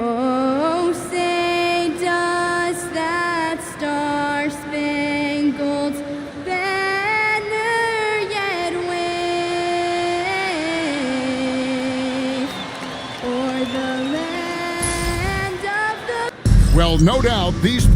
Oh, say does that star-spangled banner yet wave o'er the land of the... Well, no doubt these...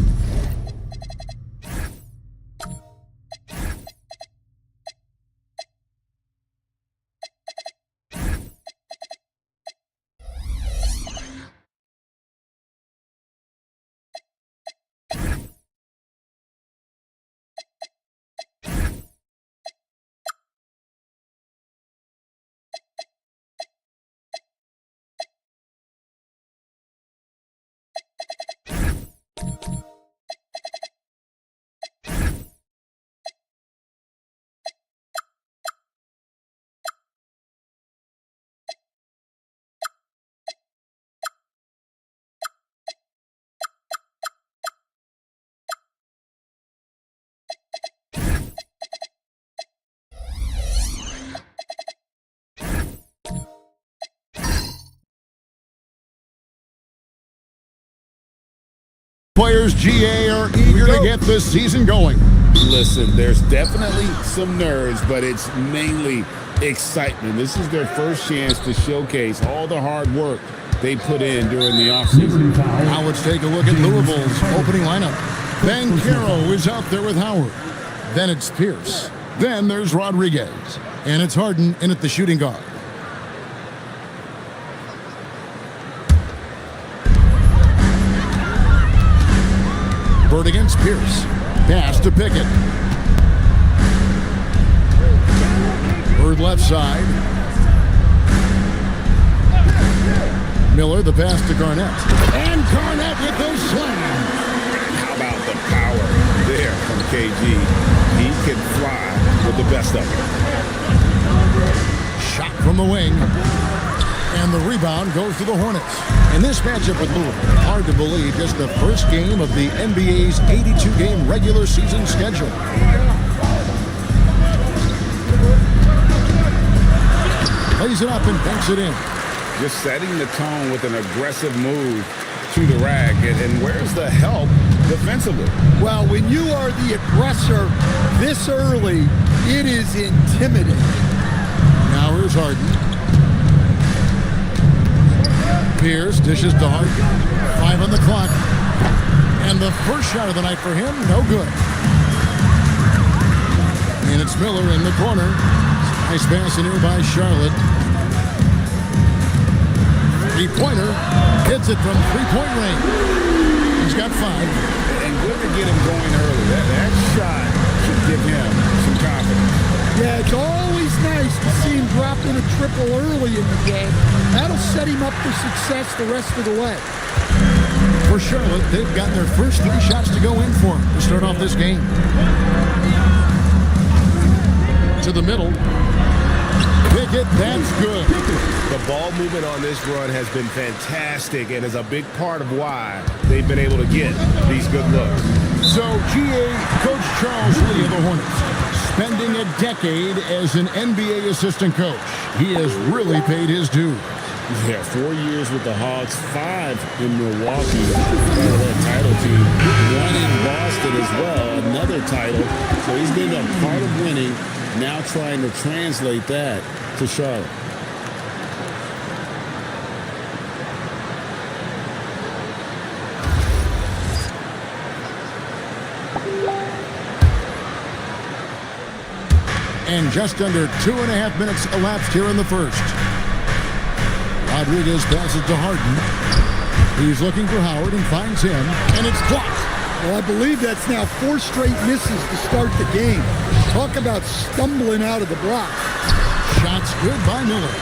Players GA are eager to get this season going. Listen, there's definitely some nerves, but it's mainly excitement. This is their first chance to showcase all the hard work they put in during the offseason. Now let's take a look at Louisville's opening lineup. Banchero is out there with Howard. Then it's Pierce. Then there's Rodriguez. And it's Harden in at the shooting guard. Bird against Pierce. Pass to Pickett. Bird left side. Miller, the pass to Garnett. And Garnett with the slam. How about the power there from KG? He can fly with the best of them. Shot from the wing. And the rebound goes to the Hornets. In this matchup with Louisville, hard to believe just the first game of the NBA's 82-game regular season schedule. Lays it up and banks it in. Just setting the tone with an aggressive move to the rack. And where's the help defensively? Well, when you are the aggressor this early, it is intimidating. Now here's Harden. Pierce dishes to Harden. 5 on the clock. And the first shot of the night for him, no good. And it's Miller in the corner. Nice pass in here by Charlotte. Three-pointer. Hits it from three-point range. He's got 5. And good to get him going early. That shot should give him some confidence. Yeah, it's always nice to see him drop in a triple early in the game. That'll set him up for success the rest of the way. For Charlotte, they've got their first 3 shots to go in for to start off this game. To the middle. Pickett, that's good. The ball movement on this run has been fantastic and is a big part of why they've been able to get these good looks. So, GA Coach Charles Lee of the Hornets, spending a decade as an NBA assistant coach. He has really paid his dues. Yeah, 4 years with the Hawks, 5 in Milwaukee, that title team, 1 in Boston as well, another title. So he's been a part of winning, now trying to translate that to Charlotte. And just under 2.5 minutes elapsed here in the first. Rodriguez passes to Harden. He's looking for Howard and finds him, and it's blocked. Well, I believe that's now 4 straight misses to start the game. Talk about stumbling out of the block. Shots good by Miller.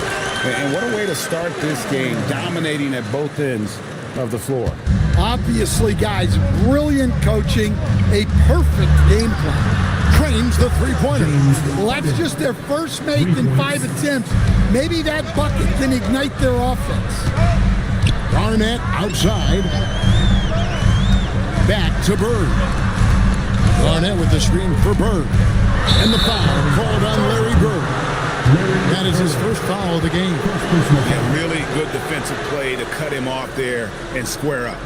And what a way to start this game, dominating at both ends of the floor. Obviously, guys, brilliant coaching, a perfect game plan. Trains the three-pointer. Well, that's just their first make in 5 attempts. Maybe that bucket can ignite their offense. Garnett outside. Back to Bird. Garnett with the screen for Bird. And the foul called on Larry Bird. That is his first foul of the game. A really good defensive play to cut him off there and square up.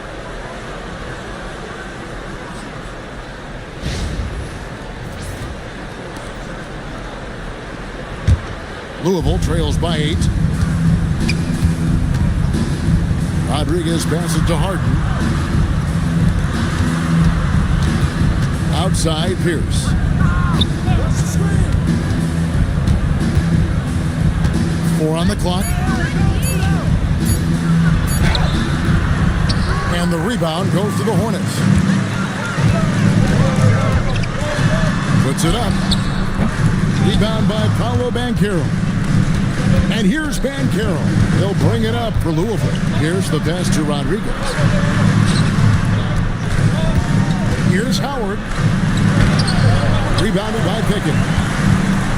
Louisville trails by 8. Rodriguez passes to Harden. Outside, Pierce. Four on the clock. And the rebound goes to the Hornets. Puts it up. Rebound by Paolo Banchero. And here's Banchero. He'll bring it up for Louisville. Here's the pass to Rodriguez. Here's Howard. Rebounded by Pickett.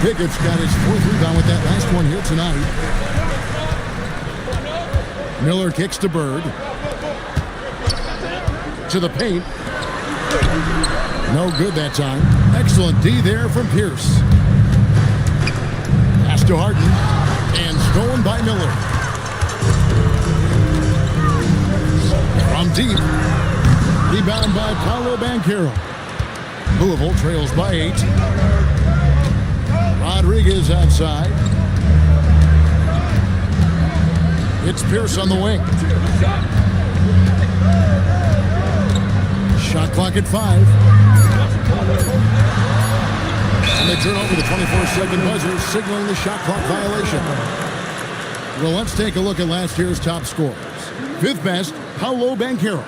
Pickett's got his 4th rebound with that last one here tonight. Miller kicks to Bird. To the paint. No good that time. Excellent D there from Pierce. Pass to Harden. And stolen by Miller. From deep. Rebound by Paolo Banchero. Louisville trails by 8. Rodriguez outside. It's Pierce on the wing. Shot clock at 5. And they turn over the 24-second buzzer, signaling the shot clock violation. Well, let's take a look at last year's top scorers. 5th best, Paolo Banchero.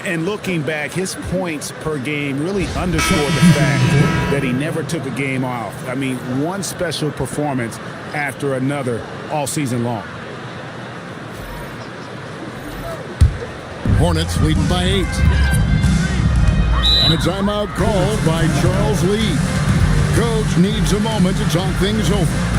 And looking back, his points per game really underscored the fact that he never took a game off. I mean, one special performance after another all season long. Hornets leading by 8. And a timeout called by Charles Lee. Coach needs a moment to talk things over.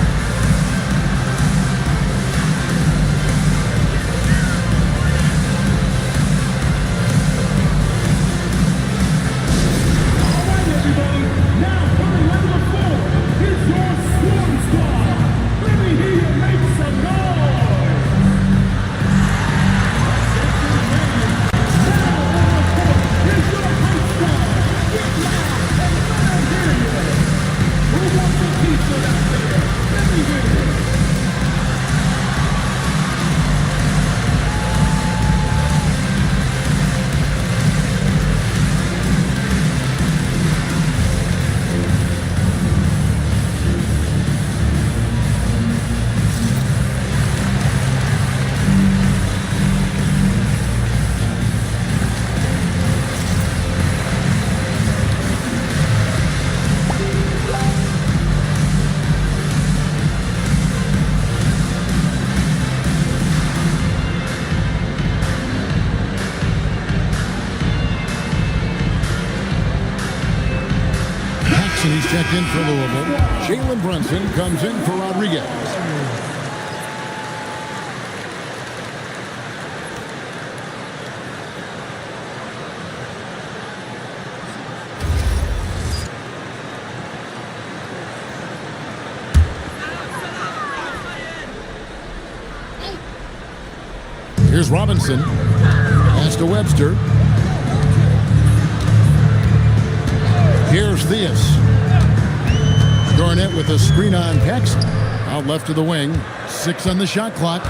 He's checked in for Louisville. Jalen Brunson comes in for Rodriguez. Here's Robinson. Pass to Webster. Here's Theus. Garnett with a screen on Paxson. Out left to the wing. 6 on the shot clock.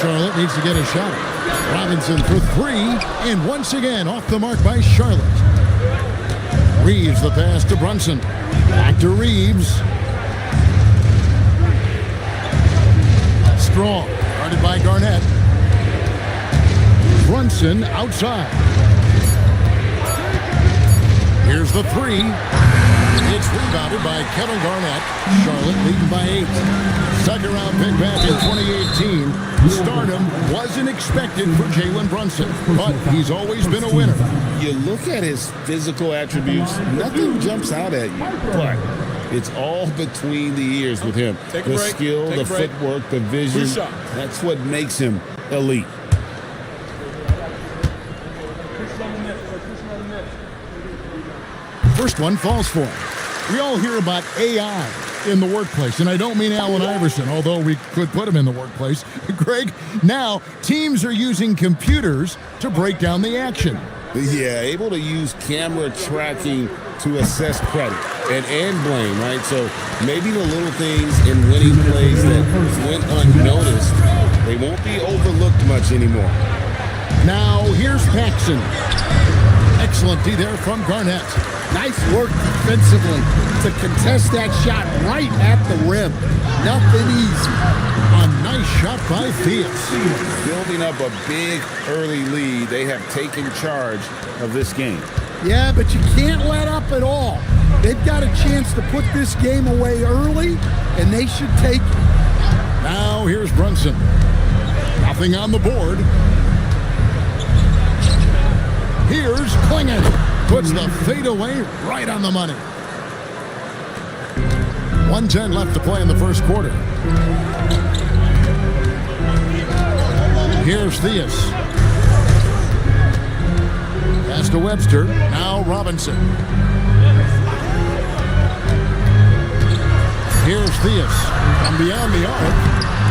Charlotte needs to get a shot. Robinson for 3. And once again off the mark by Charlotte. Reeves the pass to Brunson. Back to Reeves. Strong. Guarded by Garnett. Brunson outside. Here's the 3. It's rebounded by Kevin Garnett. Charlotte leading by 8. Second round pick back in 2018. Stardom wasn't expected for Jalen Brunson, but he's always been a winner. You look at his physical attributes, nothing jumps out at you, but it's all between the ears with him. The skill, the footwork, the vision, that's what makes him elite. First one falls for him. We all hear about AI in the workplace, and I don't mean Allen Iverson, although we could put him in the workplace. Greg, now teams are using computers to break down the action. Yeah, able to use camera tracking to assess credit and blame, right? So maybe the little things in winning plays that went unnoticed, they won't be overlooked much anymore. Now here's Paxson. Excellent D there from Garnett. Nice work defensively to contest that shot right at the rim. Nothing easy. A nice shot by Theus. Building up a big early lead, they have taken charge of this game. Yeah, but you can't let up at all. They've got a chance to put this game away early, and they should take it. Now here's Brunson. Nothing on the board. Here's Klingon. Puts the fadeaway right on the money. 1:10 left to play in the first quarter. Here's Theus. Pass to Webster. Now Robinson. Here's Theus. From beyond the arc.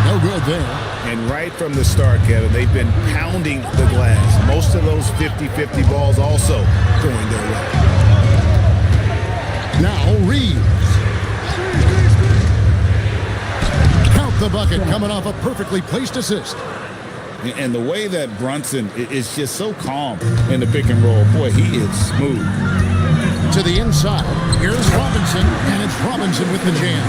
No good there. And right from the start, Kevin, they've been pounding the glass. Most of those 50-50 balls also going their way. Now Reeves. Count the bucket coming off a perfectly placed assist. And the way that Brunson is just so calm in the pick and roll, boy, he is smooth. To the inside. Here's Robinson, and it's Robinson with the jam.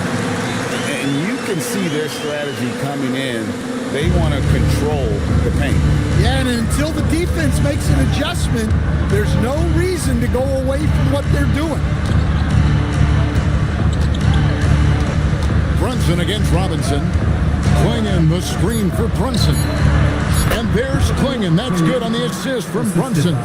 And you can see their strategy coming in. They want to control the paint. Yeah, and until the defense makes an adjustment, there's no reason to go away from what they're doing. Brunson against Robinson. Klingon the screen for Brunson. And there's Klingon. That's good on the assist from Brunson.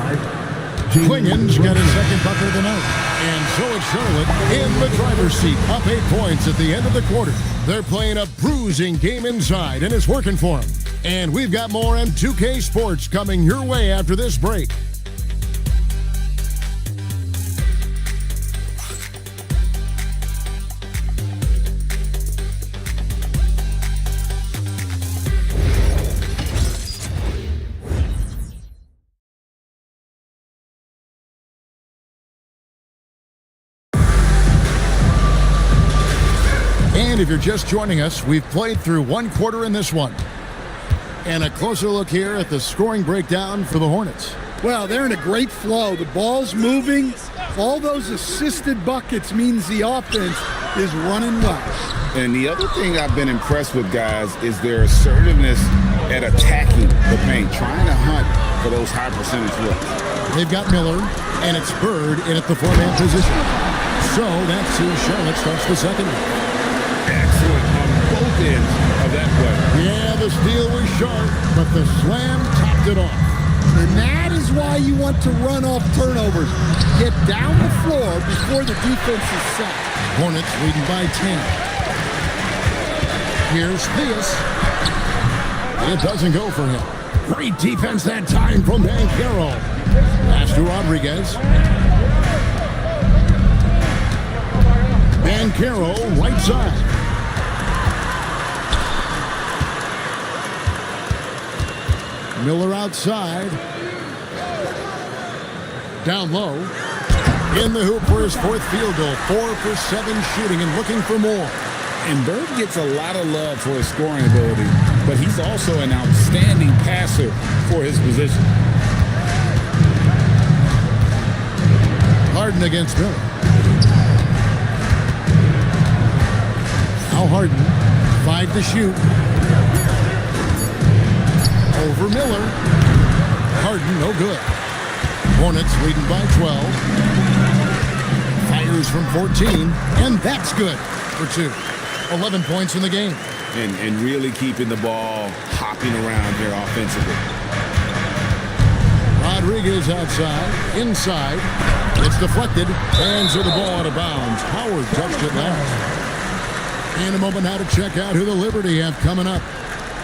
Klingon's got his second bucket of the night. And so it's Charlotte in the driver's seat, up 8 points at the end of the quarter. They're playing a bruising game inside, and it's working for them. And we've got more M2K Sports coming your way after this break. And if you're just joining us, we've played through one quarter in this one. And a closer look here at the scoring breakdown for the Hornets. Well, they're in a great flow. The ball's moving. All those assisted buckets means the offense is running well. And the other thing I've been impressed with, guys, is their assertiveness at attacking the paint, trying to hunt for those high percentage looks. They've got Miller, and it's Bird in at the 4-man position. So that's who Charlotte starts the second one. Excellent on both ends of that play. Yeah, the steal was sharp, but the slam topped it off. And that is why you want to run off turnovers. Get down the floor before the defense is set. Hornets leading by 10. Here's Theus. It doesn't go for him. Great defense that time from Banchero. Pass to Rodriguez. Banchero, right side. Miller outside. Down low. In the hoop for his fourth field goal. 4 for 7 shooting and looking for more. And Bird gets a lot of love for his scoring ability, but he's also an outstanding passer for his position. Harden against Miller. Now Harden, 5 to shoot. Over Miller. Harden, no good. Hornets leading by 12. Fires from 14, and that's good for 2. 11 points in the game. And really keeping the ball hopping around here offensively. Rodriguez outside, inside. It's deflected. Hands of the ball out of bounds. Howard touched it last. In a moment now to check out who the Liberty have coming up.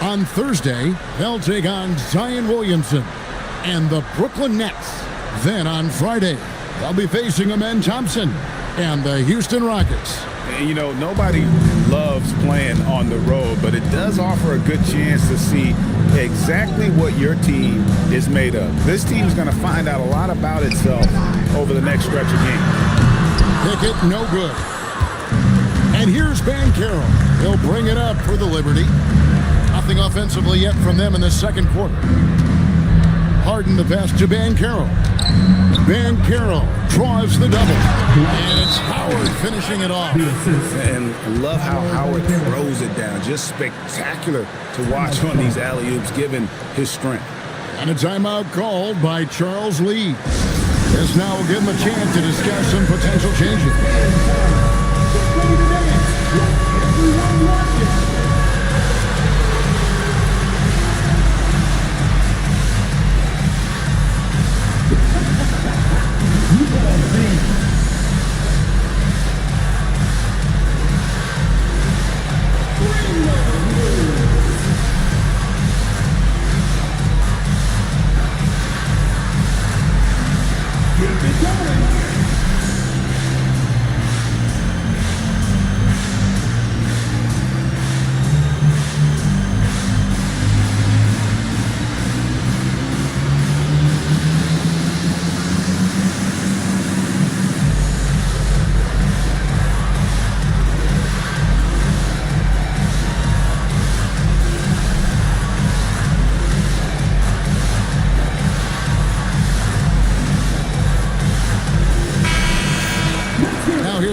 On Thursday, they'll take on Zion Williamson and the Brooklyn Nets. Then on Friday, they'll be facing Amen Thompson and the Houston Rockets. And, you know, nobody loves playing on the road, but it does offer a good chance to see exactly what your team is made of. This team is going to find out a lot about itself over the next stretch of games. Pickett, no good. And here's Banchero. He'll bring it up for the Liberty. Nothing offensively yet from them in the second quarter. Harden the pass to Banchero. Banchero draws the double. And it's Howard finishing it off. And I love how Howard throws it down. Just spectacular to watch on these alley-oops given his strength. And a timeout called by Charles Lee. This now will give him a chance to discuss some potential changes.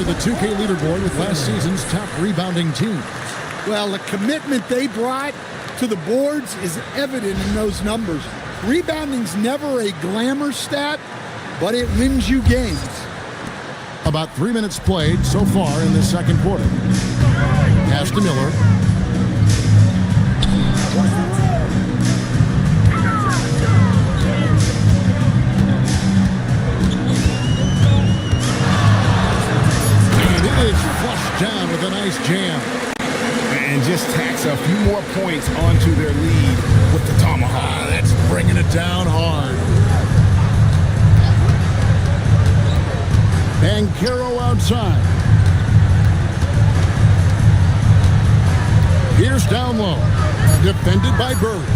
The 2K leaderboard with last season's top rebounding teams. Well, the commitment they brought to the boards is evident in those numbers. Rebounding's never a glamour stat, but it wins you games. About 3 minutes played so far in the second quarter. Pass to Miller. Down with a nice jam. And just tacks a few more points onto their lead with the tomahawk. That's bringing it down hard. Banchero outside. Here's down low. Defended by Bird.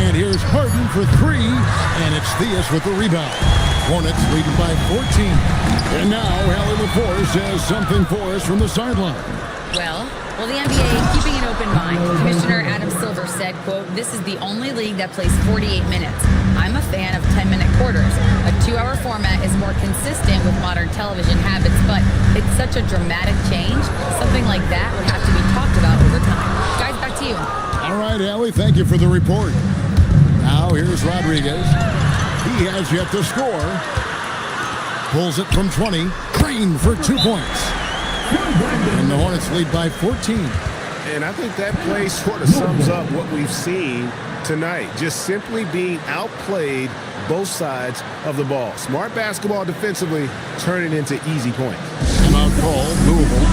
And here's Harden for 3. And it's Theus with the rebound. Hornets leading by 14. And now Allie LaForce has something for us from the sideline. Well, the NBA keeping an open mind. Commissioner Adam Silver said, quote, "This is the only league that plays 48 minutes. I'm a fan of 10-minute quarters. A 2-hour format is more consistent with modern television habits, but it's such a dramatic change. Something like that would have to be talked about over time." Guys, back to you. All right, Allie, thank you for the report. Now here's Rodriguez. He has yet to score. Pulls it from 20. Crane for 2 points. And the Hornets lead by 14. And I think that play sort of sums up what we've seen tonight. Just simply being outplayed both sides of the ball. Smart basketball defensively, turning into easy points. Timeout call, Louisville.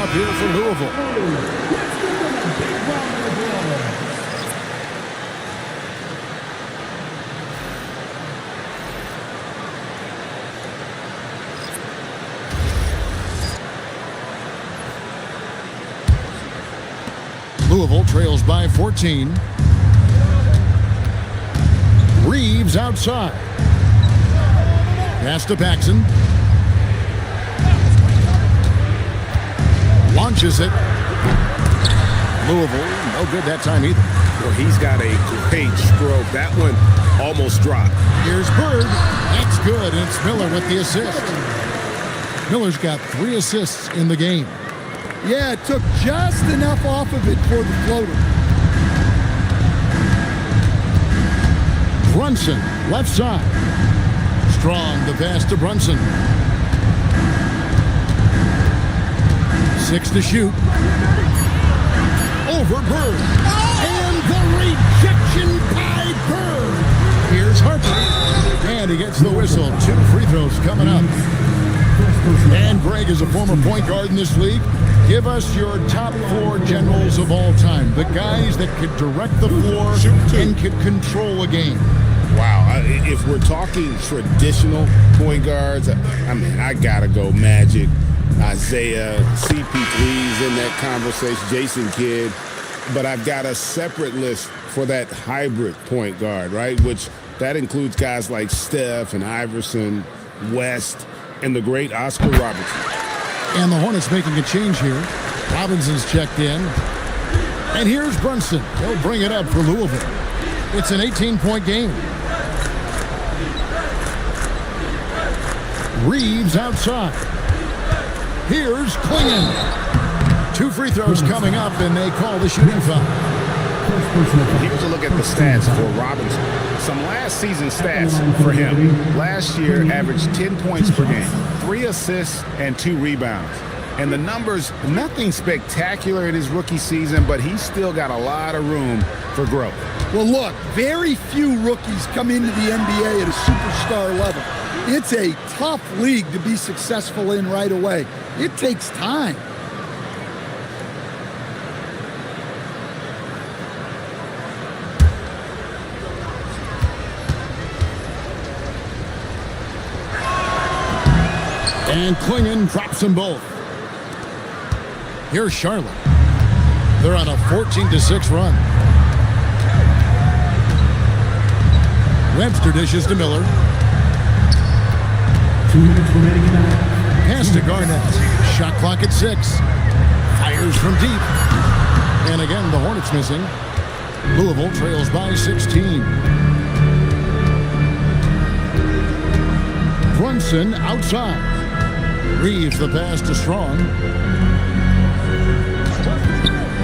up here for Louisville. Louisville trails by 14. Reeves outside. Pass to Paxson. Launches it. Louisville, no good that time either. Well, he's got a great stroke. That one almost dropped. Here's Bird. That's good, and it's Miller with the assist. Miller's got 3 assists in the game. Yeah, it took just enough off of it for the floater. Brunson, left side. Strong, the pass to Brunson. 6 to shoot. Over Bird. And the rejection by Bird. Here's Harper. And he gets the whistle. 2 free throws coming up. And Greg is a former point guard in this league. Give us your top 4 generals of all time. The guys that could direct the floor and could control a game. Wow. If we're talking traditional point guards, I mean, I got to go Magic, Isaiah, CP3's in that conversation, Jason Kidd. But I've got a separate list for that hybrid point guard, right? Which that includes guys like Steph and Iverson, West, and the great Oscar Robertson. And the Hornets making a change here. Robinson's checked in. And here's Brunson. He'll bring it up for Louisville. It's an 18-point game. Reeves outside. Here's Klingon. 2 free throws coming up, and they call the shooting foul. Here's a look at the stats for Robinson. Some last season stats for him. Last year, averaged 10 points per game, 3 assists, and 2 rebounds. And the numbers, nothing spectacular in his rookie season, but he's still got a lot of room for growth. Well, look, very few rookies come into the NBA at a superstar level. It's a tough league to be successful in right away. It takes time. And Klingon drops them both. Here's Charlotte. They're on a 14-6 run. Webster dishes to Miller. 2 minutes remaining in the half. Pass to Garnett. Shot clock at 6. Fires from deep. And again, the Hornets missing. Louisville trails by 16. Brunson outside. Reeves the pass to Strong.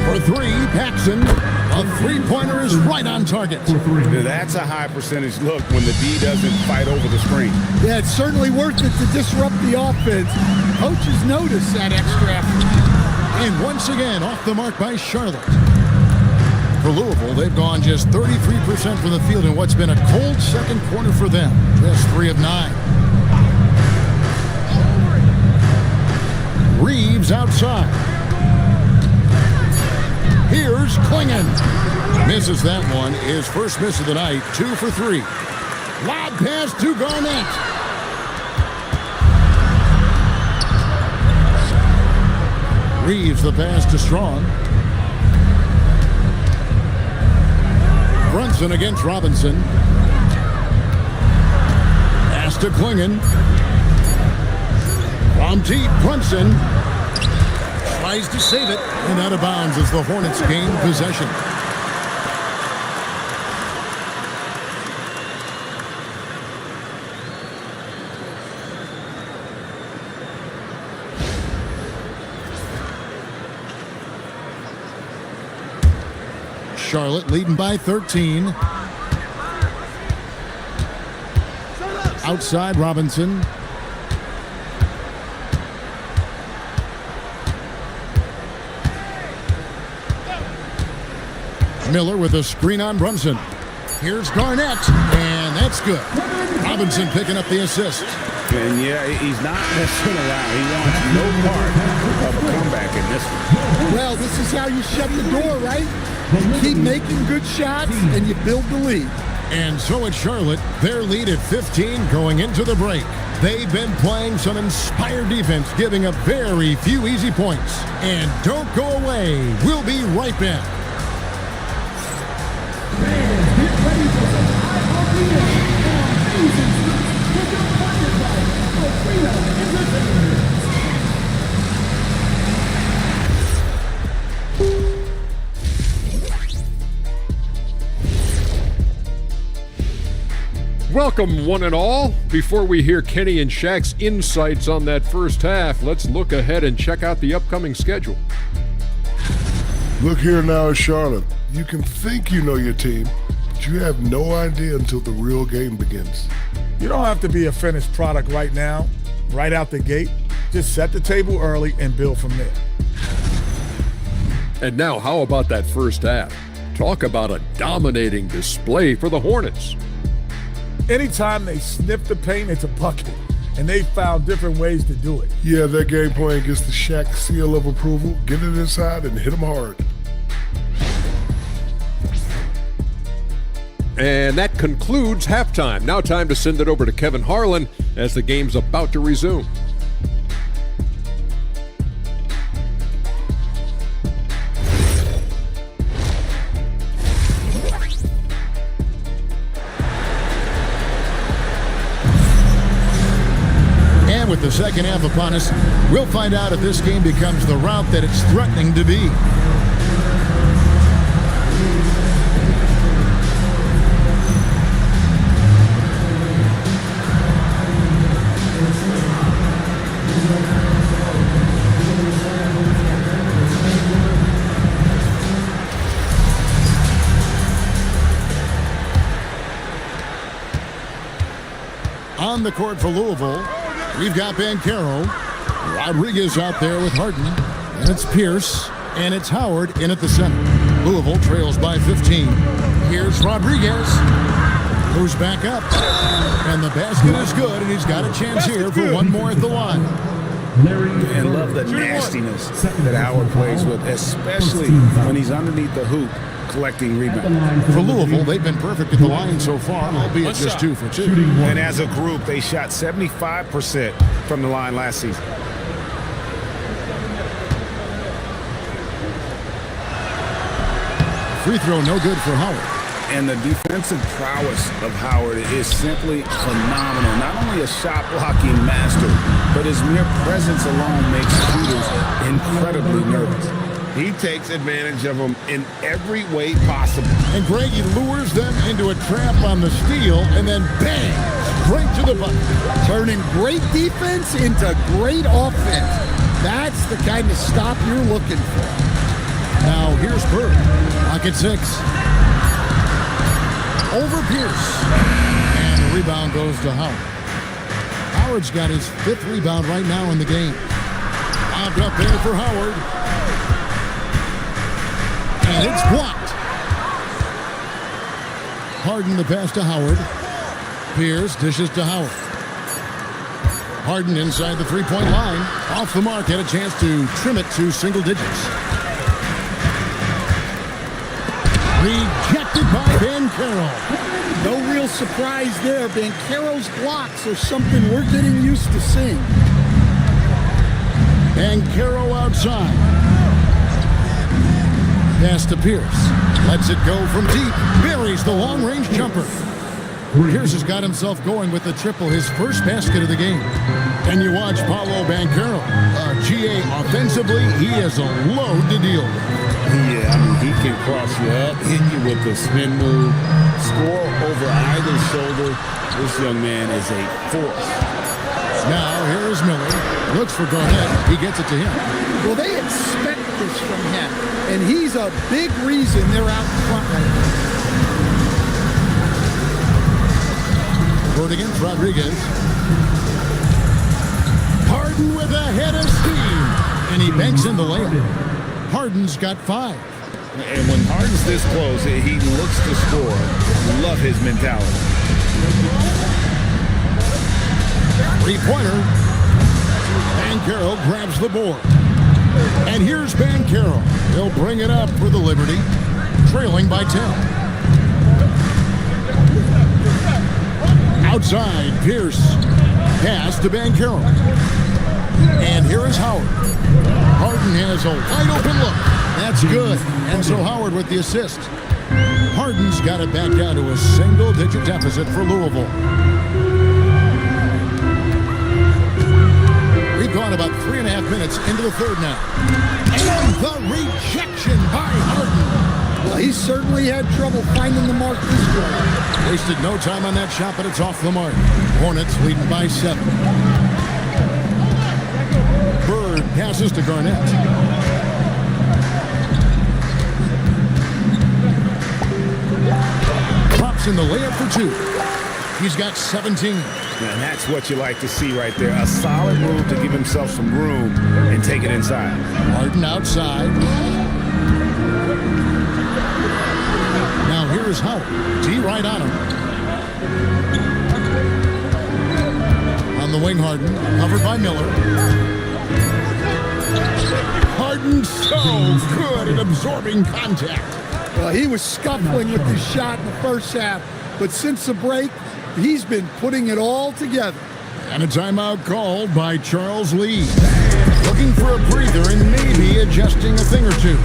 For 3, Paxson. A 3-pointer is right on target. That's a high percentage look when the D doesn't fight over the screen. Yeah, it's certainly worth it to disrupt the offense. Coaches notice that extra effort. And once again, off the mark by Charlotte. For Louisville, they've gone just 33% from the field in what's been a cold second quarter for them. Just 3 of 9. Reeves outside. Here's Klingon. Misses that one. His first miss of the night. 2 for 3. Lob pass to Garnett. Reeves the pass to Strong. Brunson against Robinson. Pass to Klingon. From deep, Brunson tries to save it, and out of bounds as the Hornets gain possession. Charlotte leading by 13. Outside Robinson. Miller with a screen on Brunson. Here's Garnett, and that's good. Robinson picking up the assist. And yeah, he's not messing around. He wants no part of a comeback, and this one. Well, this is how you shut the door, right? You keep making good shots and you build the lead. And so at Charlotte, their lead at 15 going into the break. They've been playing some inspired defense, giving up very few easy points. And don't go away. We'll be right back. Welcome, one and all. Before we hear Kenny and Shaq's insights on that first half, let's look ahead and check out the upcoming schedule. Look here now, Charlotte. You can think you know your team, but you have no idea until the real game begins. You don't have to be a finished product right now, right out the gate. Just set the table early and build from there. And now, how about that first half? Talk about a dominating display for the Hornets. Anytime they sniff the paint, it's a bucket. And they found different ways to do it. Yeah, that game plan gets the Shaq seal of approval. Get it inside and hit them hard. And that concludes halftime. Now time to send it over to Kevin Harlan as the game's about to resume. And with the second half upon us, we'll find out if this game becomes the route that it's threatening to be. On the court for Louisville, we've got Banchero. Rodriguez out there with Harden. And it's Pierce. And it's Howard in at the center. Louisville trails by 15. Here's Rodriguez. Goes back up. And the basket is good, and he's got a chance here for one more at the line. And love the nastiness that Howard plays with, especially when he's underneath the hoop collecting rebounds. For Louisville, they've been perfect at the line so far, albeit just 2 for 2. And as a group, they shot 75% from the line last season. Free throw no good for Howard. And the defensive prowess of Howard is simply phenomenal. Not only a shot blocking master, but his mere presence alone makes shooters incredibly nervous. He takes advantage of them in every way possible. And Greg, he lures them into a trap on the steal, and then bang, straight to the bucket. Turning great defense into great offense. That's the kind of stop you're looking for. Now here's Bird. Lock at 6. Over Pierce. And the rebound goes to Howard. Howard's got his 5th rebound right now in the game. Lobbed up there for Howard. And it's blocked. Harden the pass to Howard. Pierce dishes to Howard. Harden inside the three-point line. Off the mark, had a chance to trim it to single digits. Rejected by Banchero. No real surprise there. Banchero's blocks are something we're getting used to seeing. Banchero outside. Pass to Pierce. Lets it go from deep. Buries the long-range jumper. Pierce has got himself going with the triple, his first basket of the game. And you watch Paolo Banchero. GA offensively, he has a load to deal with. Yeah, I mean, he can cross you up, hit you with the spin move, score over either shoulder. This young man is a force. Now, here is Miller. Looks for Garnett. He gets it to him. Well, they expect this from him, and he's a big reason they're out in front right now. Bird against Rodriguez. Harden with a head of steam. And he banks in the layup. Harden's got 5. And when Harden's this close, he looks to score. Love his mentality. Three-pointer. Banchero grabs the board. And here's Bancaro. He'll bring it up for the Liberty, trailing by 10. Outside, Pierce. Pass to Bancaro. And here is Howard. Harden has a wide open look. That's good. And so Howard with the assist. Harden's got it back down to a single-digit deficit for Louisville. We've gone about 3.5 minutes into the third now. And the rejection by Harden. Well, he certainly had trouble finding the mark this way. Wasted no time on that shot, but it's off the mark. Hornets leading by 7. Bird passes to Garnett. Drops in the layup for 2. He's got 17. And that's what you like to see right there. A solid move to give himself some room and take it inside. Harden outside. Now here is Howard. T right on him. On the wing, Harden. Covered by Miller. Harden so good at absorbing contact. Well, he was scuffling with his shot in the first half, but since the break, he's been putting it all together. And a timeout called by Charles Lee. Looking for a breather and maybe adjusting a thing or two.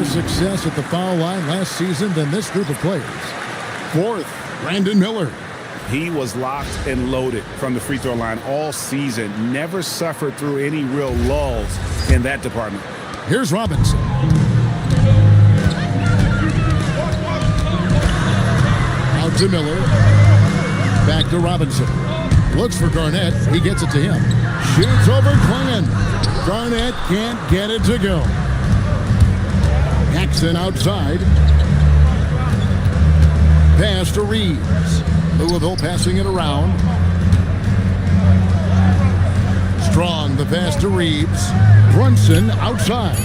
Success at the foul line last season than this group of players. 4th, Brandon Miller. He was locked and loaded from the free throw line all season. Never suffered through any real lulls in that department. Here's Robinson. Out to Miller. Back to Robinson. Looks for Garnett. He gets it to him. Shoots over Klingon. Garnett can't get it to go. Jackson outside. Pass to Reeves. Louisville passing it around. Strong, the pass to Reeves. Brunson outside.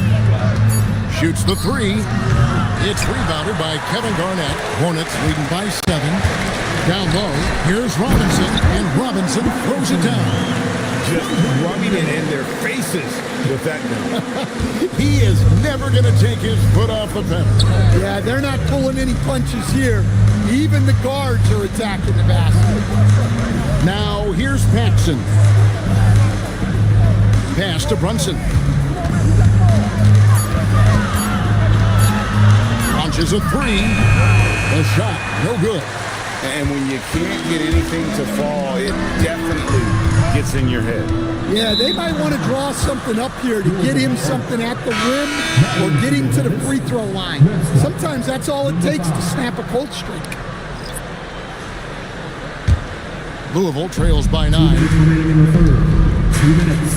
Shoots the 3. It's rebounded by Kevin Garnett. Hornets leading by 7. Down low, here's Robinson, and Robinson throws it down. Just rubbing it in their faces with that gun. He is never going to take his foot off the pedal. Yeah, they're not pulling any punches here. Even the guards are attacking the basket. Now here's Paxson. Pass to Brunson. Launches a 3. The shot, no good. And when you can't get anything to fall, it definitely gets in your head. Yeah, they might want to draw something up here to get him something at the rim or get him to the free throw line. Sometimes that's all it takes to snap a cold streak. Louisville trails by 9. 2 minutes remaining in the third. 2 minutes.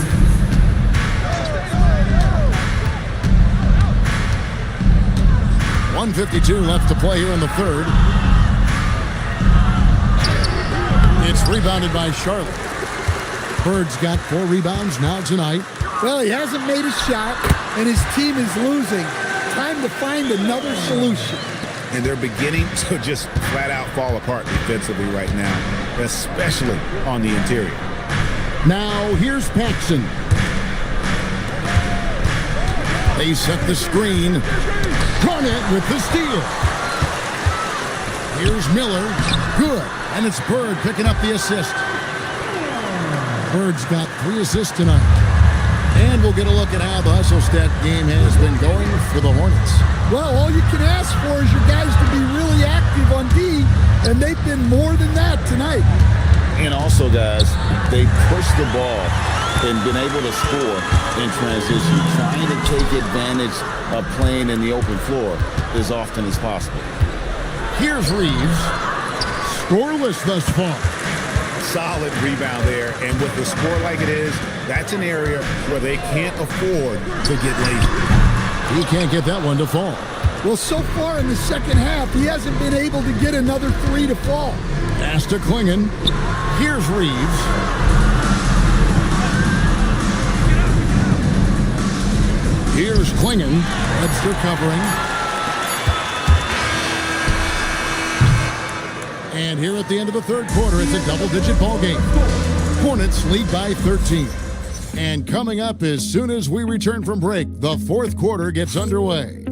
.152 left to play here in the third. It's rebounded by Charlotte. Bird's got 4 rebounds now tonight. Well, he hasn't made a shot, and his team is losing. Time to find another solution. And they're beginning to just flat out fall apart defensively right now, especially on the interior. Now here's Paxson. They set the screen. Garnett with the steal. Here's Miller. Good. And it's Bird picking up the assist. Bird's got 3 assists tonight. And we'll get a look at how the hustle stat game has been going for the Hornets. Well, all you can ask for is your guys to be really active on D, and they've been more than that tonight. And also, guys, they pushed the ball and been able to score in transition, trying to take advantage of playing in the open floor as often as possible. Here's Reeves. Scoreless thus far. Solid rebound there, and with the score like it is, that's an area where they can't afford to get lazy. He can't get that one to fall. Well, so far in the second half, he hasn't been able to get another three to fall. Pass to Klingon. Here's Reeves. Here's Klingon. Webster covering. And here at the end of the third quarter, it's a double-digit ball game. Hornets lead by 13. And coming up as soon as we return from break, the fourth quarter gets underway.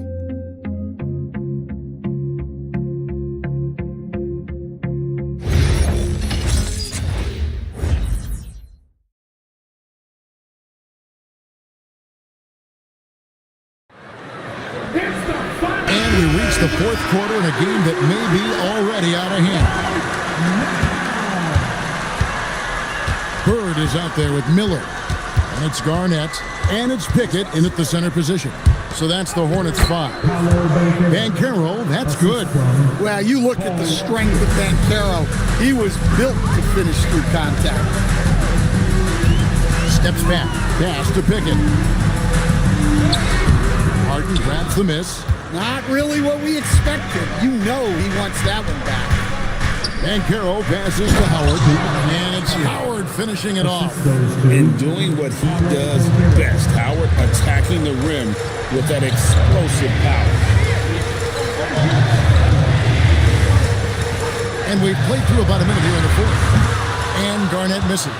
And we reach the fourth quarter in a game that may be already out of hand. Bird is out there with Miller. And it's Garnett. And it's Pickett in at the center position. So that's the Hornets 5. Banchero, that's good. Well, you look at the strength of Banchero. He was built to finish through contact. Steps back. Pass to Pickett. Harden grabs the miss. Not really what we expected. You know he wants that one back. Banchero passes to Howard. And it's Howard finishing it off. And doing what he does best. Howard attacking the rim with that explosive power. And we've played through about a minute here in the fourth. And Garnett misses.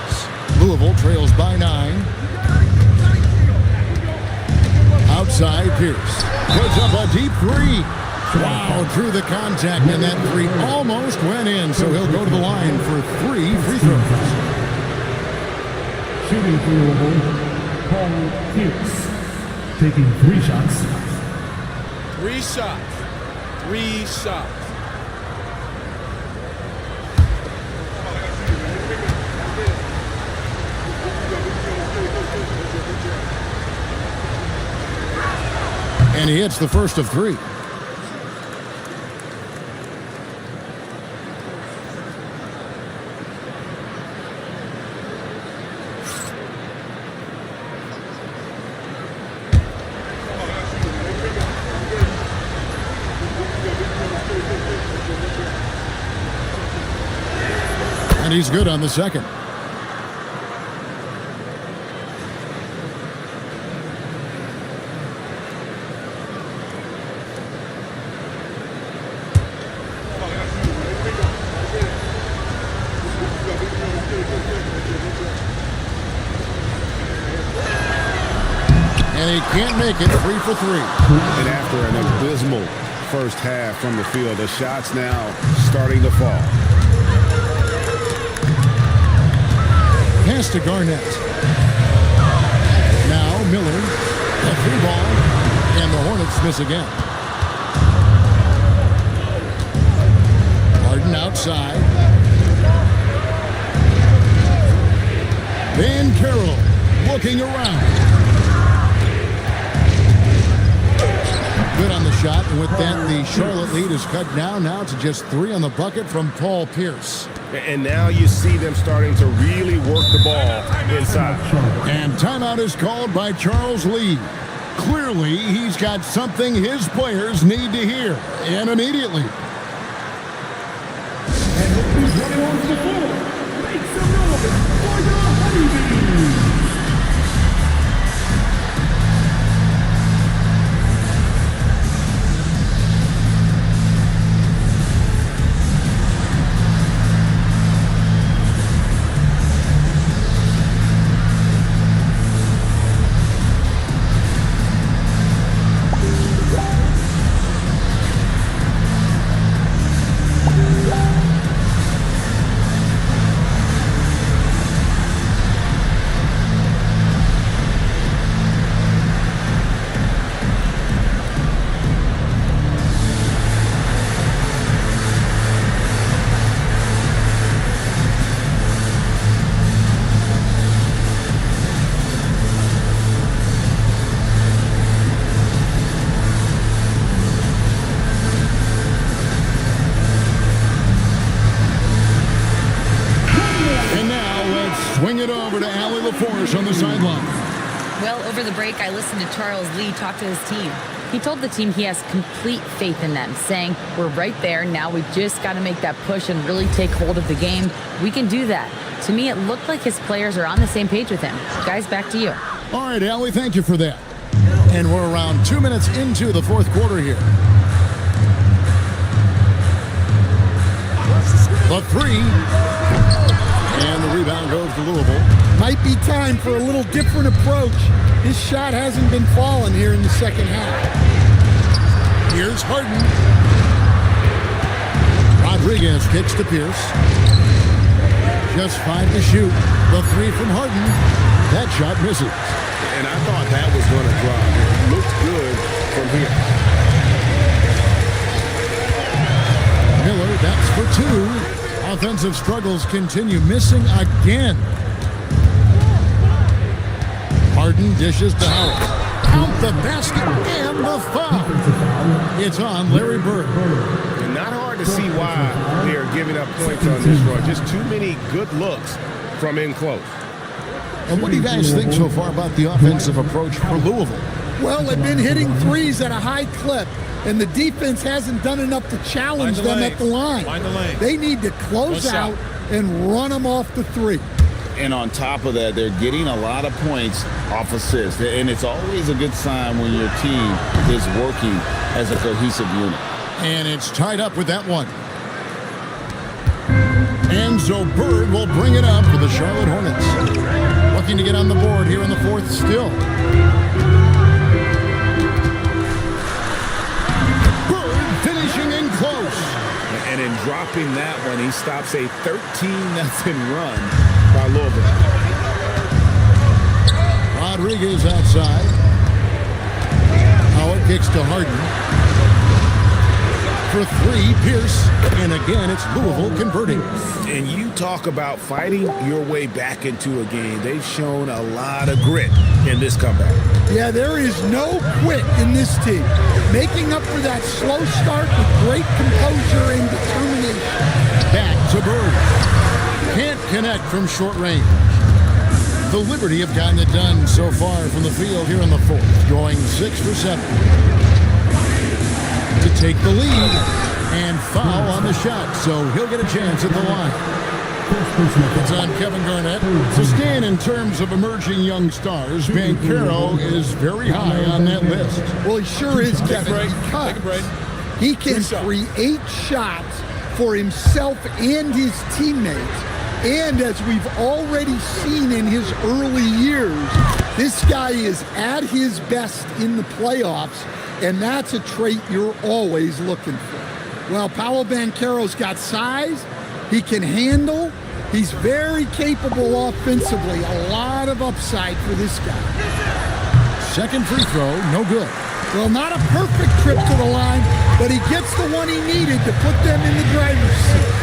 Louisville trails by 9. Outside, Pierce puts up a deep three. Wow, through the contact, and that three almost went in, so he'll go to the line for 3 free throws. Shooting for Louisville, Paul Pierce. Taking 3 shots. 3 shots. 3 shots. And he hits the first of 3. And he's good on the second. And he can't make it. 3 for 3. And after an abysmal first half from the field, the shots now starting to fall. Pass to Garnett. Now Miller. A free ball. And the Hornets miss again. Harden outside. Banchero looking around. Good on the shot, and with that, the Charlotte lead is cut down now to just 3 on the bucket from Paul Pierce. And now you see them starting to really work the ball inside. And timeout is called by Charles Lee. Clearly, he's got something his players need to hear, and immediately. And who's running onto the floor? Make some noise for your honeybees. swing it over to Allie LaForce on the sideline. Well, over the break, I listened to Charles Lee talk to his team. He told the team he has complete faith in them, saying, we're right there. Now we just got to make that push and really take hold of the game. We can do that. To me, it looked like his players are on the same page with him. Guys, back to you. All right, Allie, thank you for that. And we're around 2 minutes into the fourth quarter here. The three. And the rebound goes to Louisville. Might be time for a little different approach. His shot hasn't been falling here in the second half. Here's Harden. Rodriguez kicks to Pierce. Just 5 to shoot. The three from Harden. That shot misses. And I thought that was going to drop. It looked good from here. Miller, that's for 2. Offensive struggles continue, missing again. Harden dishes to Howard. Count the basket and the foul. It's on Larry Bird. And not hard to see why they're giving up points on this run. Just too many good looks from in close. And what do you guys think so far about the offensive approach for Louisville? Well, they've been hitting threes at a high clip, and the defense hasn't done enough to challenge them at the line. They need to close out and run them off the three. And on top of that, they're getting a lot of points off assists. And it's always a good sign when your team is working as a cohesive unit. And it's tied up with that one. Enzo Bird will bring it up for the Charlotte Hornets. Looking to get on the board here in the fourth still. Bird finishing in close. And in dropping that one, he stops a 13-0 run by Louisville. Rodriguez outside. Howard kicks to Harden. For 3, Pierce. And again, it's Louisville converting. And you talk about fighting your way back into a game. They've shown a lot of grit in this comeback. Yeah, there is no quit in this team. Making up for that slow start with great composure and determination. Back to Bird. Can't connect from short range. The Liberty have gotten it done so far from the field here in the fourth, going 6 for 7. To take the lead and foul on the shot, so he'll get a chance at the line. It's on Kevin Garnett. So Stan, in terms of emerging young stars, Banchero is very high on that list. Well, he sure is, Kevin, because he can create shots for himself and his teammates. And as we've already seen in his early years, this guy is at his best in the playoffs, and that's a trait you're always looking for. Well, Paolo Banchero's got size. He can handle. He's very capable offensively. A lot of upside for this guy. Second free throw, no good. Well, not a perfect trip to the line, but he gets the one he needed to put them in the driver's seat.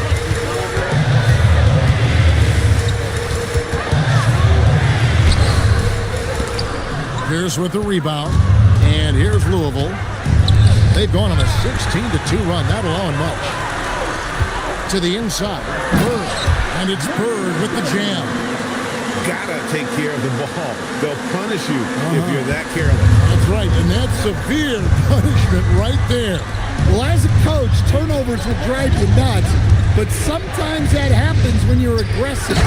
Here's with the rebound, and here's Louisville. They've gone on a 16-2 run, not allowing much. To the inside, Bird, and it's Bird with the jam. Gotta take care of the ball. They'll punish you if you're that careless. That's right, and that's severe punishment right there. Well, as a coach, turnovers will drive you nuts, but sometimes that happens when you're aggressive.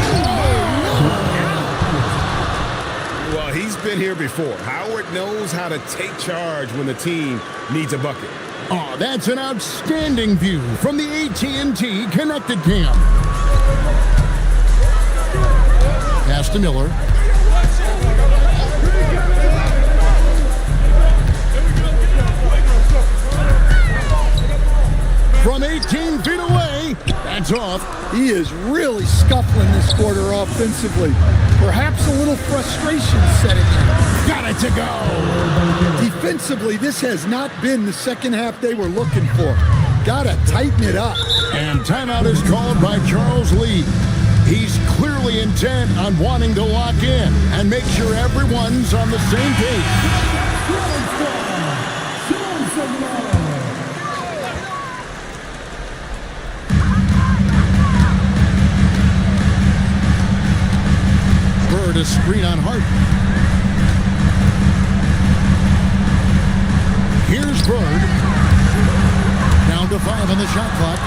Well, he's been here before. Howard knows how to take charge when the team needs a bucket. Oh, that's an outstanding view from the AT&T Connected Cam. Pass to Miller. From 18 feet away, that's off. He is really scuffling this quarter offensively. Perhaps a little frustration setting in. Got it to go. Defensively, this has not been the second half they were looking for. Gotta tighten it up. And timeout is called by Charles Lee. He's clearly intent on wanting to lock in and make sure everyone's on the same page. to screen on Hart. Here's Bird. Down to 5 on the shot clock.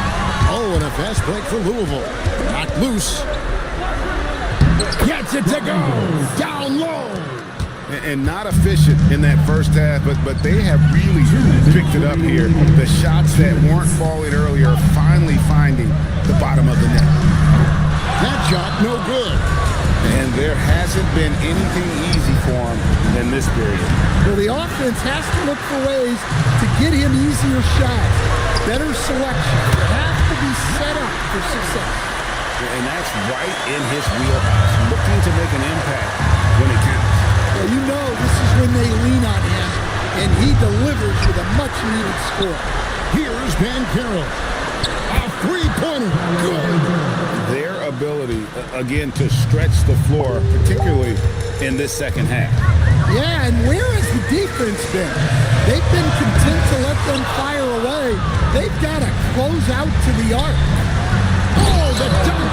Oh, and a fast break for Louisville. Knocked loose. Gets it to go. Down low. And not efficient in that first half, but they have really picked it up here. The shots that weren't falling earlier are finally finding the bottom of the net. That shot, no good. And there hasn't been anything easy for him in this period. Well, the offense has to look for ways to get him easier shots, better selection. They have to be set up for success. And that's right in his wheelhouse, looking to make an impact when it counts. Well, you know this is when they lean on him, and he delivers with a much-needed score. Here's Van Carroll. A three-pointer. Good. Their ability, again, to stretch the floor, particularly in this second half. Yeah, and where has the defense been? They've been content to let them fire away. They've got to close out to the arc. Oh, the dunk.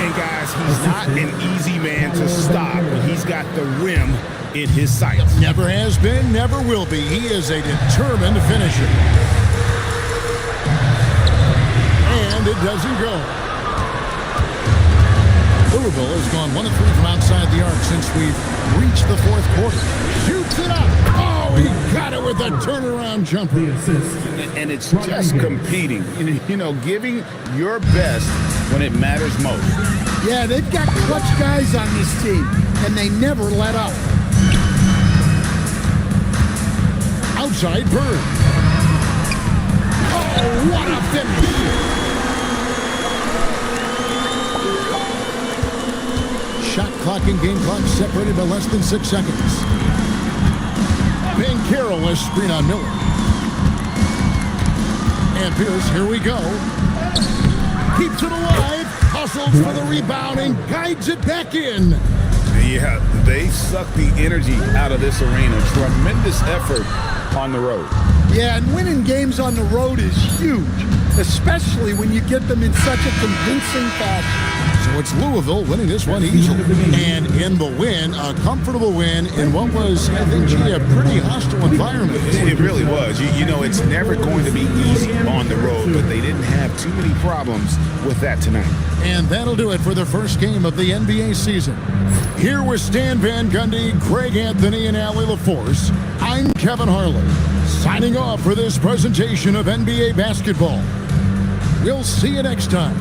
And guys, he's not an easy man to stop, but he's got the rim in his sights. Never has been, never will be. He is a determined finisher. And it doesn't go. Louisville has gone 1 of 3 from outside the arc since we've reached the fourth quarter. Shoots it up. Oh, he got it with a turnaround jumper. And it's just competing, you know, giving your best when it matters most. Yeah, they've got clutch guys on this team, and they never let up. Outside Bird. Oh, what a finish. Shot clock and game clock separated by less than 6 seconds. Van Carroll is screen on Miller. And Pierce, here we go. Keeps it alive, hustles for the rebound and guides it back in. Yeah, they sucked the energy out of this arena. Tremendous effort on the road. Yeah, and winning games on the road is huge, especially when you get them in such a convincing fashion. So it's Louisville winning this one easily. And in the win, a comfortable win in what was, I think, a pretty hostile environment. It really was. You know, it's never going to be easy on the road, but they didn't have too many problems with that tonight. And that'll do it for the first game of the NBA season. Here with Stan Van Gundy, Greg Anthony, and Allie LaForce, I'm Kevin Harlan, signing off for this presentation of NBA basketball. We'll see you next time.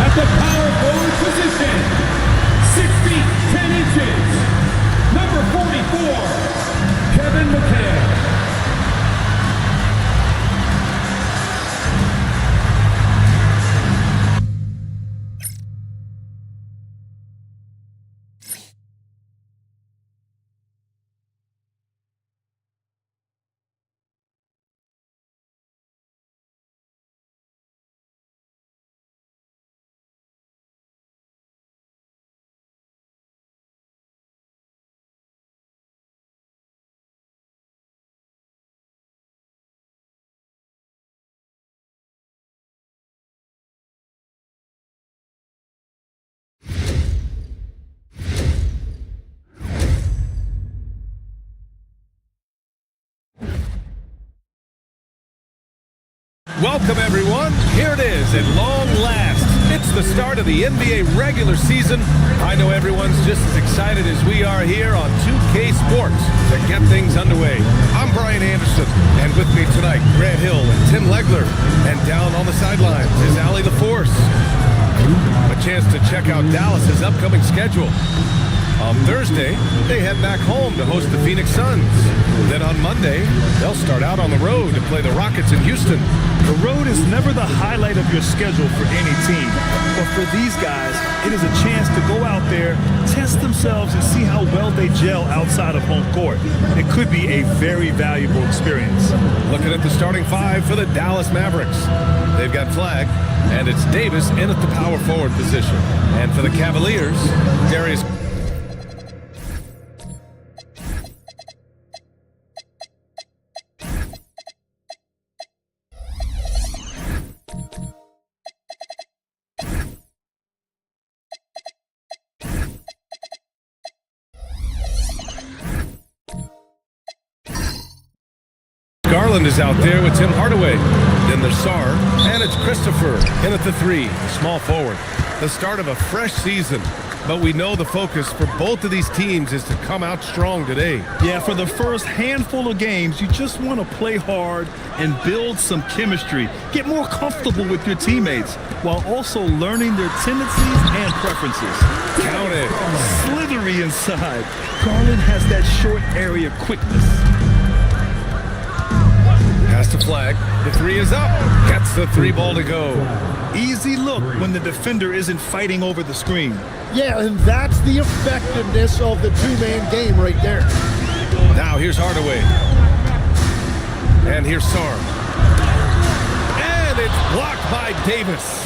At the power forward position, 6 feet 10 inches, number 44, Kevin McHale. Welcome, everyone. Here it is at long last. It's the start of the NBA regular season. I know everyone's just as excited as we are here on 2K Sports to get things underway. I'm Brian Anderson, and with me tonight, Grant Hill and Tim Legler. And down on the sidelines is Allie the Force. A chance to check out Dallas's upcoming schedule. On Thursday, they head back home to host the Phoenix Suns. Then on Monday, they'll start out on the road to play the Rockets in Houston. The road is never the highlight of your schedule for any team. But for these guys, it is a chance to go out there, test themselves, and see how well they gel outside of home court. It could be a very valuable experience. Looking at the starting five for the Dallas Mavericks. They've got Flagg, and it's Davis in at the power forward position. And for the Cavaliers, Darius Garland is out there with Tim Hardaway. Then there's Sarr, and it's Christopher in at the three, small forward. The start of a fresh season, but we know the focus for both of these teams is to come out strong today. Yeah, for the first handful of games, you just want to play hard and build some chemistry. Get more comfortable with your teammates while also learning their tendencies and preferences. Count it. Slithery inside. Garland has that short area quickness. Pass to Flagg. The three is up. Gets the three ball to go. Easy look when the defender isn't fighting over the screen. Yeah, and that's the effectiveness of the two-man game right there. Now here's Hardaway. And here's Sarr. And it's blocked by Davis.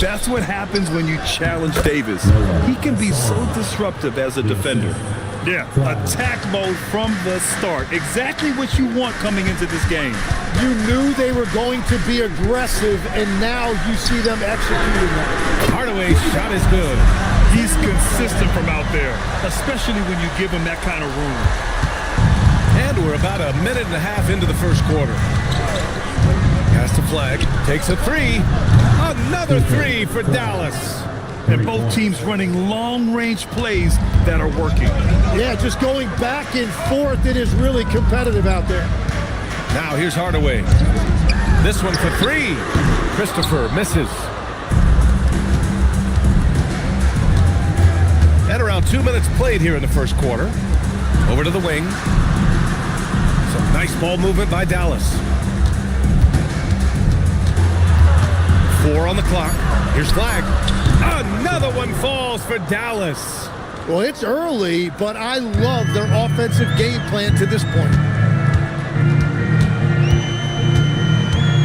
That's what happens when you challenge Davis. He can be so disruptive as a defender. Yeah, attack mode from the start. Exactly what you want coming into this game. You knew they were going to be aggressive, and now you see them executing that. Hardaway's shot is good. He's consistent from out there, especially when you give him that kind of room. And we're about a minute and a half into the first quarter. Pass to Flagg. Takes a three. Another three for Dallas. And both teams running long-range plays that are working. Yeah, just going back and forth. It is really competitive out there. Now here's Hardaway. This one for three. Christopher misses. At around 2 minutes played here in the first quarter. Over to the wing. Some nice ball movement by Dallas. 4 on the clock. Here's Flagg. Another one falls for Dallas. Well, it's early, but I love their offensive game plan to this point.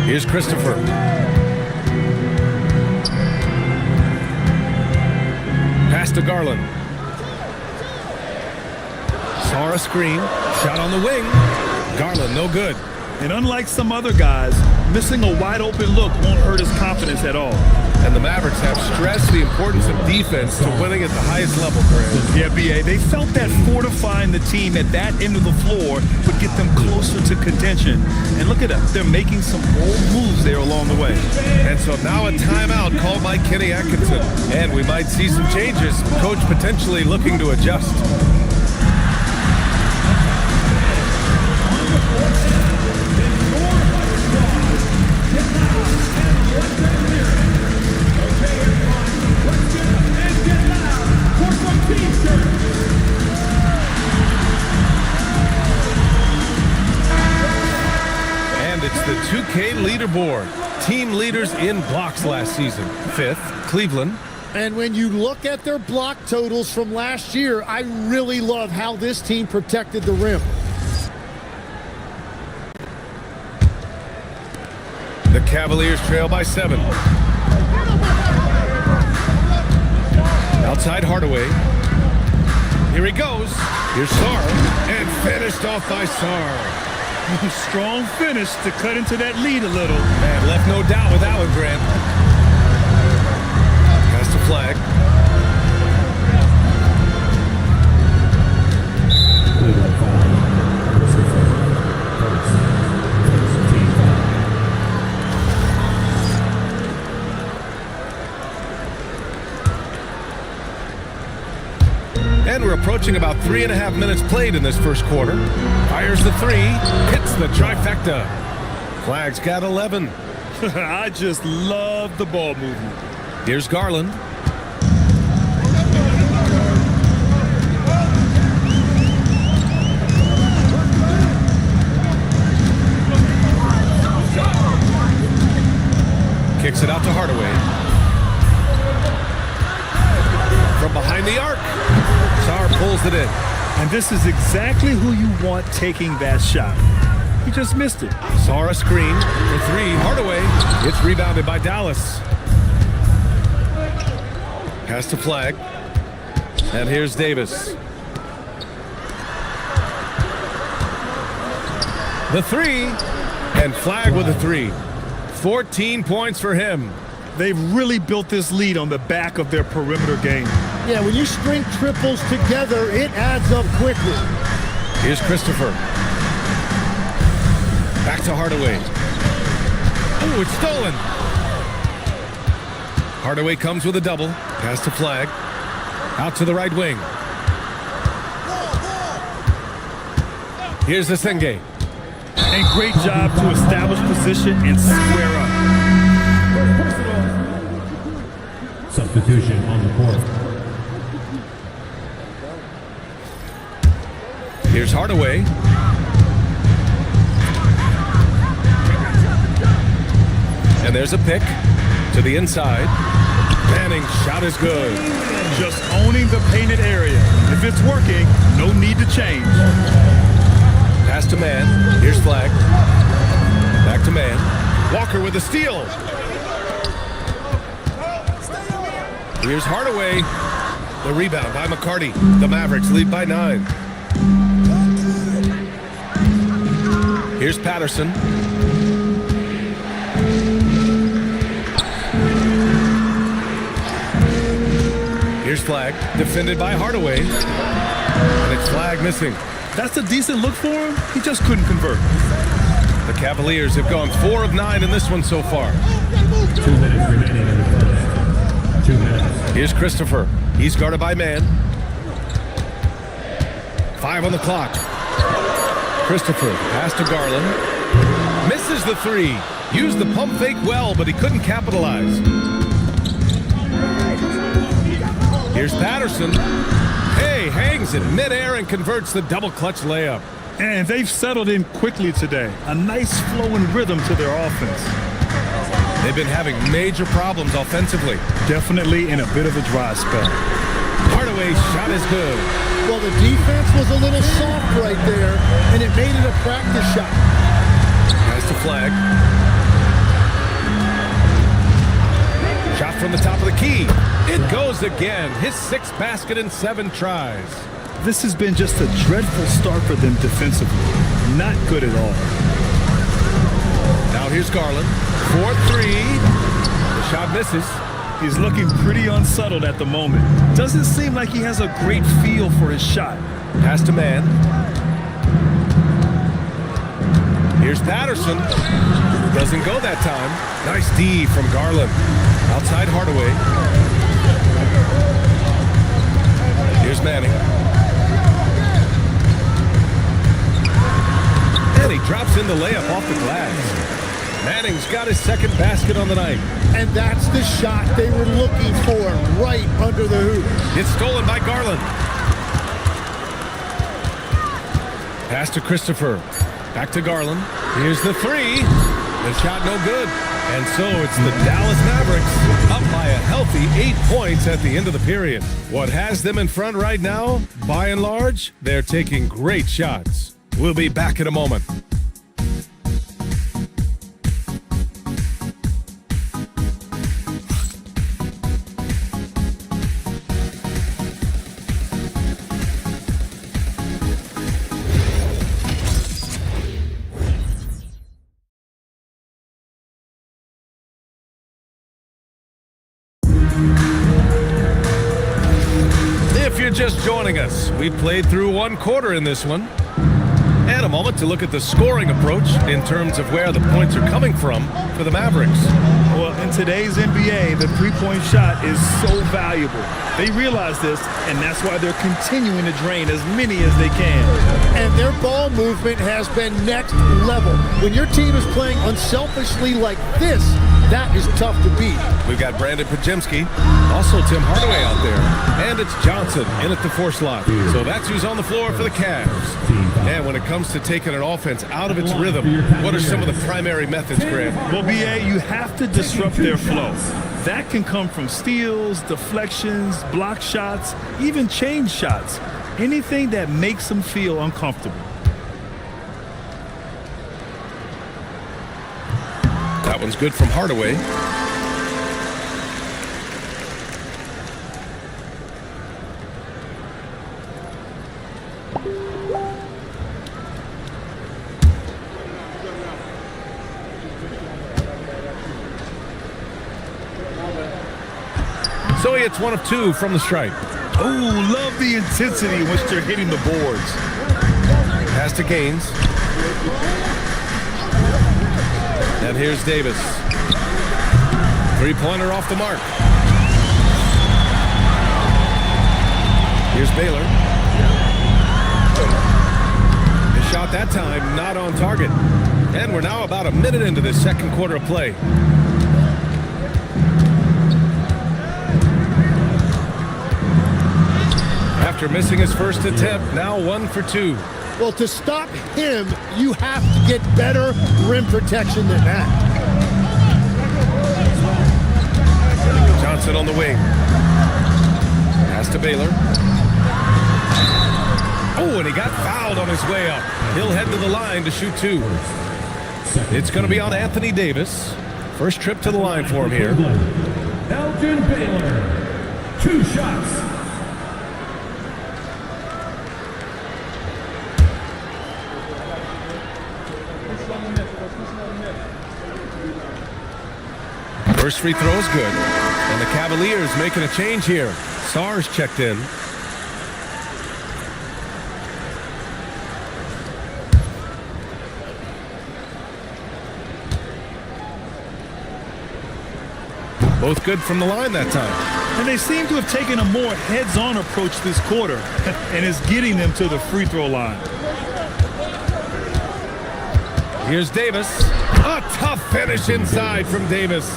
Here's Christopher. Pass to Garland. Saw a screen. Shot on the wing. Garland, no good. And unlike some other guys, missing a wide open look won't hurt his confidence at all. And the Mavericks have stressed the importance of defense to winning at the highest level, Grant. Yeah, B.A., they felt that fortifying the team at that end of the floor would get them closer to contention. And look at them. They're making some bold moves there along the way. And so now a timeout called by Kenny Atkinson. And we might see some changes. Coach potentially looking to adjust. And it's the 2K leaderboard. Team leaders in blocks last season. 5th, Cleveland. And when you look at their block totals from last year, I really love how this team protected the rim. The Cavaliers trail by 7. Outside Hardaway. Here he goes. Here's Sarr. And finished off by Sarr. Strong finish to cut into that lead a little. And left no doubt with that one, Grant. Pass to Flag. And we're approaching about 3.5 minutes played in this first quarter. Fires the 3, hits the trifecta. Flag's got 11. I just love the ball movement. Here's Garland. Kicks it out to Hardaway. From behind the arc. Sarr pulls it in. And this is exactly who you want taking that shot. He just missed it. Sarr a screen for 3. Hardaway. It's rebounded by Dallas. Pass to Flag. And here's Davis. The 3. And Flag with a 3. 14 points for him. They've really built this lead on the back of their perimeter game. Yeah, when you string triples together, it adds up quickly. Here's Christopher. Back to Hardaway. Oh, it's stolen. Hardaway comes with a double. Pass to Flag. Out to the right wing. Here's the Senge. And great job to establish position and square up. Substitution on the court. Here's Hardaway. And there's a pick to the inside. Manning's shot is good. Just owning the painted area. If it's working, no need to change. Pass to Man. Here's Flag. Back to Man. Walker with a steal. Here's Hardaway. The rebound by McCarty. The Mavericks lead by 9. Here's Patterson. Here's Flag. Defended by Hardaway. And it's Flag missing. That's a decent look for him. He just couldn't convert. The Cavaliers have gone 4 of 9 in this one so far. 2 minutes remaining in the first. 2 minutes. Here's Christopher. He's guarded by Man. 5 on the clock. Christopher, pass to Garland. Misses the 3. Used the pump fake well, but he couldn't capitalize. Here's Patterson. Hey, hangs in midair and converts the double clutch layup. And they've settled in quickly today. A nice flow and rhythm to their offense. They've been having major problems offensively. Definitely in a bit of a dry spell. Hardaway's shot is good. Well, the defense was a little soft right there, and it made it a practice shot. Has to flag. Shot from the top of the key. It goes again. His 6th basket in 7 tries. This has been just a dreadful start for them defensively. Not good at all. Now here's Garland. 4-3. The shot misses. He's looking pretty unsettled at the moment. Doesn't seem like he has a great feel for his shot. Pass to man. Here's Patterson. Doesn't go that time. Nice D from Garland. Outside Hardaway. Here's Manning. And he drops in the layup off the glass. Manning's got his 2nd basket on the night. And that's the shot they were looking for right under the hoop. It's stolen by Garland. Pass to Christopher. Back to Garland. Here's the 3. The shot no good. And so it's the Dallas Mavericks up by a healthy 8 points at the end of the period. What has them in front right now, by and large, they're taking great shots. We'll be back in a moment. If you're just joining us, we played through 1 quarter in this one. And a moment to look at the scoring approach in terms of where the points are coming from for the Mavericks. Well, in today's NBA, the three-point shot is so valuable. They realize this, and that's why they're continuing to drain as many as they can. And their ball movement has been next level. When your team is playing unselfishly like this, that is tough to beat. We've got Brandon Pajemski, also Tim Hardaway out there, and it's Johnson in at the 4 slot. So that's who's on the floor for the Cavs. And when it comes to taking an offense out of its rhythm, what are some of the primary methods, Grant? Well, B.A., you have to disrupt their flow. That can come from steals, deflections, block shots, even change shots. Anything that makes them feel uncomfortable. That one's good from Hardaway. So he hits 1 of 2 from the stripe. Oh, love the intensity in which they're hitting the boards. Pass to Gaines. And here's Davis. 3-pointer off the mark. Here's Baylor. His shot that time not on target. And we're now about a minute into this 2nd quarter of play. After missing his first attempt, now 1 for 2. Well, to stop him, you have to get better rim protection than that. Johnson on the wing. Pass to Baylor. Oh, and he got fouled on his way up. He'll head to the line to shoot 2. It's going to be on Anthony Davis. First trip to the line for him here. Elgin Baylor, 2 shots. First free throw is good. And the Cavaliers making a change here. Sars checked in. Both good from the line that time. And they seem to have taken a more heads-on approach this quarter, and it's getting them to the free throw line. Here's Davis. A tough finish inside from Davis.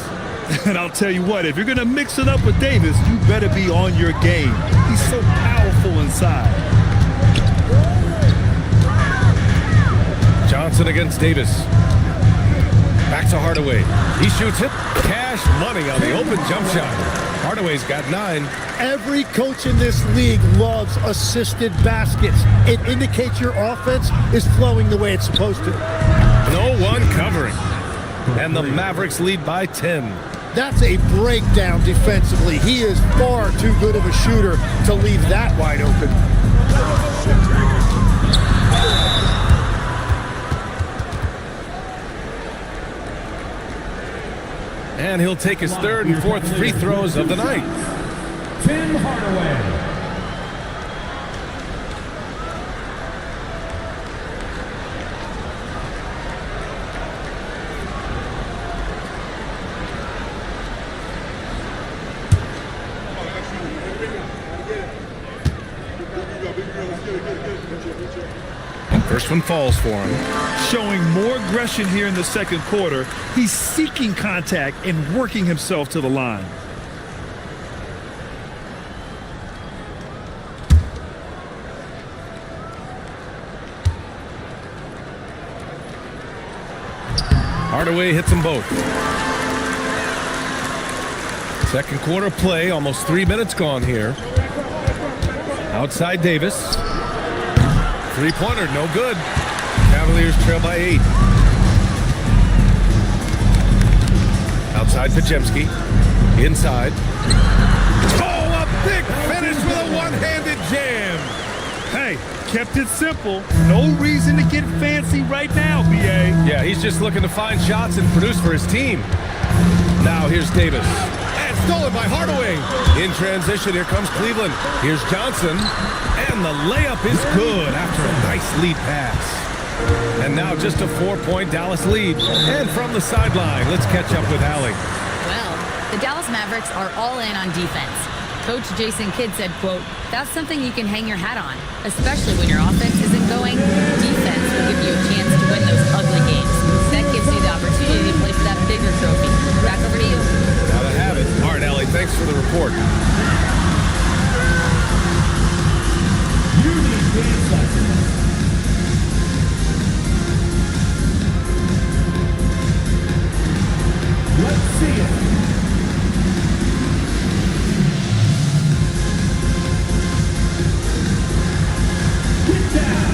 And I'll tell you what, if you're going to mix it up with Davis, you better be on your game. He's so powerful inside. Johnson against Davis. Back to Hardaway. He shoots it. Cash money on the open jump shot. Hardaway's got 9. Every coach in this league loves assisted baskets. It indicates your offense is flowing the way it's supposed to. No one covering. And the Mavericks lead by 10. That's a breakdown defensively. He is far too good of a shooter to leave that wide open. And he'll take his third and fourth free throws of the night. Tim Hardaway. First one falls for him. Showing more aggression here in the second quarter. He's seeking contact and working himself to the line. Hardaway hits them both. Second quarter play, almost 3 minutes gone here. Outside Davis. Three-pointer, no good. Cavaliers trail by 8. Outside Pajemski. Inside. Oh, a big finish with a one-handed jam. Hey, kept it simple. No reason to get fancy right now, B.A. Yeah, he's just looking to find shots and produce for his team. Now here's Davis. And stolen by Hardaway. In transition, here comes Cleveland. Here's Johnson. And the layup is good after a nice lead pass. And now just a 4-point Dallas lead. And from the sideline, let's catch up with Allie. Well, the Dallas Mavericks are all in on defense. Coach Jason Kidd said, quote, "That's something you can hang your hat on, especially when your offense isn't going. Defense will give you a chance to win those ugly games. That gives you the opportunity to play for that bigger trophy." Back over to you. Gotta have it. All right, Allie, thanks for the report. You need dance lessons. Let's see it. Get down.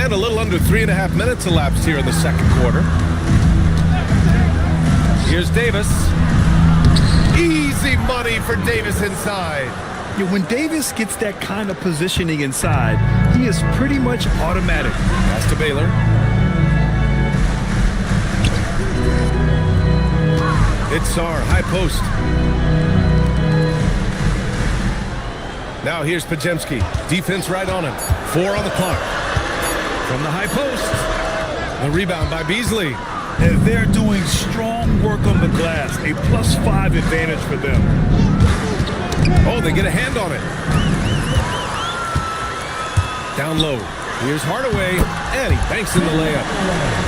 And a little under 3.5 minutes elapsed here in the second quarter. Here's Davis. Easy money for Davis inside. Yeah, when Davis gets that kind of positioning inside, he is pretty much automatic. Pass to Baylor. It's Sarr, high post. Now here's Pajemski. Defense right on him. 4 on the clock. From the high post. The rebound by Beasley. And they're doing strong work on the glass. A +5 advantage for them. Oh, they get a hand on it. Down low. Here's Hardaway. And he banks in the layup.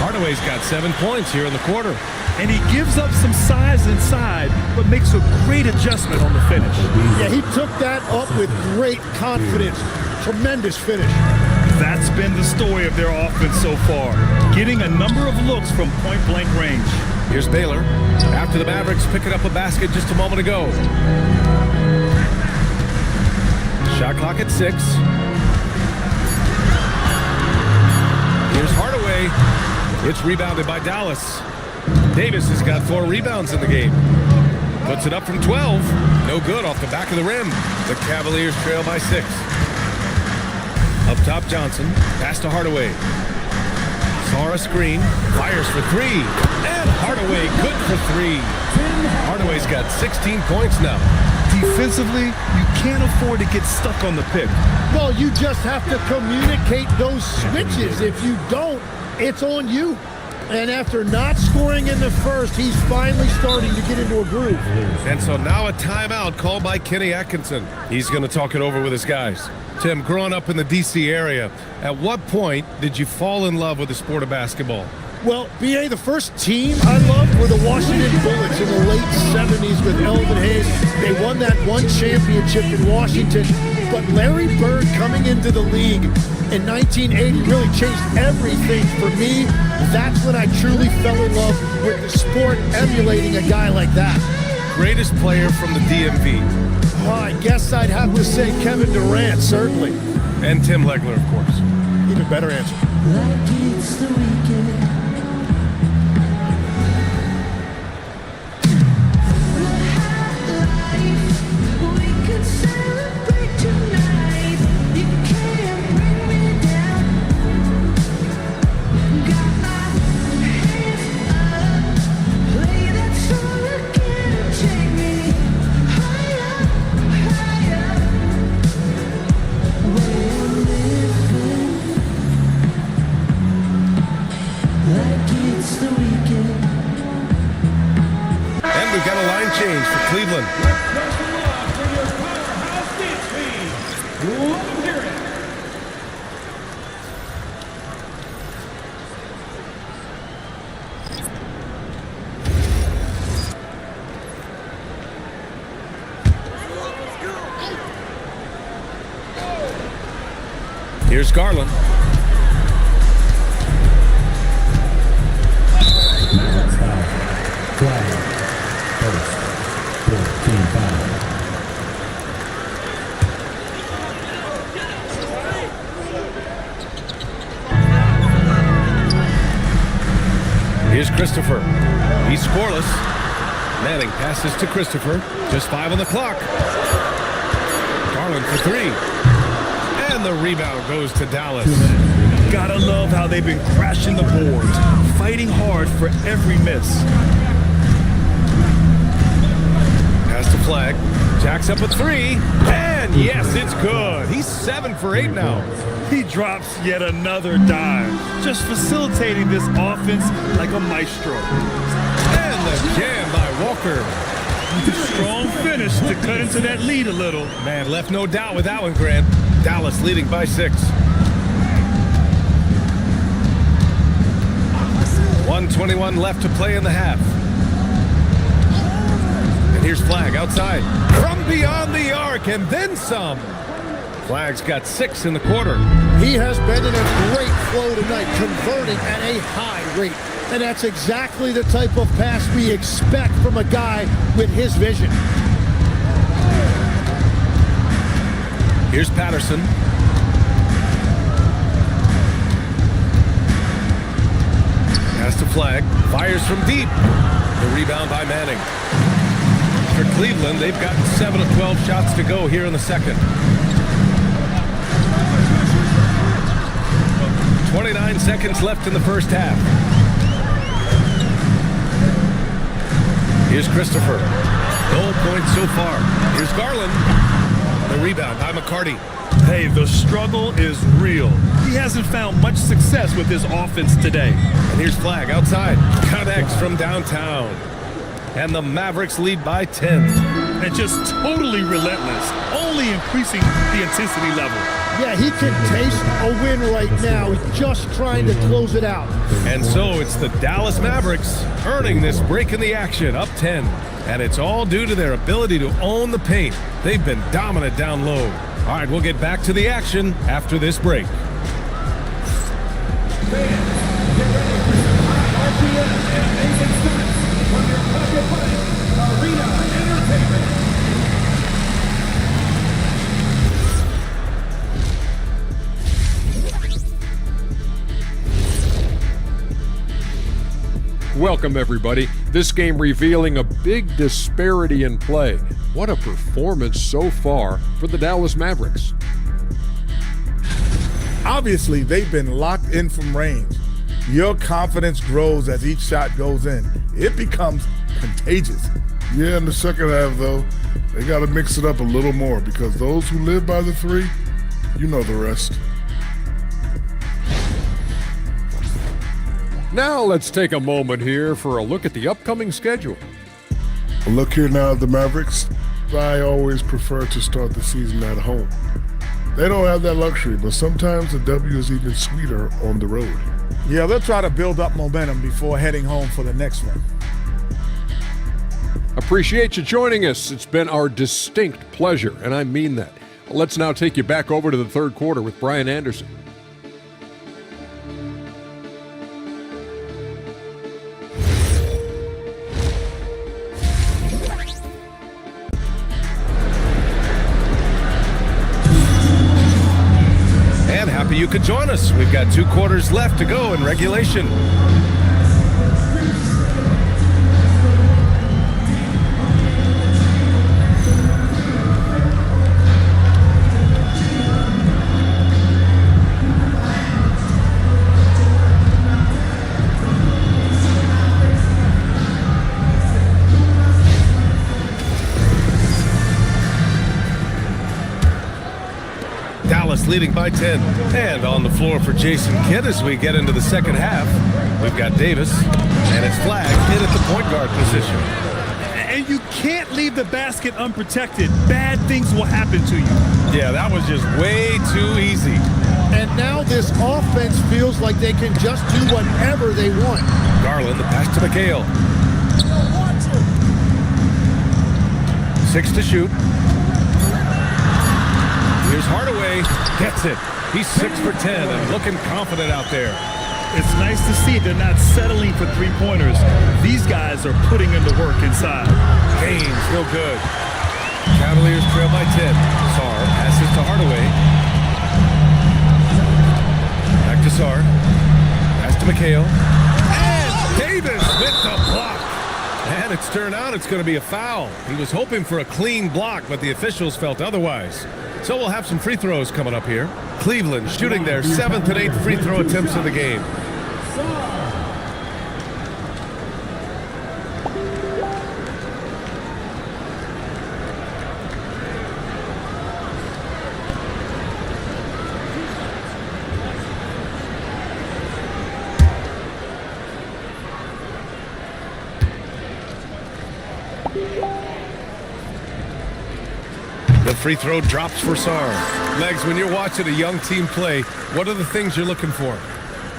Hardaway's got 7 points here in the quarter. And he gives up some size inside, but makes a great adjustment on the finish. Yeah, he took that up with great confidence. Tremendous finish. That's been the story of their offense so far, getting a number of looks from point-blank range. Here's Baylor. After the Mavericks picking up a basket just a moment ago. Shot clock at 6. Here's Hardaway. It's rebounded by Dallas. Davis has got 4 rebounds in the game. Puts it up from 12. No good off the back of the rim. The Cavaliers trail by 6. top Johnson. Pass to Hardaway. Saw a screen. Fires for three. And Hardaway good for three. Hardaway's got 16 points now. Defensively, you can't afford to get stuck on the pick. Well, you just have to communicate those switches. If you don't, it's on you. And after not scoring in the first, he's finally starting to get into a groove. And so now a timeout called by Kenny Atkinson. He's going to talk it over with his guys. Tim, growing up in the D.C. area, at what point did you fall in love with the sport of basketball? Well, B.A., the first team I loved were the Washington Bullets in the late 70s with Elvin Hayes. They won that one championship in Washington. But Larry Bird coming into the league in 1980 really changed everything for me. That's when I truly fell in love with the sport, emulating a guy like that. Greatest player from the DMV? Oh, I guess I'd have to say Kevin Durant, certainly. And Tim Legler, of course. Even better answer. Like it's the weekend. And we've got a line change for Cleveland. Here's Garland. Here's Christopher. He's scoreless. Manning passes to Christopher. Just 5 on the clock. Garland for three. And the rebound goes to Dallas. Gotta love how they've been crashing the boards, fighting hard for every miss. Pass to Flag. Jacks up a three. And yes, it's good. He's 7 for 8 now. He drops yet another dime, just facilitating this offense like a maestro. And the jam by Walker. Strong finish to cut into that lead a little. Man, left no doubt with that one, Grant. Dallas leading by 6. 1:21 left to play in the half. And here's Flag outside. From beyond the arc and then some. Flag's got 6 in the quarter. He has been in a great flow tonight, converting at a high rate. And that's exactly the type of pass we expect from a guy with his vision. Here's Patterson. Pass to Flag. Fires from deep. The rebound by Manning. For Cleveland, they've gotten 7 of 12 shots to go here in the second. 29 seconds left in the first half. Here's Christopher. No points so far. Here's Garland. The rebound by McCarty. Hey, the struggle is real. He hasn't found much success with his offense today. And here's Flag outside. Connects from downtown. And the Mavericks lead by 10. And just totally relentless, only increasing the intensity level. Yeah, he can taste a win right now. He's just trying to close it out. And so it's the Dallas Mavericks earning this break in the action, up 10. And it's all due to their ability to own the paint. They've been dominant down low. All right, we'll get back to the action after this break. Welcome, everybody. This game revealing a big disparity in play. What a performance so far for the Dallas Mavericks. Obviously, they've been locked in from range. Your confidence grows as each shot goes in. It becomes contagious. Yeah, in the second half, though, they got to mix it up a little more because those who live by the three, you know the rest. Now let's take a moment here for a look at the upcoming schedule. A look here now at the Mavericks. I always prefer to start the season at home. They don't have that luxury, but sometimes the W is even sweeter on the road. Yeah, they'll try to build up momentum before heading home for the next one. Appreciate you joining us. It's been our distinct pleasure, and I mean that. Let's now take you back over to the third quarter with Brian Anderson. And happy you could join us. We've got 2 quarters left to go in regulation. Dallas leading by 10. And on the floor for Jason Kidd as we get into the second half, we've got Davis, and it's flagged in at the point guard position. And you can't leave the basket unprotected. Bad things will happen to you. Yeah, that was just way too easy. And now this offense feels like they can just do whatever they want. Garland, the pass to McHale. 6 to shoot. Here's Hardaway, gets it. He's 6 for 10 and looking confident out there. It's nice to see they're not settling for three-pointers. These guys are putting in the work inside. Gaines, no good. Cavaliers trail by 10. Sarr passes to Hardaway. Back to Sarr. Pass to McHale. And Davis with the block. And it's turned out it's going to be a foul. He was hoping for a clean block, but the officials felt otherwise. So we'll have some free throws coming up here. Cleveland shooting their 7th and 8th free throw attempts of the game. The free throw drops for Sarr. Legs, when you're watching a young team play, what are the things you're looking for?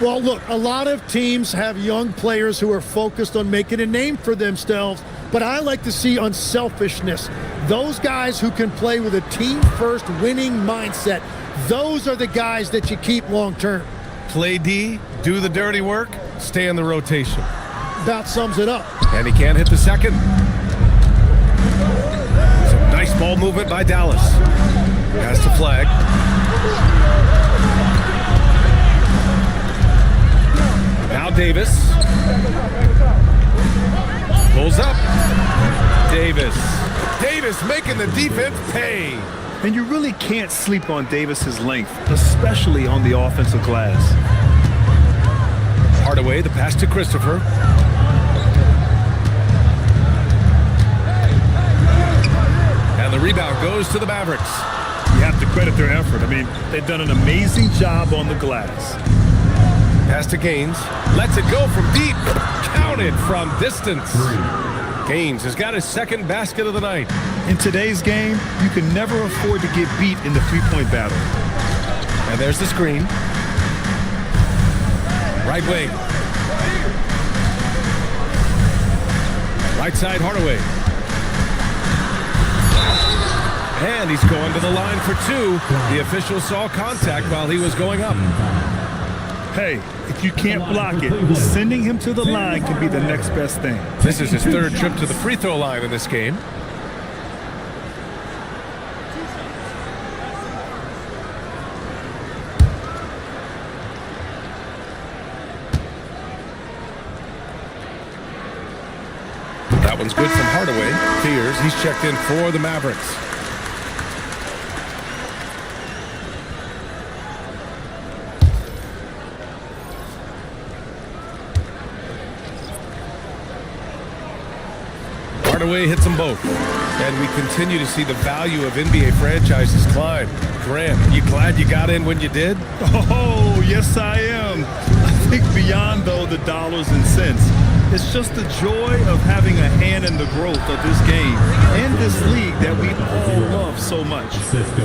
Well, look, a lot of teams have young players who are focused on making a name for themselves, but I like to see unselfishness. Those guys who can play with a team-first winning mindset, those are the guys that you keep long-term. Play D, do the dirty work, stay in the rotation. About sums it up. And he can't hit the second. Nice ball movement by Dallas. Pass to Flag. Now Davis. Pulls up. Davis. Davis making the defense pay. And you really can't sleep on Davis's length, especially on the offensive glass. Hardaway, the pass to Christopher. And the rebound goes to the Mavericks. You have to credit their effort. I mean, they've done an amazing job on the glass. Pass to Gaines. Lets it go from deep. Counted from distance. Gaines has got his second basket of the night. In today's game, you can never afford to get beat in the three-point battle. And there's the screen. Right wing. Right side, Hardaway. And he's going to the line for 2. The official saw contact while he was going up. Hey, if you can't block it, sending him to the line can be the next best thing. This is his 3rd trip to the free throw line in this game. That one's good from Hardaway. Fears he's checked in for the Mavericks. Hardaway hits them both. And we continue to see the value of NBA franchises climb. Grant, you glad you got in when you did? Oh, yes, I am. I think beyond, though, the dollars and cents, it's just the joy of having a hand in the growth of this game and this league that we all love so much.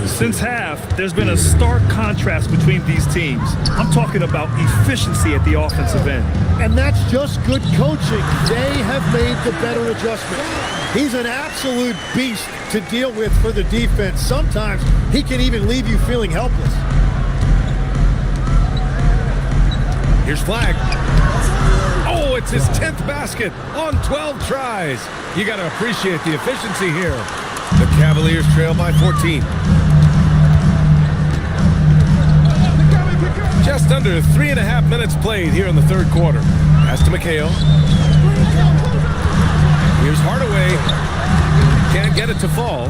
Since half, there's been a stark contrast between these teams. I'm talking about efficiency at the offensive end. And that's just good coaching. They have made the better adjustment. He's an absolute beast to deal with for the defense. Sometimes he can even leave you feeling helpless. Here's Flag. Oh, it's his 10th basket on 12 tries. You got to appreciate the efficiency here. The Cavaliers trail by 14. Just under 3.5 minutes played here in the third quarter. Pass to McHale. Here's Hardaway. Can't get it to fall.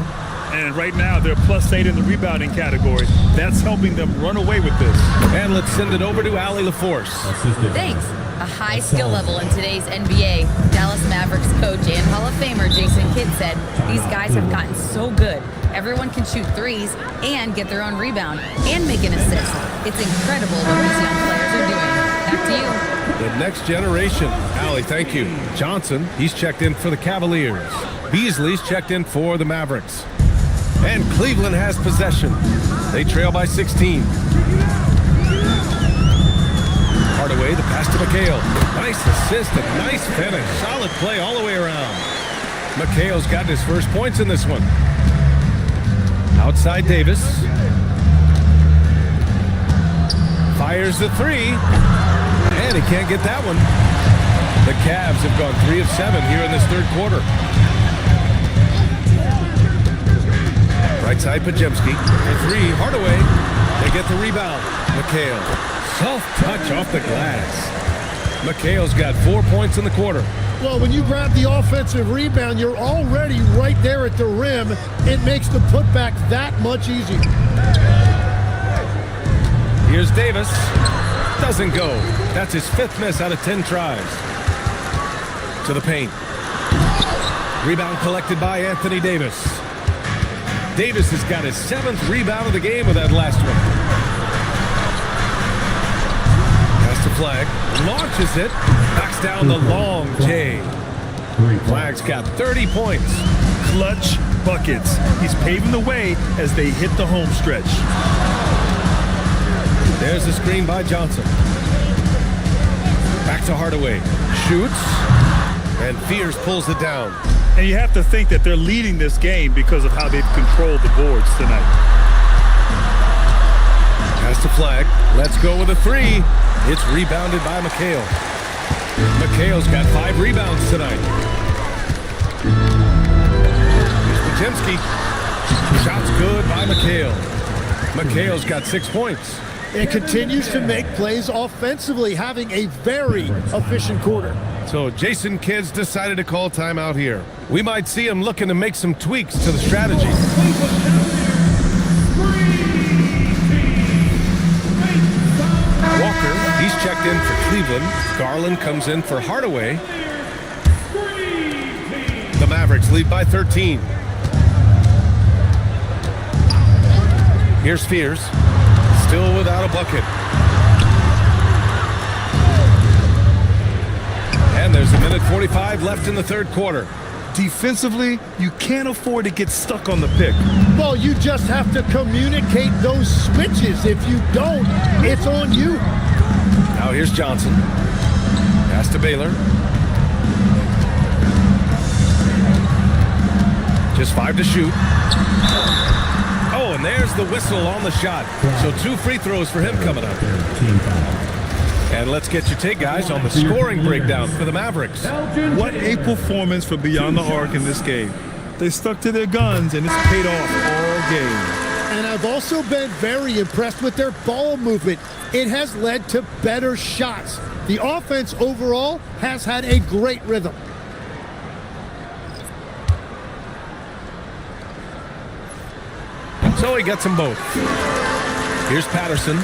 And right now, they're +8 in the rebounding category. That's helping them run away with this. And let's send it over to Allie LaForce. Thanks. A high skill level in today's NBA. Dallas Mavericks coach and Hall of Famer Jason Kidd said these guys have gotten so good. Everyone can shoot threes and get their own rebound and make an assist. It's incredible what these young players are doing. Back to you. The next generation. Allie, thank you. Johnson, he's checked in for the Cavaliers. Beasley's checked in for the Mavericks. And Cleveland has possession. They trail by 16. Hardaway, the pass to McHale. Nice assist and nice finish. Solid play all the way around. McHale's gotten his first points in this one. Outside Davis. Fires the three. And he can't get that one. The Cavs have gone 3 of 7 here in this third quarter. Right side, Pajemski. For three, Hardaway. They get the rebound. McHale. Self-touch off the glass. McHale's got 4 points in the quarter. Well, when you grab the offensive rebound, you're already right there at the rim. It makes the putback that much easier. Here's Davis. Doesn't go. That's his 5th miss out of 10 tries. To the paint. Rebound collected by Anthony Davis. Davis has got his 7th rebound of the game with that last one. Pass to Flag. Launches it. Knocks down the long J. Flag's got 30 points. Clutch buckets. He's paving the way as they hit the home stretch. There's the screen by Johnson. Back to Hardaway. Shoots. And Fears pulls it down. And you have to think that they're leading this game because of how they've controlled the boards tonight. Pass to Flag. Let's go with a three. It's rebounded by McHale. McHale's got 5 rebounds tonight. Here's Pajemski. Shot's good by McHale. McHale's got 6 points. It continues to make plays offensively, having a very efficient quarter. So Jason Kidd's decided to call timeout here. We might see him looking to make some tweaks to the strategy. Walker, he's checked in for Cleveland. Garland comes in for Hardaway. The Mavericks lead by 13. Here's Fears. Still without a bucket. And there's a minute 45 left in the third quarter. Defensively, you can't afford to get stuck on the pick. Well, you just have to communicate those switches. If you don't, it's on you. Now here's Johnson. Pass to Baylor. Just 5 to shoot. Oh, and there's the whistle on the shot. So 2 free throws for him coming up. And let's get your take, guys, on the scoring breakdown for the Mavericks. What a performance for Beyond the Arc in this game. They stuck to their guns, and it's paid off all game. And I've also been very impressed with their ball movement. It has led to better shots. The offense overall has had a great rhythm. So he gets them both. Here's Patterson.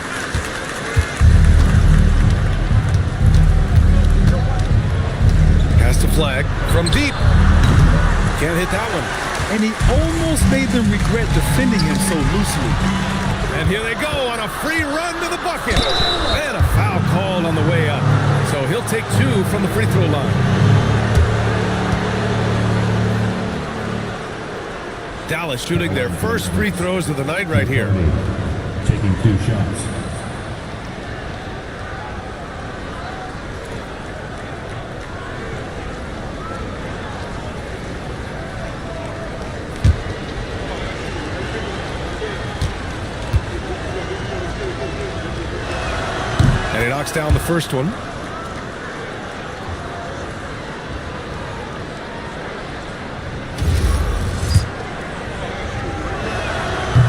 Pass to Flag from deep. Can't hit that one. And he almost made them regret defending him so loosely. And here they go on a free run to the bucket. And a foul called on the way up. So he'll take 2 from the free throw line. Dallas shooting their first free throws of the night right here. Taking 2 shots. And he knocks down the first one.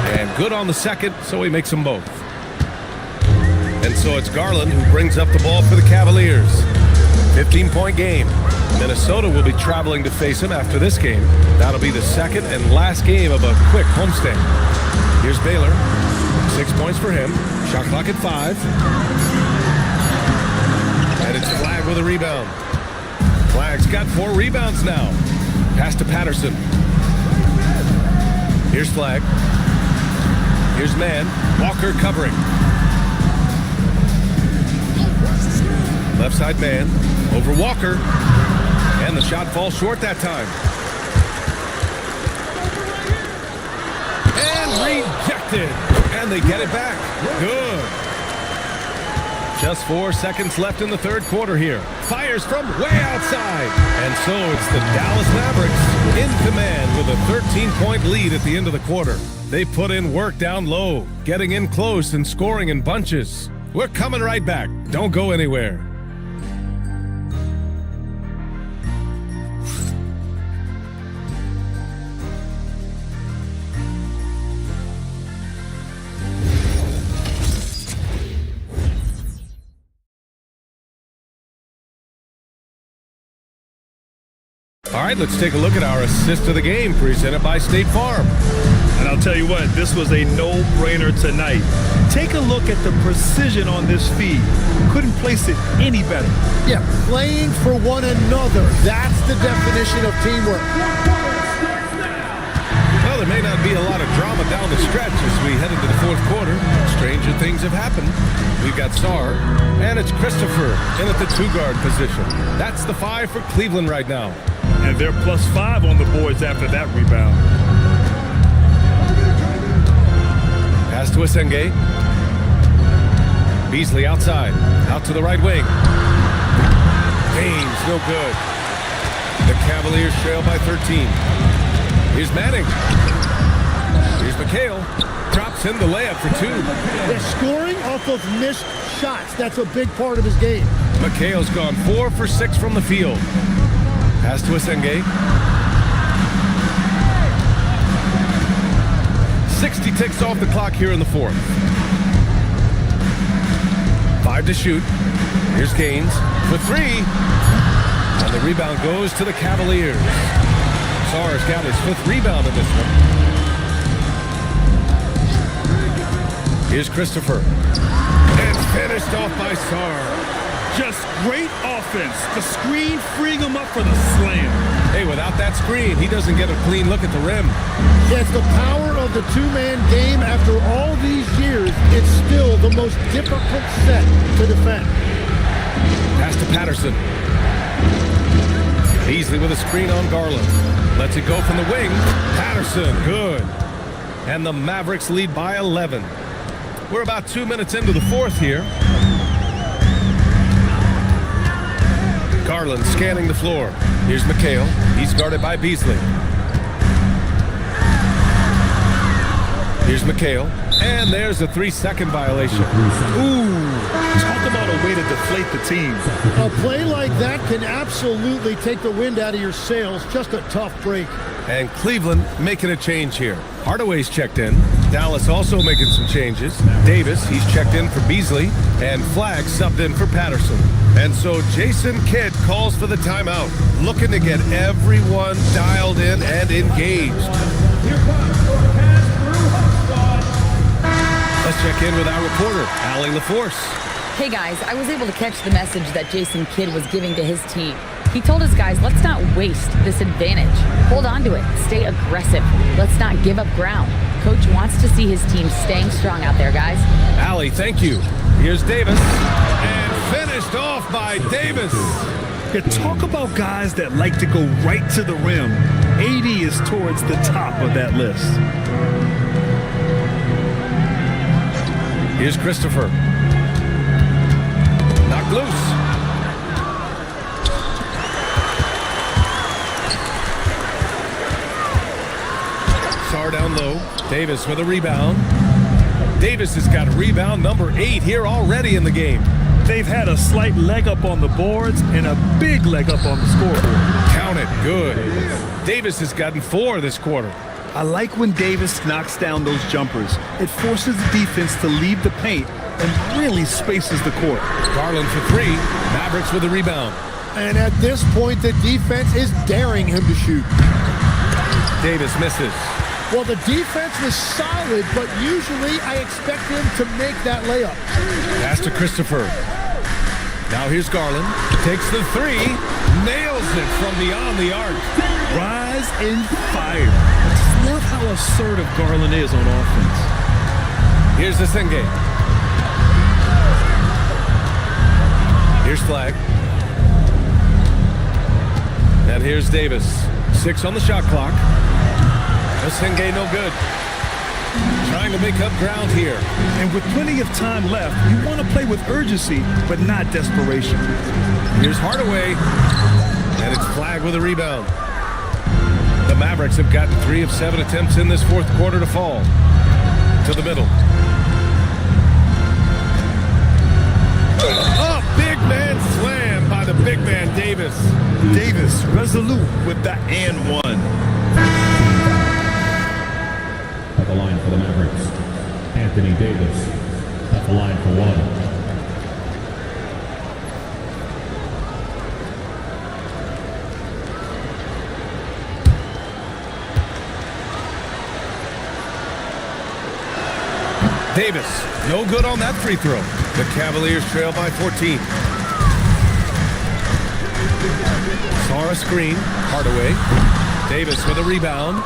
And good on the second, so he makes them both. And so it's Garland who brings up the ball for the Cavaliers. 15-point game. Minnesota will be traveling to face him after this game. That'll be the second and last game of a quick homestand. Here's Baylor. 6 points for him. Shot clock at 5. And it's Flagg with a rebound. Flagg's got 4 rebounds now. Pass to Patterson. Here's Flagg. Here's man. Walker covering. Left side man. Over Walker. And the shot falls short that time. And rejected. And they get it back. Good. Just 4 seconds left in the third quarter here. Fires from way outside. And so it's the Dallas Mavericks in command with a 13-point lead at the end of the quarter. They put in work down low, getting in close and scoring in bunches. We're coming right back. Don't go anywhere. All right, let's take a look at our assist of the game presented by State Farm. And I'll tell you what, this was a no-brainer tonight. Take a look at the precision on this feed. Couldn't place it any better. Yeah, playing for one another. That's the definition of teamwork. Well, there may not be a lot of drama down the stretch as we head into the fourth quarter. Stranger things have happened. We've got Sarr, and it's Christopher in at the 2-guard position. That's the 5 for Cleveland right now. And they're +5 on the boards after that rebound. Pass to Asenge. Beasley outside. Out to the right wing. James, no good. The Cavaliers trail by 13. Here's Manning. Here's McHale. Drops in the layup for 2. They're scoring off of missed shots. That's a big part of his game. McHale's gone 4 for 6 from the field. Pass to Asenge. 60 ticks off the clock here in the fourth. 5 to shoot. Here's Gaines for 3. And the rebound goes to the Cavaliers. Sarr's got his 5th rebound in this one. Here's Christopher. And finished off by Sarr. Just great offense. The screen freeing him up for the slam. Hey, without that screen, he doesn't get a clean look at the rim. Yeah, it's the power of the 2-man game. After all these years, it's still the most difficult set to defend. Pass to Patterson. Beasley with a screen on Garland. Lets it go from the wing. Patterson, good. And the Mavericks lead by 11. We're about 2 minutes into the fourth here. Garland scanning the floor. Here's McHale. He's guarded by Beasley. Here's McHale. And there's a 3-second violation. Ooh, talk about a way to deflate the team. A play like that can absolutely take the wind out of your sails. Just a tough break. And Cleveland making a change here. Hardaway's checked in. Dallas also making some changes. Davis, he's checked in for Beasley. And Flagg subbed in for Patterson. And so Jason Kidd calls for the timeout, looking to get everyone dialed in and engaged. Let's check in with our reporter, Allie LaForce. Hey guys, I was able to catch the message that Jason Kidd was giving to his team. He told his guys, let's not waste this advantage. Hold on to it. Stay aggressive. Let's not give up ground. Coach wants to see his team staying strong out there, guys. Allie, thank you. Here's Davis. And finished off by Davis. Yeah, talk about guys that like to go right to the rim. AD is towards the top of that list. Here's Christopher. Knocked loose. Sar down low. Davis with a rebound. Davis has got rebound number 8 here already in the game. They've had a slight leg up on the boards and a big leg up on the scoreboard. Count it. Good. Davis has gotten 4 this quarter. I like when Davis knocks down those jumpers. It forces the defense to leave the paint and really spaces the court. Garland for 3. Mavericks with a rebound. And at this point, the defense is daring him to shoot. Davis misses. Well, the defense was solid, but usually I expect him to make that layup. Pass to Christopher. Now here's Garland. Takes the 3. Nails it from beyond the arc. Rise and fire. I just love how assertive Garland is on offense. Here's the Senge. Here's Flag. And here's Davis. 6 on the shot clock. Senge no good. Trying to make up ground here. And with plenty of time left, you want to play with urgency, but not desperation. Here's Hardaway. And it's Flag with a rebound. The Mavericks have gotten 3 of 7 attempts in this fourth quarter to fall. To the middle. Oh, big man slam by the big man Davis. Davis resolute with the and one. At the line for the Mavericks, Anthony Davis. At the line for 1. Davis, no good on that free throw. The Cavaliers trail by 14. Sara screen, Hardaway. Davis with a rebound.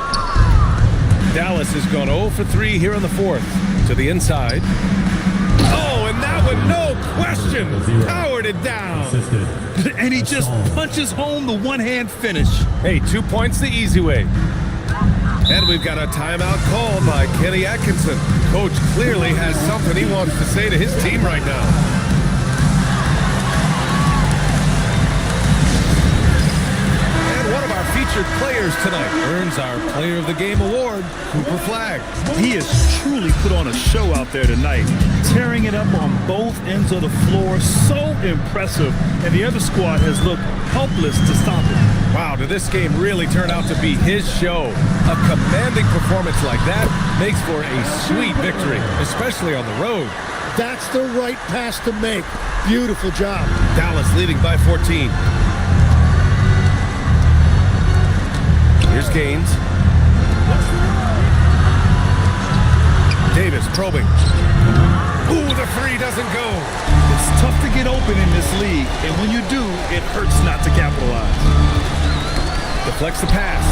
Dallas has gone 0 for 3 here in the fourth. To the inside. Oh, and that one, no question, powered it down. And he just punches home the one-hand finish. Hey, 2 points the easy way. And we've got a timeout called by Kenny Atkinson. Coach clearly has something he wants to say to his team right now. And one of our featured players tonight earns our Player of the Game award, Cooper Flag. He has truly put on a show out there tonight, tearing it up on both ends of the floor. So impressive. And the other squad has looked helpless to stop it. Wow, did this game really turn out to be his show? A commanding performance like that makes for a sweet victory, especially on the road. That's the right pass to make. Beautiful job. Dallas leading by 14. Here's Gaines. Davis probing. Ooh, the 3 doesn't go. It's tough to get open in this league, and when you do, it hurts not to capitalize. Deflects the pass.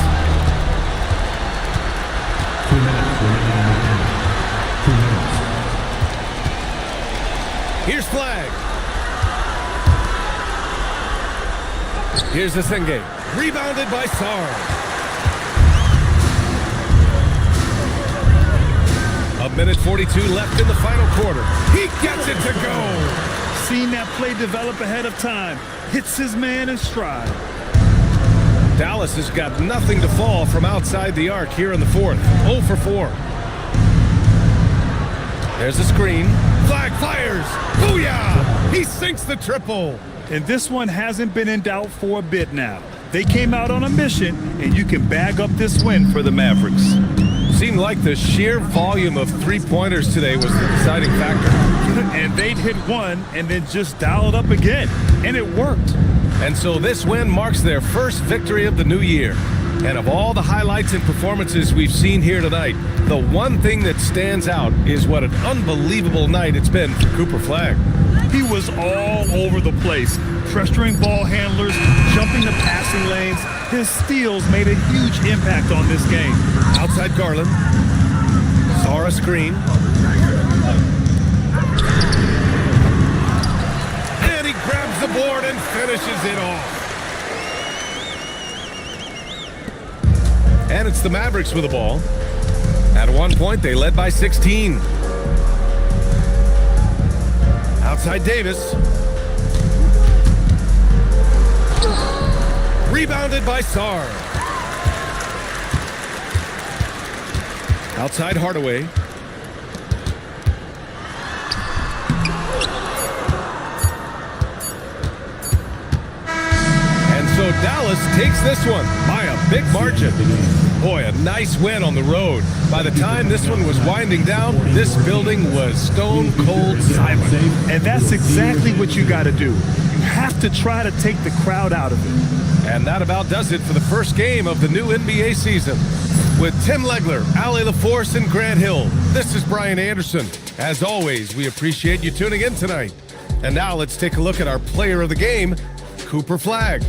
2 minutes remaining in the game. 2 minutes. Here's Flag. Here's the Senge. Rebounded by Sar. A minute 42 left in the final quarter. He gets it to go. Seen that play develop ahead of time. Hits his man in stride. Dallas has got nothing to fall from outside the arc here in the fourth. 0 for 4. There's a screen. Flag fires. Booyah! He sinks the triple. And this one hasn't been in doubt for a bit now. They came out on a mission, and you can bag up this win for the Mavericks. Seemed like the sheer volume of three-pointers today was the deciding factor. And they'd hit one and then just dial it up again. And it worked. And so this win marks their first victory of the new year. And of all the highlights and performances we've seen here tonight, the one thing that stands out is what an unbelievable night it's been for Cooper Flag. He was all over the place, pressuring ball handlers, jumping the passing lanes. His steals made a huge impact on this game. Outside Garland. Sara screen. And he grabs the board and finishes it off. And it's the Mavericks with the ball. At one point, they led by 16. Outside Davis. Rebounded by Sarr. Outside Hardaway. And so Dallas takes this one by a big margin. Boy, a nice win on the road. By the time this one was winding down, this building was stone cold silent. And that's exactly what you got to do. You have to try to take the crowd out of it. And that about does it for the first game of the new NBA season. With Tim Legler, Allie LaForce, and Grant Hill, this is Brian Anderson. As always, we appreciate you tuning in tonight. And now let's take a look at our player of the game, Cooper Flagg.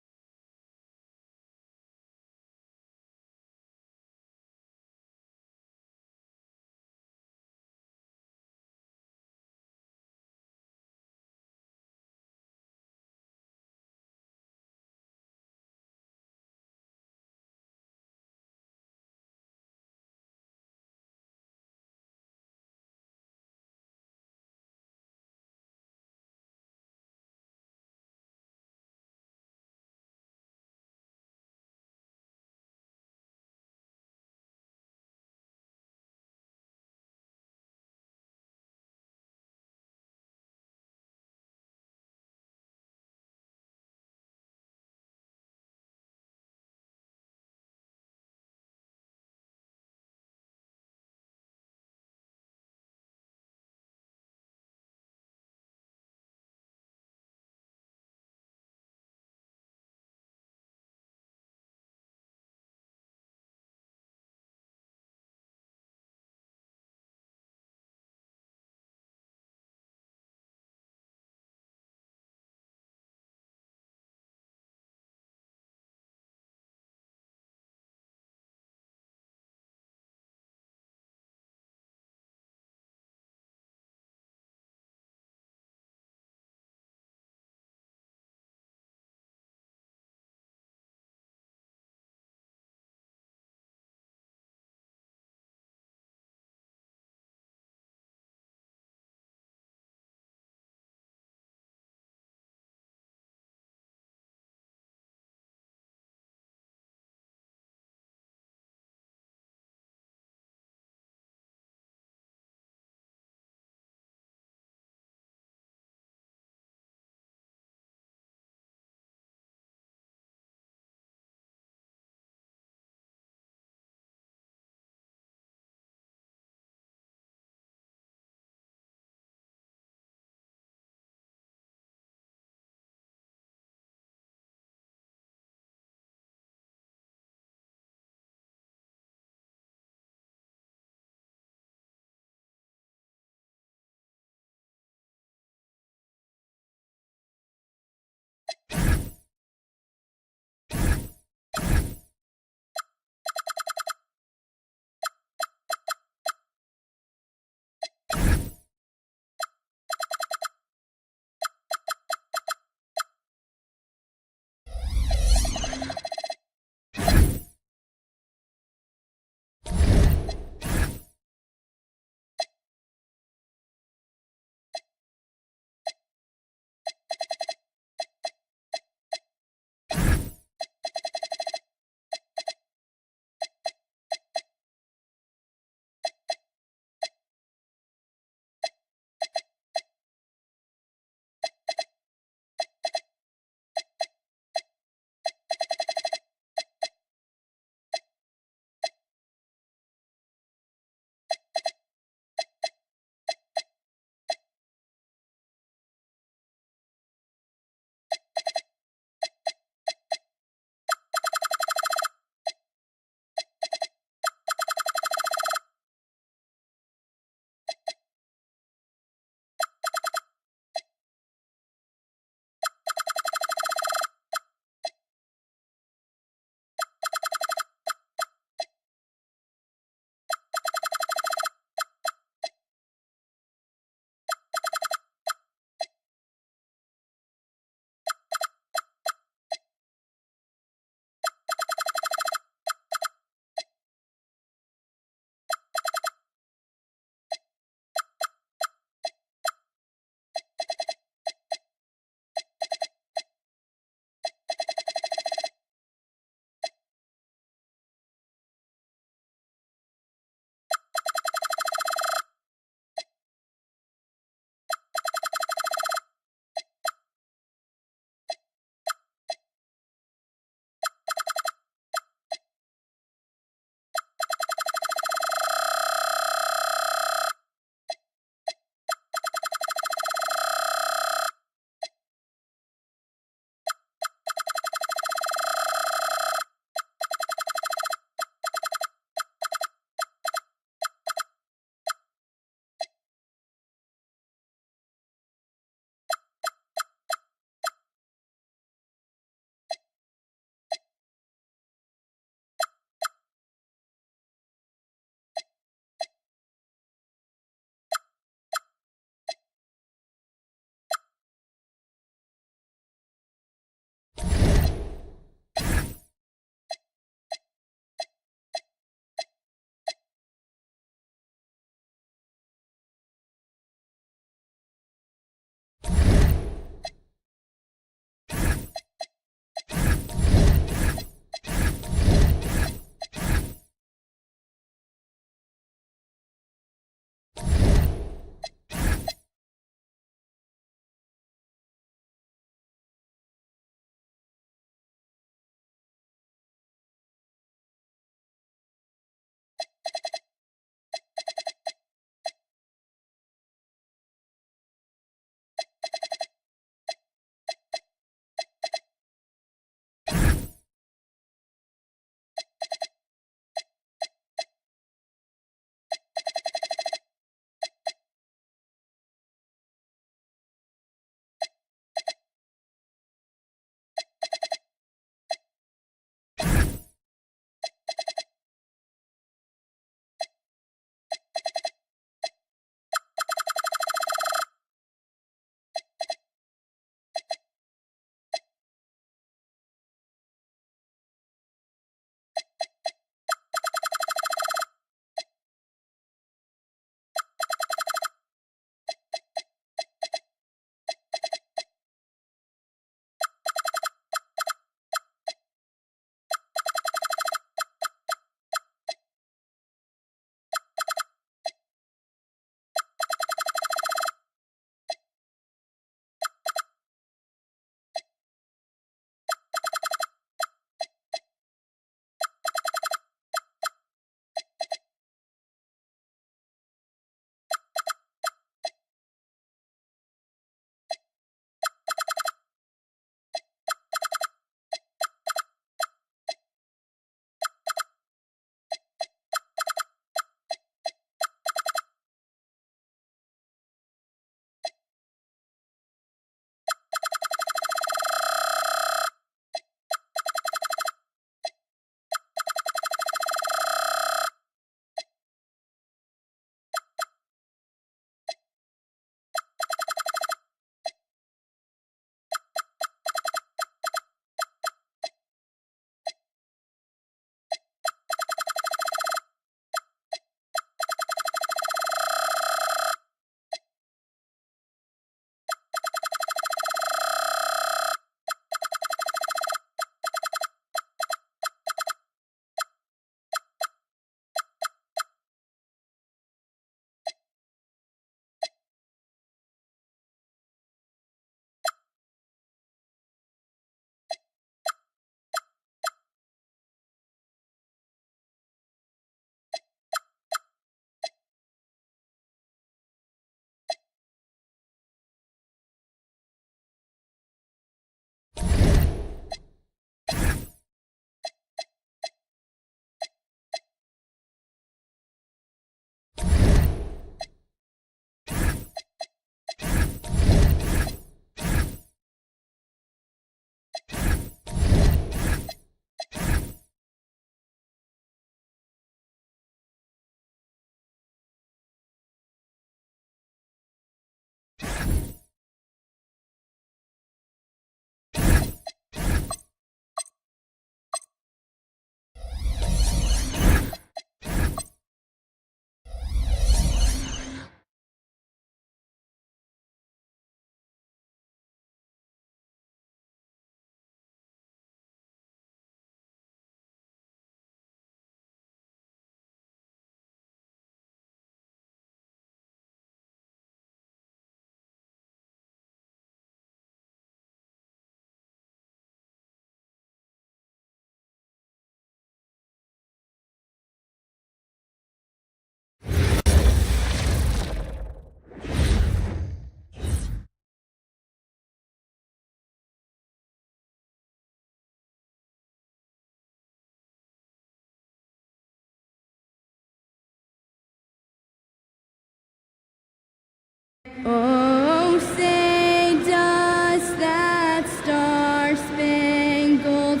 Oh, say does that star-spangled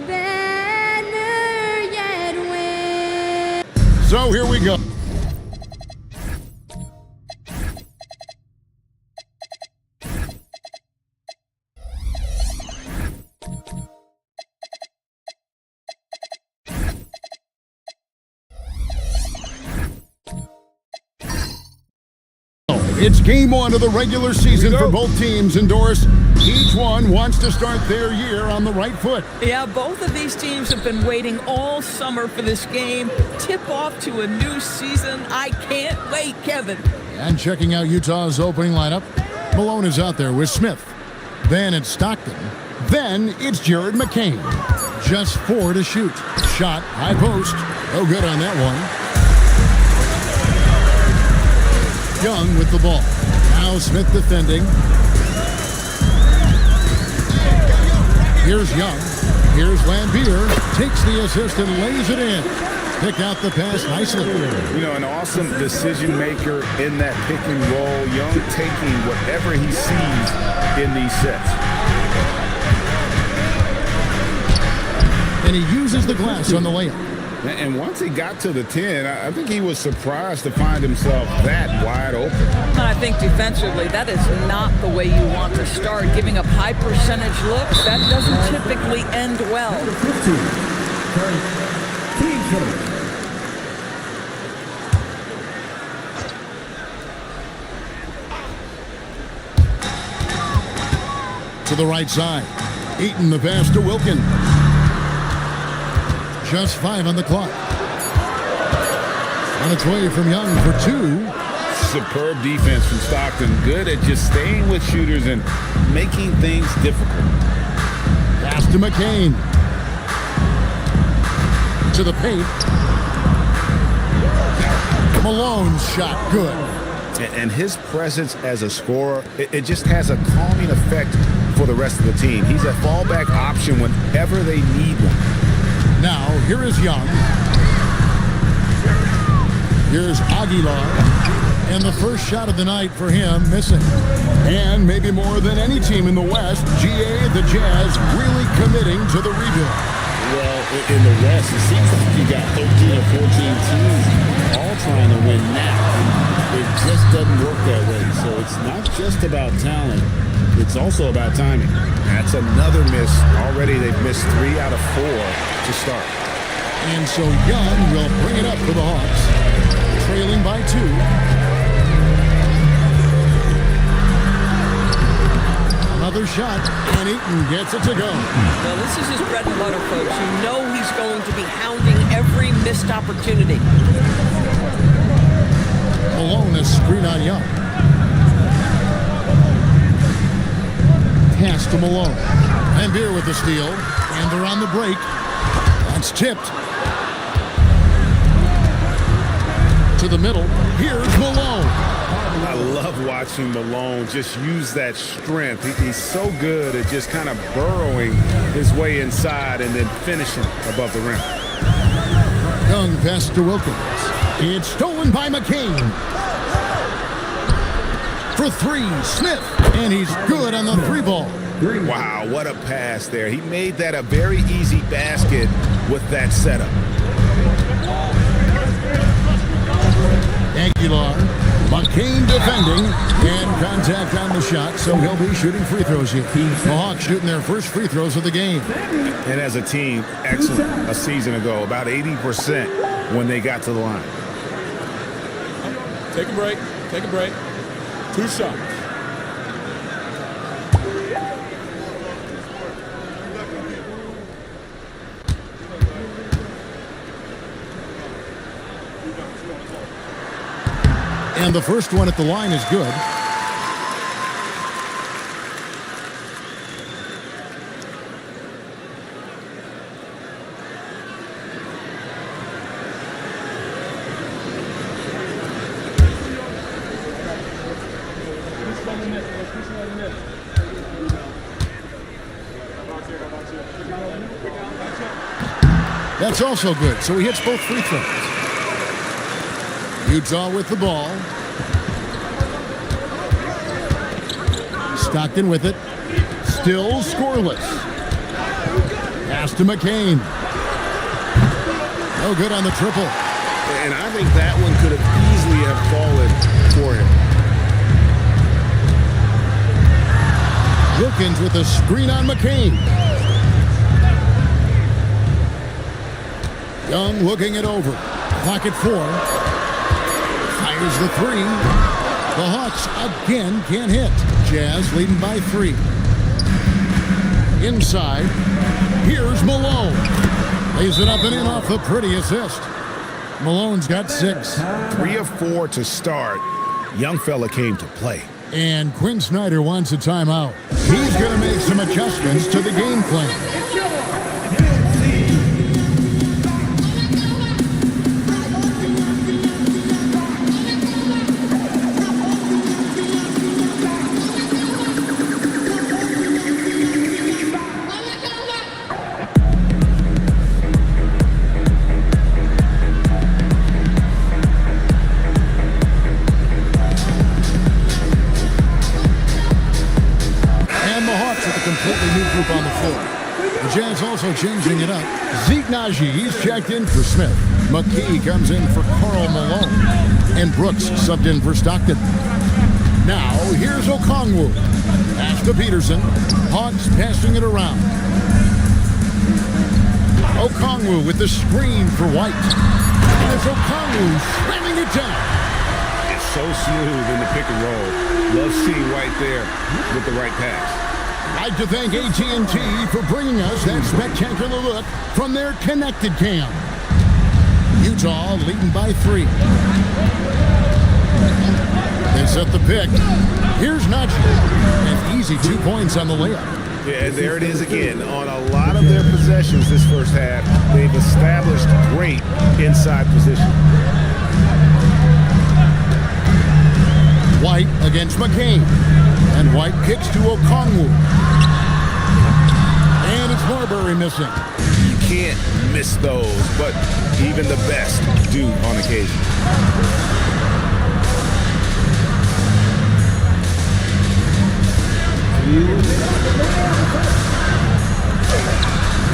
banner yet wave? So here we go. It's game one of the regular season for both teams, and Doris, each one wants to start their year on the right foot. Yeah, both of these teams have been waiting all summer for this game. Tip off to a new season. I can't wait, Kevin. And checking out Utah's opening lineup, Malone is out there with Smith. Then it's Stockton. Then it's Jared McCain. Just 4 to shoot. Shot, high post. No good on that one. Young with the ball. Now Smith defending. Here's Young. Here's Lambier. Takes the assist and lays it in. Pick out the pass nicely. You know, an awesome decision maker in that pick and roll. Young taking whatever he sees in these sets. And he uses the glass on the layup. And once he got to the 10, I think he was surprised to find himself that wide open. I think defensively, that is not the way you want to start. Giving up high percentage looks, that doesn't typically end well. To the right side. Eaton the pass to Wilkin. Just 5 on the clock. On its way from Young for 2. Superb defense from Stockton. Good at just staying with shooters and making things difficult. Pass to McCain. To the paint. Malone's shot good. And his presence as a scorer, it just has a calming effect for the rest of the team. He's a fallback option whenever they need one. Now, here is Young. Here's Aguilar. And the first shot of the night for him, missing. And maybe more than any team in the West, GA, the Jazz, really committing to the rebuild. Well, in the West, it seems like you got 13 or 14 teams all trying to win now. It just doesn't work that way. So it's not just about talent. It's also about timing. That's another miss. Already they've missed 3 out of 4 to start. And so Young will bring it up for the Hawks. Trailing by 2. Another shot, and Eaton gets it to go. Now, this is his bread and butter, folks. You know he's going to be hounding every missed opportunity. Malone is screen on Young. Pass to Malone. Lambier with the steal, and they're on the break. That's tipped. To the middle. Here's Malone. I love watching Malone just use that strength. He's so good at just kind of burrowing his way inside and then finishing above the rim. Young pass to Wilkins. It's stolen by McCain. For 3, Smith. And he's good on the 3 ball. Wow, what a pass there. He made that a very easy basket with that setup. Aguilar, McCain defending, and contact on the shot, so he'll be shooting free throws here. The Hawks shooting their first free throws of the game. And as a team, excellent a season ago, about 80% when they got to the line. Take a break. Take a break. 2 shots. And the first one at the line is good. That's also good, so he hits both free throws. Utah with the ball. Stockton with it. Still scoreless. Pass to McCain. No good on the triple. And I think that one could have easily have fallen for him. Wilkins with a screen on McCain. Young looking it over. Clock at 4. Fires the 3. The Hawks again can't hit. Jazz leading by 3. Inside. Here's Malone. Lays it up and in off the pretty assist. Malone's got 6. 3 of 4 to start. Young fella came to play. And Quinn Snyder wants a timeout. He's going to make some adjustments to the game plan. On the floor. The Jazz also changing it up. Zeke Naji, he's checked in for Smith. McKee comes in for Karl Malone. And Brooks subbed in for Stockton. Now, here's Okongwu. Pass to Peterson. Hawks passing it around. Okongwu with the screen for White. And it's Okongwu slamming it down. It's so smooth in the pick and roll. Love seeing White there with the right pass. I'd like to thank AT&T for bringing us that spectacular look from their connected cam. Utah leading by 3. They set the pick. Here's Naji. An easy 2 points on the layup. Yeah, and there it is again. On a lot of their possessions this first half, they've established great inside position. White against McCain. And White kicks to Okongwu. And it's Marbury missing. You can't miss those, but even the best do on occasion.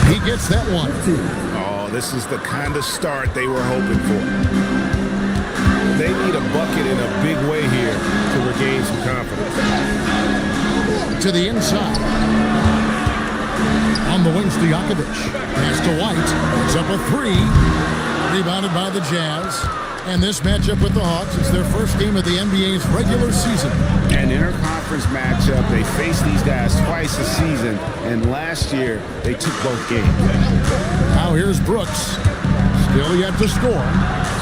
He gets that one. Oh, this is the kind of start they were hoping for. They need a bucket in a big way here to regain some confidence. To the inside. On the wing, Stojakovic. Pass to White. It's up a 3. Rebounded by the Jazz. And this matchup with the Hawks is their first game of the NBA's regular season. An interconference matchup. They faced these guys twice a season. And last year, they took both games. Now here's Brooks. Still yet to score.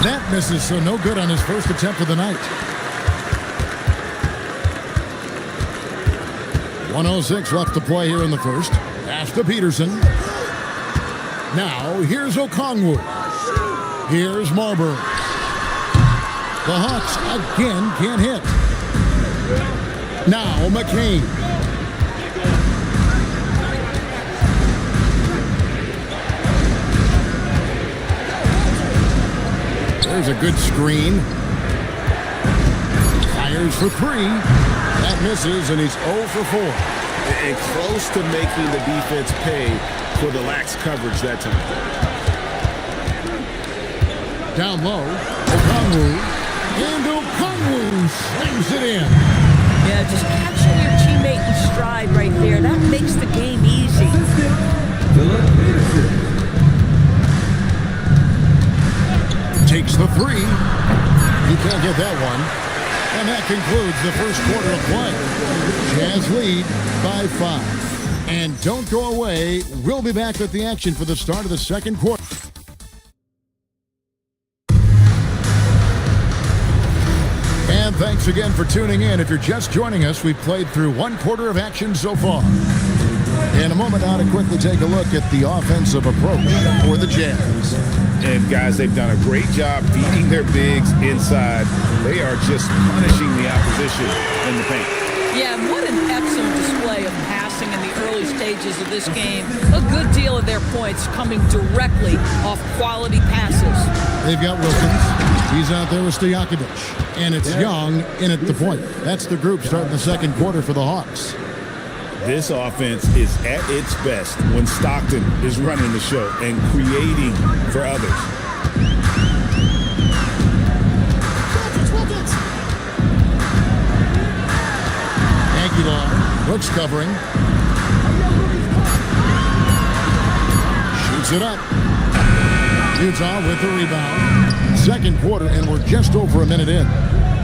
That misses, so no good on his first attempt of the night. 1:06 left to play here in the first. Pass to Peterson. Now, here's Okongwu. Here's Marbury. The Hawks again can't hit. Now, McCain. There's a good screen. Fires for 3. That misses, and he's 0 for 4. And close to making the defense pay for the lax coverage that time. Down low, Okongwu. And Okongwu slams it in. Yeah, just catching your teammate in stride right there. That makes the game easy. Takes the 3. He can't get that one. And that concludes the first quarter of play. Jazz lead by 5. And don't go away. We'll be back with the action for the start of the second quarter. And thanks again for tuning in. If you're just joining us, we've played through 1 quarter of action so far. In a moment now to quickly take a look at the offensive approach for the Jazz. And guys, they've done a great job feeding their bigs inside. They are just punishing the opposition in the paint. Yeah, what an excellent display of passing in the early stages of this game. A good deal of their points coming directly off quality passes. They've got Wilkins. He's out there with Stojakovic. And it's Young in at the point. That's the group starting the second quarter for the Hawks. This offense is at its best when Stockton is running the show and creating for others. Aguilar, Brooks covering. Shoots it up. Utah with the rebound. Second quarter, and we're just over a minute in.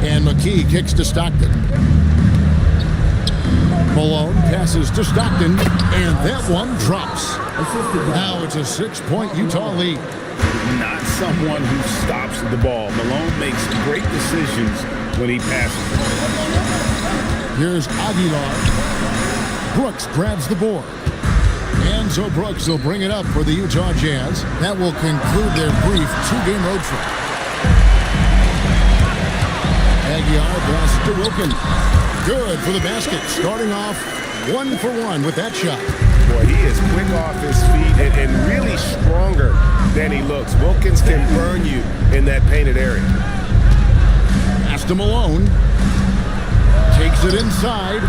And McKee kicks to Stockton. Malone passes to Stockton, and that one drops. Now it's a 6-point Utah lead. Not someone who stops the ball. Malone makes great decisions when he passes. Here's Aguilar. Brooks grabs the board. And so Brooks will bring it up for the Utah Jazz. That will conclude their brief 2-game road trip. Aguilar passes to Wilkins. Good for the basket. Starting off 1 for 1 with that shot. Boy, he is quick off his feet and really stronger than he looks. Wilkins can burn you in that painted area. Pass to Malone. Takes it inside.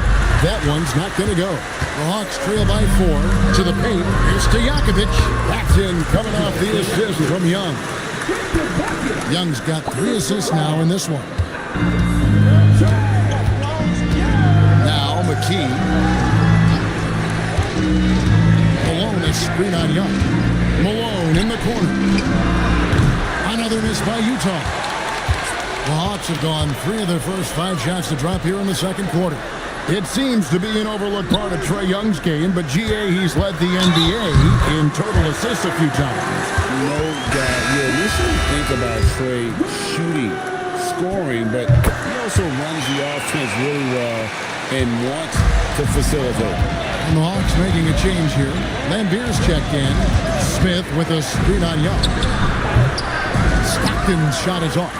That one's not going to go. The Hawks trail by 4 to the paint. It's to Jakovic. That's in, coming off the assist from Young. Young's got 3 assists now in this one. Now McKee. Malone is screen on Young. Malone in the corner. Another miss by Utah. The Hawks have gone 3 of their first 5 shots to drop here in the second quarter. It seems to be an overlooked part of Trae Young's game, but GA, he's led the NBA in total assists a few times. No doubt. You initially think about Trae shooting, scoring, but he also runs the offense really well and wants to facilitate. And the Hawks making a change here. Lambier's checked in. Smith with a screen on Young. Stockton's shot is off.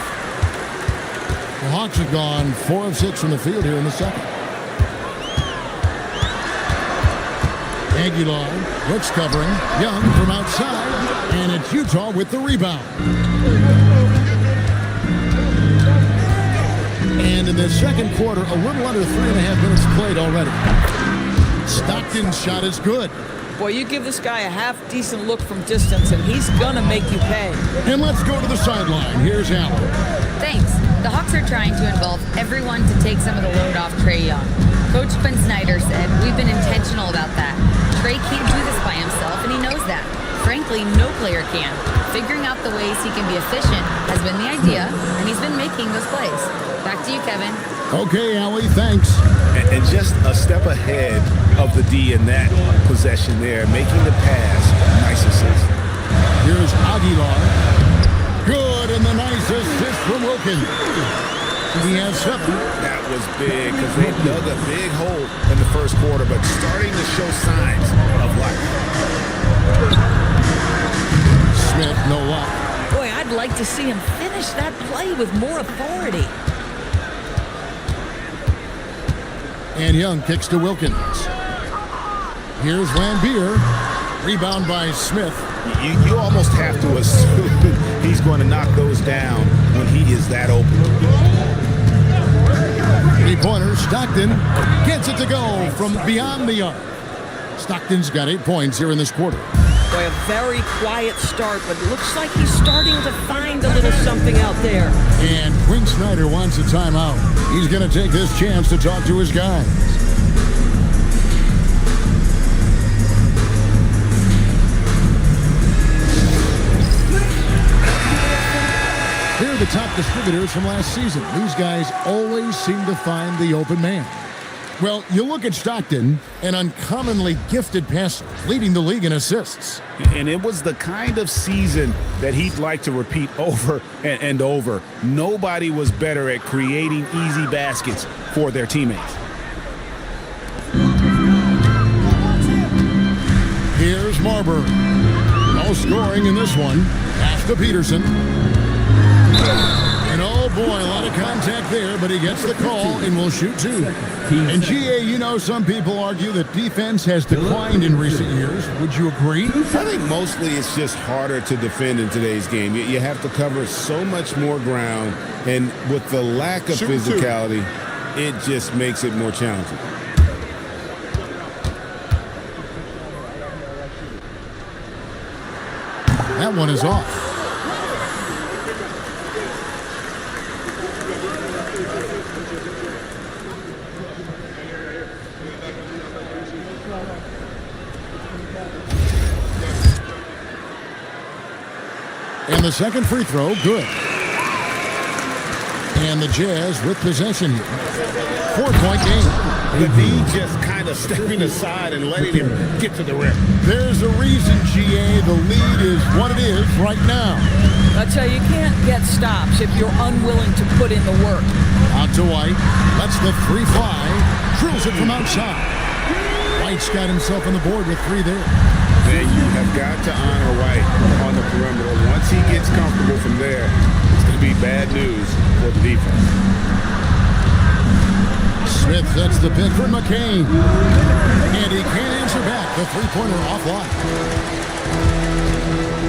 The Hawks have gone 4 of 6 from the field here in the second. Aguilar, Brooks covering. Young from outside. And it's Utah with the rebound. And in the second quarter, a little under 3.5 minutes played already. Stockton's shot is good. Boy, you give this guy a half-decent look from distance, and he's gonna make you pay. And let's go to the sideline. Here's Allen. Thanks. The Hawks are trying to involve everyone to take some of the load off Trae Young. Coach Quinn Snyder said, "We've been intentional about that. Trae can't do this by himself, and he knows that. Frankly, no player can. Figuring out the ways he can be efficient has been the idea, and he's been making those plays." Back to you, Kevin. Okay, Allie, thanks. And just a step ahead of the D in that possession there, making the pass. Nice assist. Here's Aguilar. Good, and the nice assist from Wilkins. He has 7. That was big because they dug a big hole in the first quarter, but starting to show signs of life. Smith, no luck. Boy, I'd like to see him finish that play with more authority. And Young kicks to Wilkins. Here's Lambier. Rebound by Smith. You almost have to assume he's going to knock those down when he is that open. 3-pointer. Stockton gets it to go from beyond the arc. Stockton's got 8 points here in this quarter. Boy, a very quiet start, but it looks like he's starting to find a little something out there. And Quinn Snyder wants a timeout. He's going to take this chance to talk to his guys. Here are the top distributors from last season. These guys always seem to find the open man. Well, you look at Stockton, an uncommonly gifted passer, leading the league in assists. And it was the kind of season that he'd like to repeat over and over. Nobody was better at creating easy baskets for their teammates. Here's Marbury. No scoring in this one. Pass to Peterson. And oh boy, a lot of contact there, but he gets the call and will shoot 2. And GA, you know, some people argue that defense has declined in recent years. Would you agree? I think mostly it's just harder to defend in today's game. You have to cover so much more ground, and with the lack of physicality, it just makes it more challenging. That one is off. And the second free throw, good. And the Jazz with possession here. 4-point game. The D just kind of stepping aside and letting him get to the rim. There's a reason, GA, the lead is what it is right now. I tell you, you can't get stops if you're unwilling to put in the work. Out to White. Lets the three fly. Drills it from outside. White's got himself on the board with 3 there. Man, you have got to honor White on the perimeter. Once he gets comfortable from there, it's going to be bad news for the defense. Smith sets the pick for McCain. And he can't answer back. The three-pointer offline.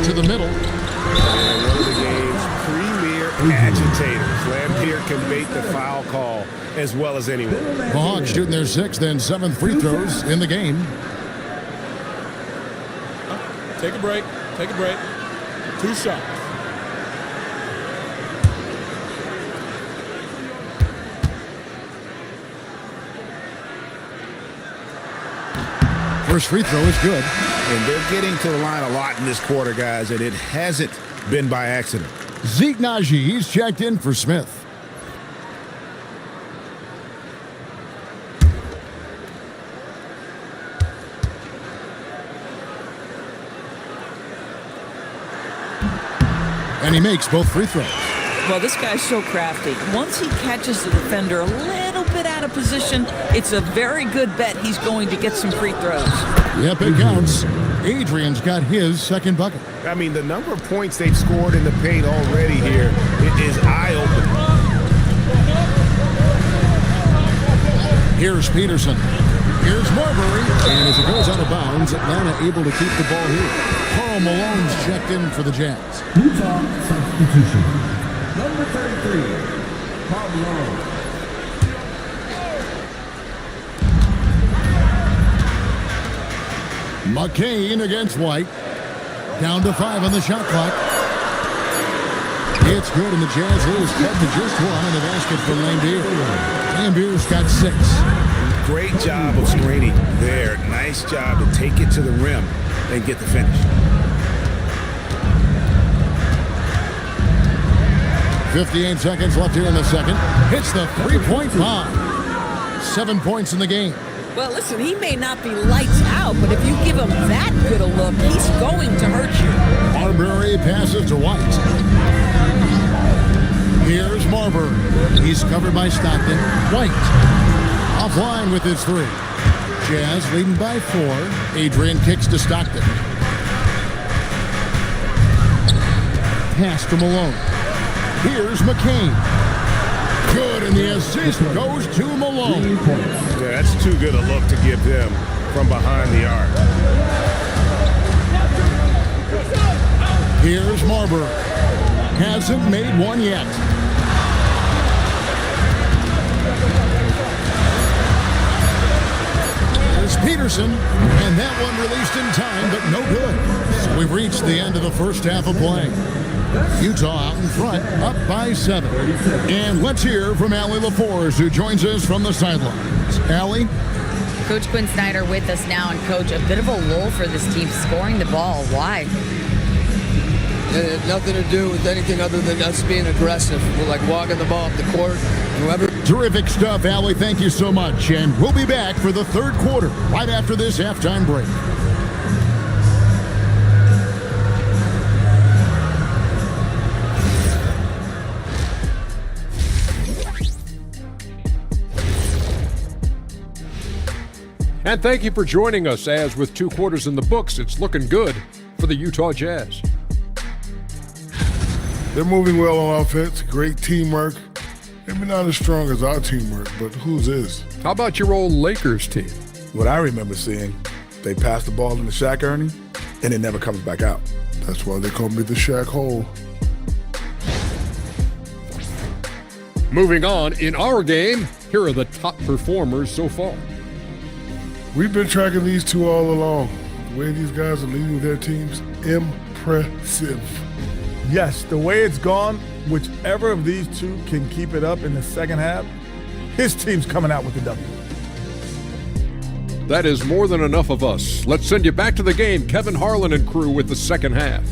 To the middle. And one of the game's premier agitators. Lampier can bait the foul call as well as anyone. The Hawks shooting their 6th and 7th free throws in the game. Take a break. Take a break. 2 shots. First free throw is good. And they're getting to the line a lot in this quarter, guys, and it hasn't been by accident. Zeke Naji, he's checked in for Smith. And he makes both free throws. Well, this guy's so crafty. Once he catches the defender a little bit out of position, it's a very good bet he's going to get some free throws. Yep, it counts. Adrian's got his second bucket. I mean, the number of points they've scored in the paint already here is eye-opening. Here's Peterson. Here's Marbury. And as it goes out of bounds, Atlanta able to keep the ball here. Karl Malone's checked in for the Jazz. Utah substitution. Number 33, Karl Malone. McCain against White. Down to 5 on the shot clock. It's good, and the Jazz lose cut to just 1 in the basket for Lambier. Lambier's got 6. Great job of screening there. Nice job to take it to the rim and get the finish. 58 seconds left here in the second. Hits the three-point bomb. 7 points in the game. Well, listen, he may not be lights out, but if you give him that good a look, he's going to hurt you. Marbury passes to White. Here's Marbury. He's covered by Stockton. White offline with his 3. Jazz leading by 4. Adrian kicks to Stockton. Pass to Malone. Here's McCain. Good, and the assist goes to Malone. Yeah, that's too good a look to give them from behind the arc. Here's Marbury. Hasn't made one yet. There's Peterson, and that one released in time, but no good. So we've reached the end of the first half of play. Utah out in front, up by 7. And let's hear from Allie LaForce, who joins us from the sidelines. Allie? Coach Quinn Snyder with us now, and Coach, a bit of a lull for this team scoring the ball. Why? It had nothing to do with anything other than us being aggressive. We're like walking the ball up the court. Whoever. Terrific stuff, Allie. Thank you so much. And we'll be back for the third quarter right after this halftime break. And thank you for joining us, as with 2 quarters in the books, it's looking good for the Utah Jazz. They're moving well on offense, great teamwork. Maybe not as strong as our teamwork, but whose is? How about your old Lakers team? What I remember seeing, they pass the ball into Shaq Ernie, and it never comes back out. That's why they call me the Shaq Hole. Moving on, in our game, here are the top performers so far. We've been tracking these two all along. The way these guys are leading their teams, impressive. impressive. Yes, the way it's gone, whichever of these two can keep it up in the second half, his team's coming out with the W. That is more than enough of us. Let's send you back to the game. Kevin Harlan and crew with the second half.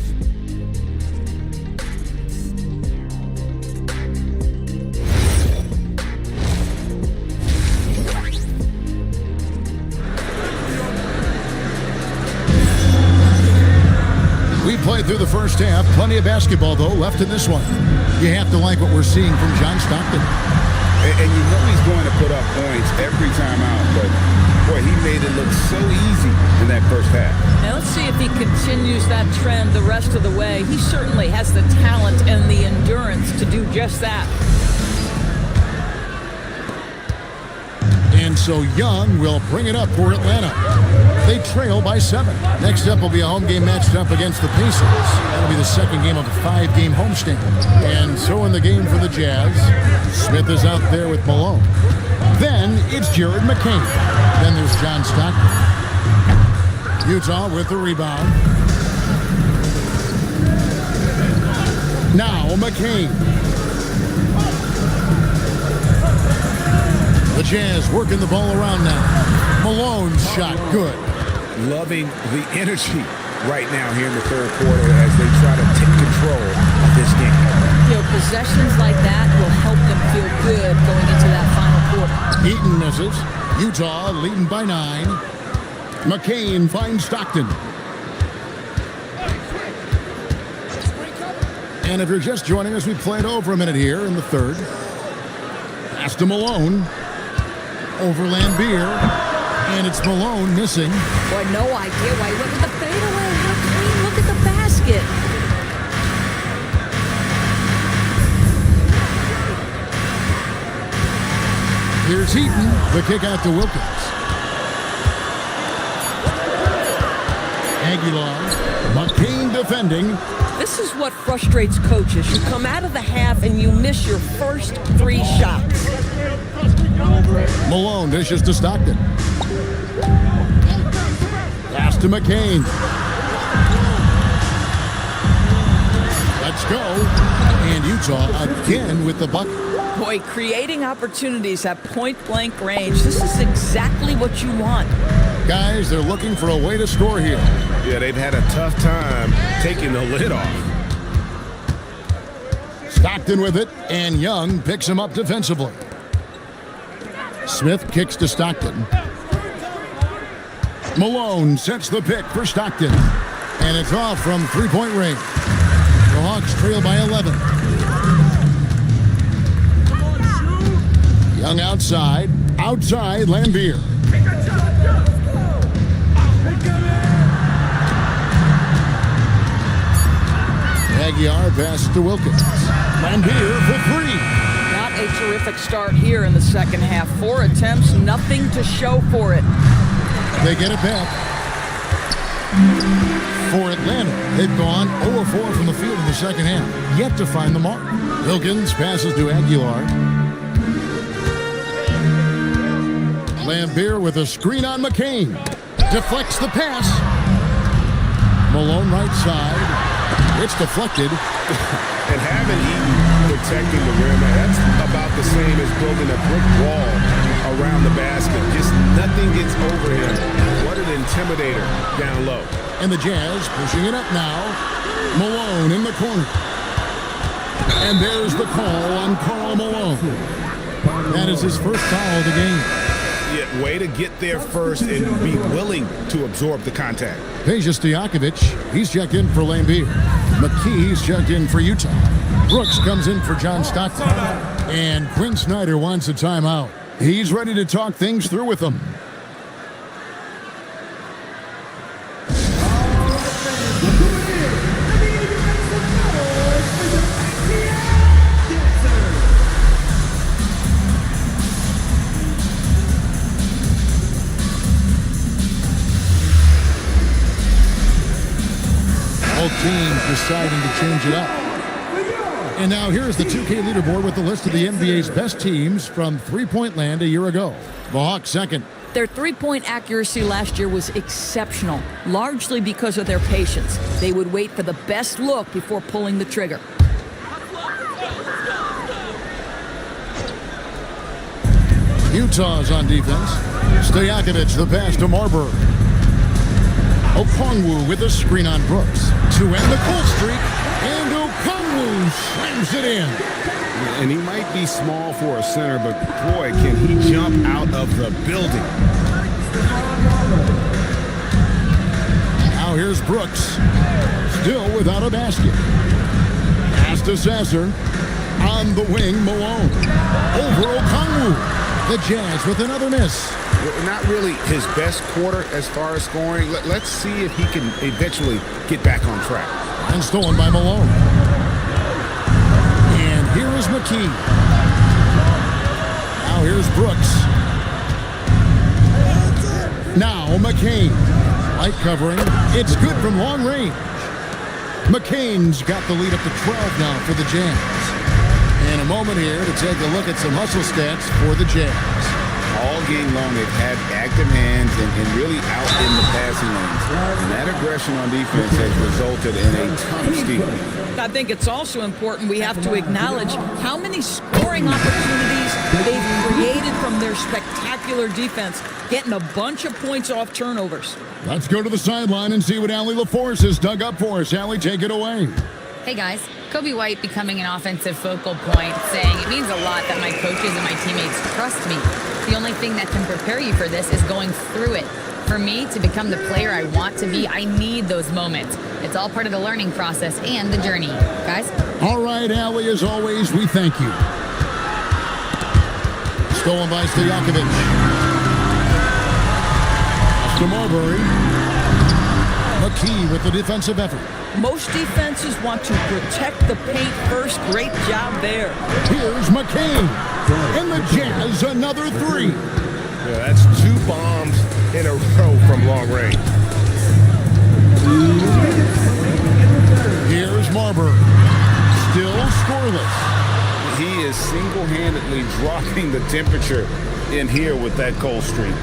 We played through the first half. Plenty of basketball, though, left in this one. You have to like what we're seeing from John Stockton. And you know he's going to put up points every time out, but boy, he made it look so easy in that first half. Now let's see if he continues that trend the rest of the way. He certainly has the talent and the endurance to do just that. And so Young will bring it up for Atlanta. They trail by 7. Next up will be a home game matched up against the Pacers. That'll be the second game of a 5-game homestand. And so in the game for the Jazz, Smith is out there with Malone. Then it's Jared McCain. Then there's John Stockton. Utah with the rebound. Now McCain. The Jazz working the ball around now. Malone's shot good. Loving the energy right now here in the third quarter as they try to take control of this game. You know, possessions like that will help them feel good going into that final quarter. Eaton misses. Utah leading by 9. McCain finds Stockton. And if you're just joining us, we played over a minute here in the third. Pass to Malone. Over Lambeer. And it's Malone missing. Boy, no idea why he went with the fadeaway. How clean. Look at the basket. Here's Heaton. The kick out to Wilkins. Aguilar. McCain defending. This is what frustrates coaches. You come out of the half and you miss your first 3 shots. Malone dishes to Stockton. Pass to McCain. Let's go. And Utah again with the bucket. Boy, creating opportunities at point-blank range. This is exactly what you want. Guys, they're looking for a way to score here. Yeah, they've had a tough time taking the lid off. Stockton with it, and Young picks him up defensively. Smith kicks to Stockton. Malone sets the pick for Stockton. And it's off from three-point range. The Hawks trail by 11. Young outside. Outside, Lambeer. Aguilar passes to Wilkins. Lambeer for 3. Not a terrific start here in the second half. 4 attempts, nothing to show for it. They get it back. For Atlanta, they've gone 0-4 from the field in the second half. Yet to find the mark. Wilkins passes to Aguilar. Lambeer with a screen on McCain. Deflects the pass. Malone right side. It's deflected. And having Eaton protecting the rim, that's about the same as building a brick wall around the basket. Just nothing gets over him. What an intimidator down low. And the Jazz pushing it up now. Malone in the corner. And there's the call on Karl Malone. That is his first foul of the game. Yeah, way to get there first and be willing to absorb the contact. Peja Stojakovic, he's checked in for Lambeer. McKee's checked in for Utah. Brooks comes in for John Stockton. And Quinn Snyder wants a timeout. He's ready to talk things through with them. Teams deciding to change it up. And now here's the 2K leaderboard with the list of the NBA's best teams from three-point land a year ago. The Hawks second, Their three-point accuracy last year was exceptional, largely because of their patience. They would wait for the best look before pulling the trigger. Utah's on defense. Stojakovic, the pass to Marbury. Okongwu with a screen on Brooks. To end the cold streak, and Okongwu slams it in. And he might be small for a center, but boy, can he jump out of the building. Now here's Brooks, still without a basket. Pass to Sasser. On the wing, Malone. Over Okongwu. The Jazz with another miss. Not really his best quarter as far as scoring. Let's see if he can eventually get back on track. And stolen by Malone. And here is McKee. Now here's Brooks. Now McCain. Light covering. It's good from long range. McCain's got the lead up to 12 now for the Jazz. In a moment here to take a look at some hustle stats for the Jazz. All game long, they've had active hands and really out in the passing lanes. And that aggression on defense has resulted in a ton of steals. I think it's also important we have to acknowledge how many scoring opportunities they've created from their spectacular defense, getting a bunch of points off turnovers. Let's go to the sideline and see what Allie LaForce has dug up for us. Allie, take it away. Hey guys, Kobe White becoming an offensive focal point, saying it means a lot that my coaches and my teammates trust me. The only thing that can prepare you for this is going through it. For me to become the player I want to be, I need those moments. It's all part of the learning process and the journey. Guys? All right, Allie, as always, we thank you. Stolen by Stojakovic. To Marbury. McKee with the defensive effort. Most defenses want to protect the paint first. Great job there. Here's McCain. And the Jazz, another three. Yeah, that's 2 bombs in a row from long range. Here's Marbury. Still scoreless. He is single-handedly dropping the temperature in here with that cold streak.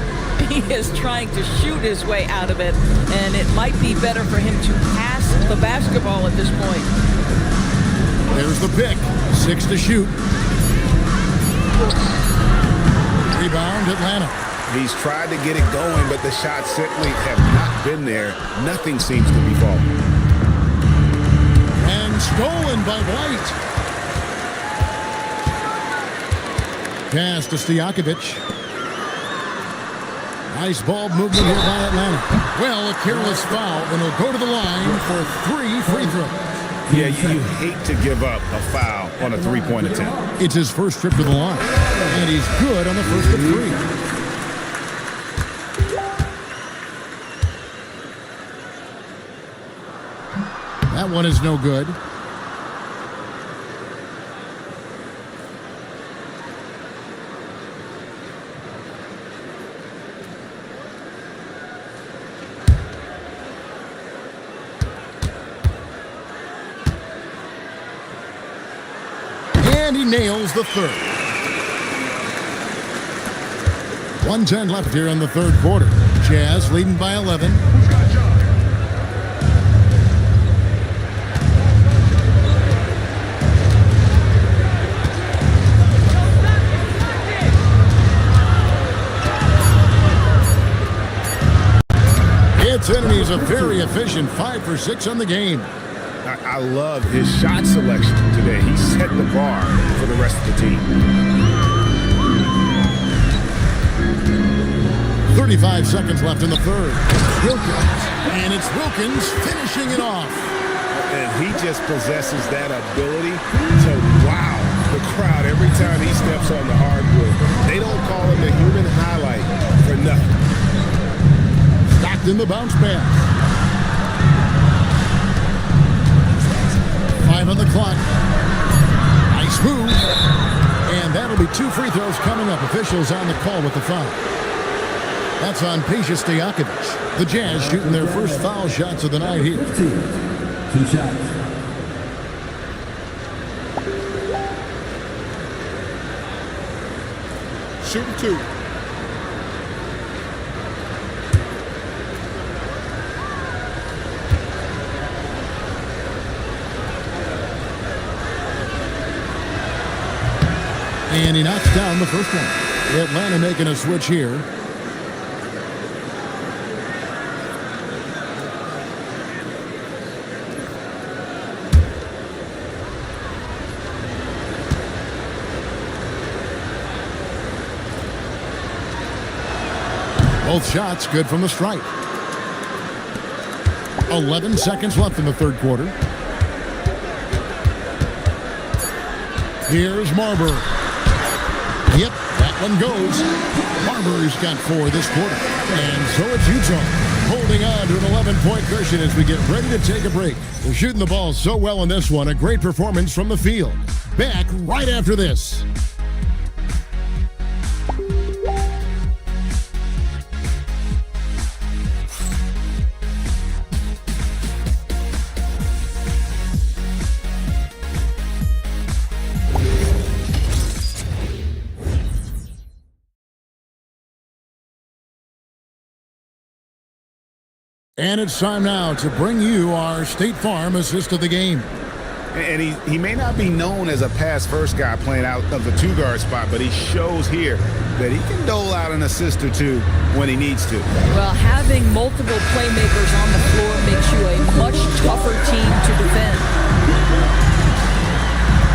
He is trying to shoot his way out of it, and it might be better for him to pass the basketball at this point. There's the pick. 6 to shoot. Rebound, Atlanta. He's tried to get it going, but the shots simply have not been there. Nothing seems to be falling. And stolen by White. Pass to Stojakovic. Nice ball movement here by Atlanta. Well, a careless foul, and he'll go to the line for 3 free throws. Yeah, you hate to give up a foul on a three-point attempt. It's his first trip to the line, and he's good on the first of 3. That one is no good. And he nails the third. 1:10 left here in the third quarter. Jazz leading by 11. It's enemies a very efficient 5 for 6 on the game. I love his shot selection today. He set the bar for the rest of the team. 35 seconds left in the third. Wilkins. And it's Wilkins finishing it off. And he just possesses that ability to wow the crowd every time he steps on the hardwood. They don't call him the human highlight for nothing. Stockton the bounce pass. 5 on the clock. Nice move. And that'll be 2 free throws coming up. Officials on the call with the foul. That's on Peja Stojakovic. The Jazz shooting their first foul shots of the night here. 2 shots. Shooting 2. And he knocks down the first one. Atlanta making a switch here. Both shots good from the stripe. 11 seconds left in the third quarter. Here's Marbury. Yep, that one goes. Marbury's got 4 this quarter. And so it's Utah holding on to an 11-point cushion as we get ready to take a break. They're shooting the ball so well in this one. A great performance from the field. Back right after this. And it's time now to bring you our State Farm assist of the game. And he may not be known as a pass-first guy playing out of the 2-guard spot, but he shows here that he can dole out an assist or two when he needs to. Well, having multiple playmakers on the floor makes you a much tougher team to defend.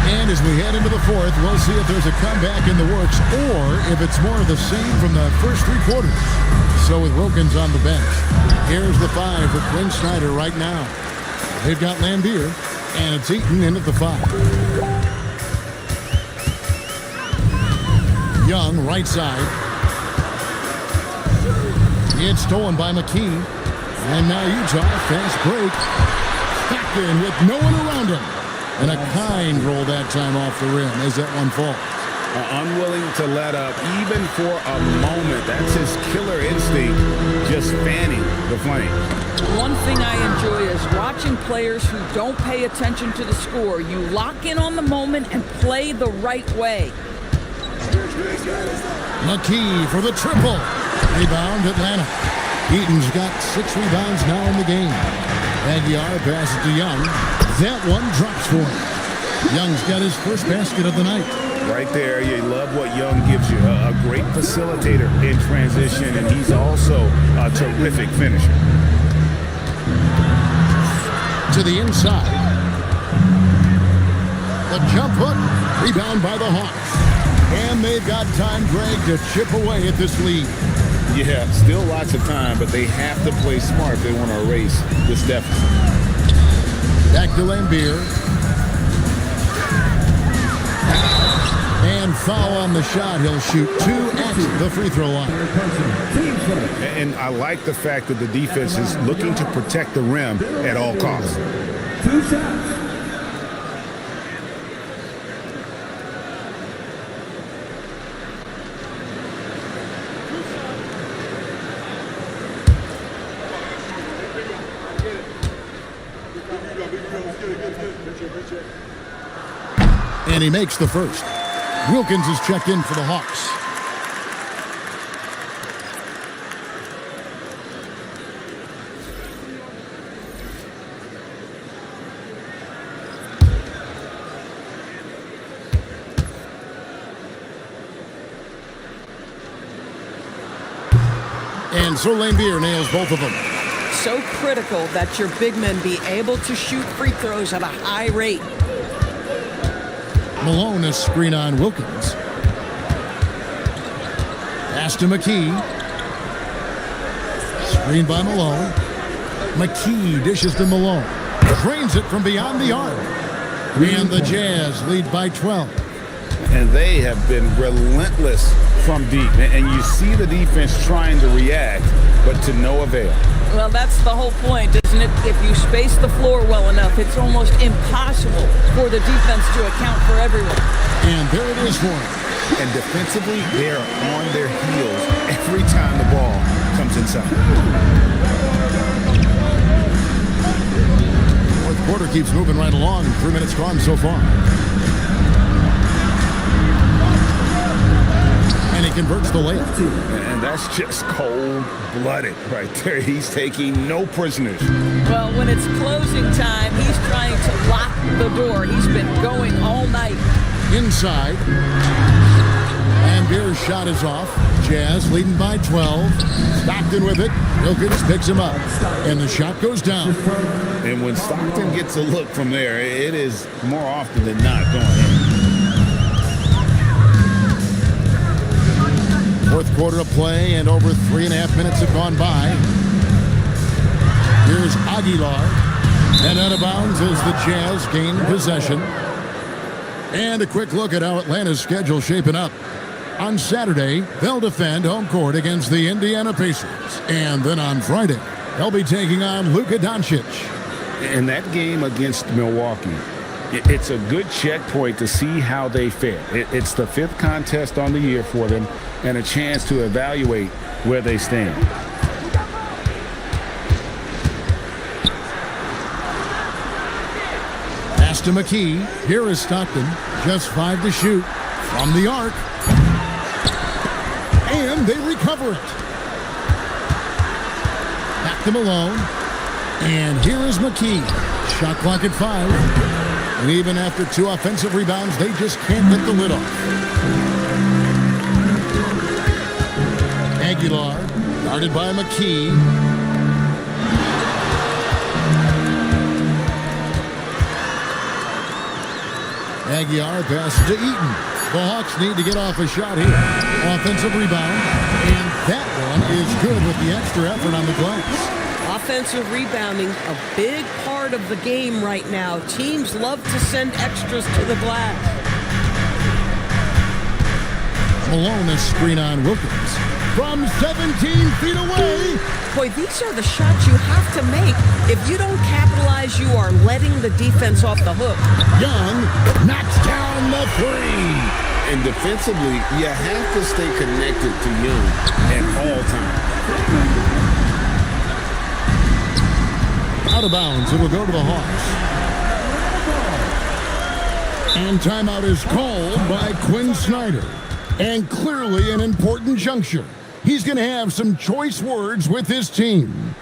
And as we head into the fourth, we'll see if there's a comeback in the works or if it's more of the same from the first 3 quarters. So with Wilkins on the bench, here's the 5 for Quinn Snyder right now. They've got Lambier, and it's Eaton in at the 5. Young, right side. It's stolen by McKee. And now Utah, fast break. Back in with no one around him. And a kind roll that time off the rim as that one falls. Unwilling to let up even for a moment. That's his killer instinct, just fanning the flame. One thing I enjoy is watching players who don't pay attention to the score. You lock in on the moment and play the right way. McKee for the triple. Rebound, Atlanta. Eaton's got 6 rebounds now in the game. Aguiar passes to Young. That one drops for him. Young's got his first basket of the night. Right there, you love what Young gives you. A great facilitator in transition, and he's also a terrific finisher. To the inside. The jump hook. Rebound by the Hawks. And they've got time, Greg, to chip away at this lead. Yeah, still lots of time, but they have to play smart if they want to erase this deficit. Back to Lambier. And foul on the shot. He'll shoot 2 at the free throw line. And I like the fact that the defense is looking to protect the rim at all costs. 2 shots. And he makes the first. Wilkins is checked in for the Hawks. And so Lambier nails both of them. So critical that your big men be able to shoot free throws at a high rate. Malone is screen on Wilkins. Pass to McKee. Screen by Malone. McKee dishes to Malone. Drains it from beyond the arc. And the Jazz lead by 12. And they have been relentless from deep. And you see the defense trying to react, but to no avail. Well, that's the whole point, isn't it? If you space the floor well enough, it's almost impossible for the defense to account for everyone. And there it is for them. And defensively, they're on their heels every time the ball comes inside. Fourth quarter keeps moving right along. 3 minutes gone so far. And he converts the layup. And that's just cold-blooded right there. He's taking no prisoners. Well, when it's closing time, he's trying to lock the door. He's been going all night. Inside. And Beer's shot is off. Jazz leading by 12. Stockton with it. Wilkins picks him up. And the shot goes down. And when Stockton gets a look from there, it is more often than not going in. Fourth quarter of play, and over 3.5 minutes have gone by. Here's Aguilar. And out of bounds as the Jazz gain possession. And a quick look at how Atlanta's schedule shaping up. On Saturday, they'll defend home court against the Indiana Pacers. And then on Friday, they'll be taking on Luka Doncic. In that game against Milwaukee, it's a good checkpoint to see how they fare. It's the 5th contest on the year for them and a chance to evaluate where they stand. Pass to McKee. Here is Stockton. Just 5 to shoot from the arc. And they recover it. Back to Malone. And here is McKee. Shot clock at 5. And even after 2 offensive rebounds, they just can't get the lid off. Aguilar, guarded by McKee. Aguilar passes to Eaton. The Hawks need to get off a shot here. Offensive rebound. And that one is good with the extra effort on the glass. Offensive rebounding, a big part of the game right now. Teams love to send extras to the glass. Malone, a screen on Wilkins. From 17 feet away. Boy, these are the shots you have to make. If you don't capitalize, you are letting the defense off the hook. Young knocks down the 3. And defensively, you have to stay connected to Young at all times. Out of bounds, it will go to the Hawks. And timeout is called by Quinn Snyder. And clearly an important juncture. He's going to have some choice words with his team.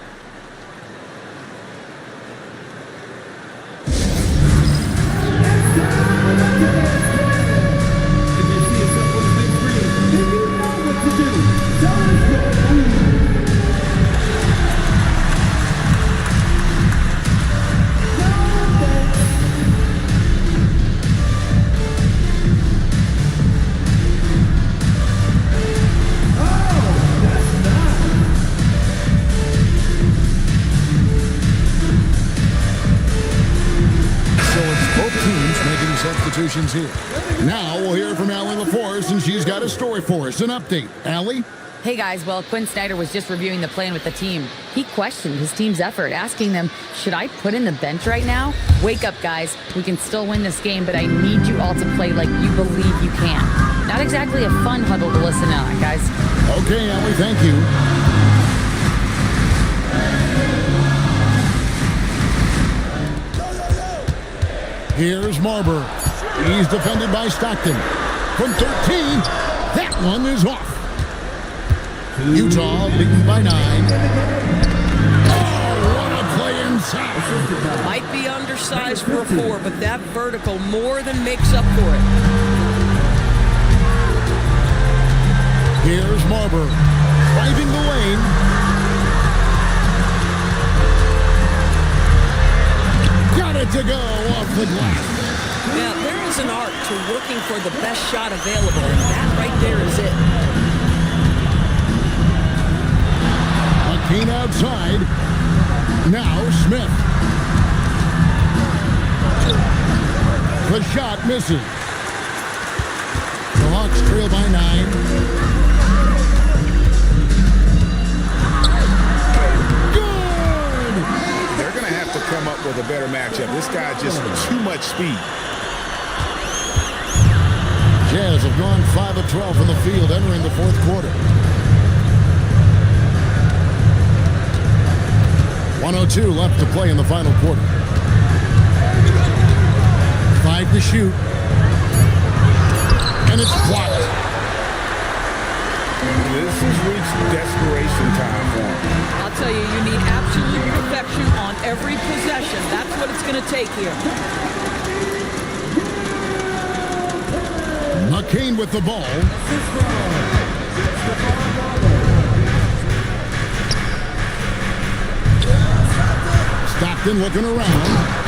Substitutions here. Now we'll hear from Allie LaForce, and she's got a story for us. An update. Allie? Hey guys, well, Quinn Snyder was just reviewing the plan with the team. He questioned his team's effort, asking them, should I put in the bench right now? Wake up, guys. We can still win this game, but I need you all to play like you believe you can. Not exactly a fun huddle to listen on, guys. Okay, Allie, thank you. Here's Marbury. He's defended by Stockton. From 13, that one is off. Utah leading by 9. Oh, what a play inside. Might be undersized for a 4, but that vertical more than makes up for it. Here's Marbury. Driving the lane. Got it to go off the glass. Now, there is an art to working for the best shot available, and that right there is it. McKee outside. Now Smith. The shot misses. The Hawks trail by 9. Come up with a better matchup. This guy just too much speed. Jazz have gone 5 of 12 from the field entering the fourth quarter. 1:02 left to play in the final quarter. 5 to shoot. And it's blocked. This has reached desperation time for him. I'll tell you, you need absolute perfection on every possession. That's what it's going to take here. McCain with the ball. Stockton looking around.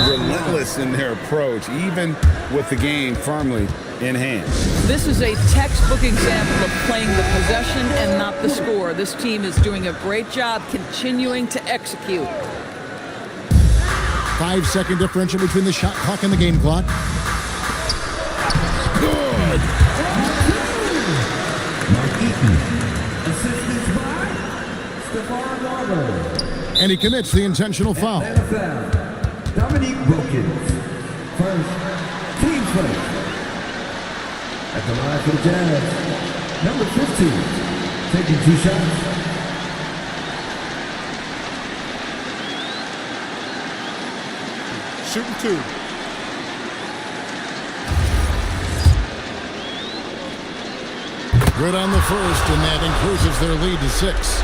Relentless in their approach, even with the game firmly in hand. This is a textbook example of playing the possession and not the score. This team is doing a great job continuing to execute. 5-second differential between the shot clock and the game clock. Good. And he commits the intentional foul. Dominique Wilkins. First, team foul. At the line for the Jazz, number 15, taking 2 shots. Shooting 2. Good on the first, and that increases their lead to 6.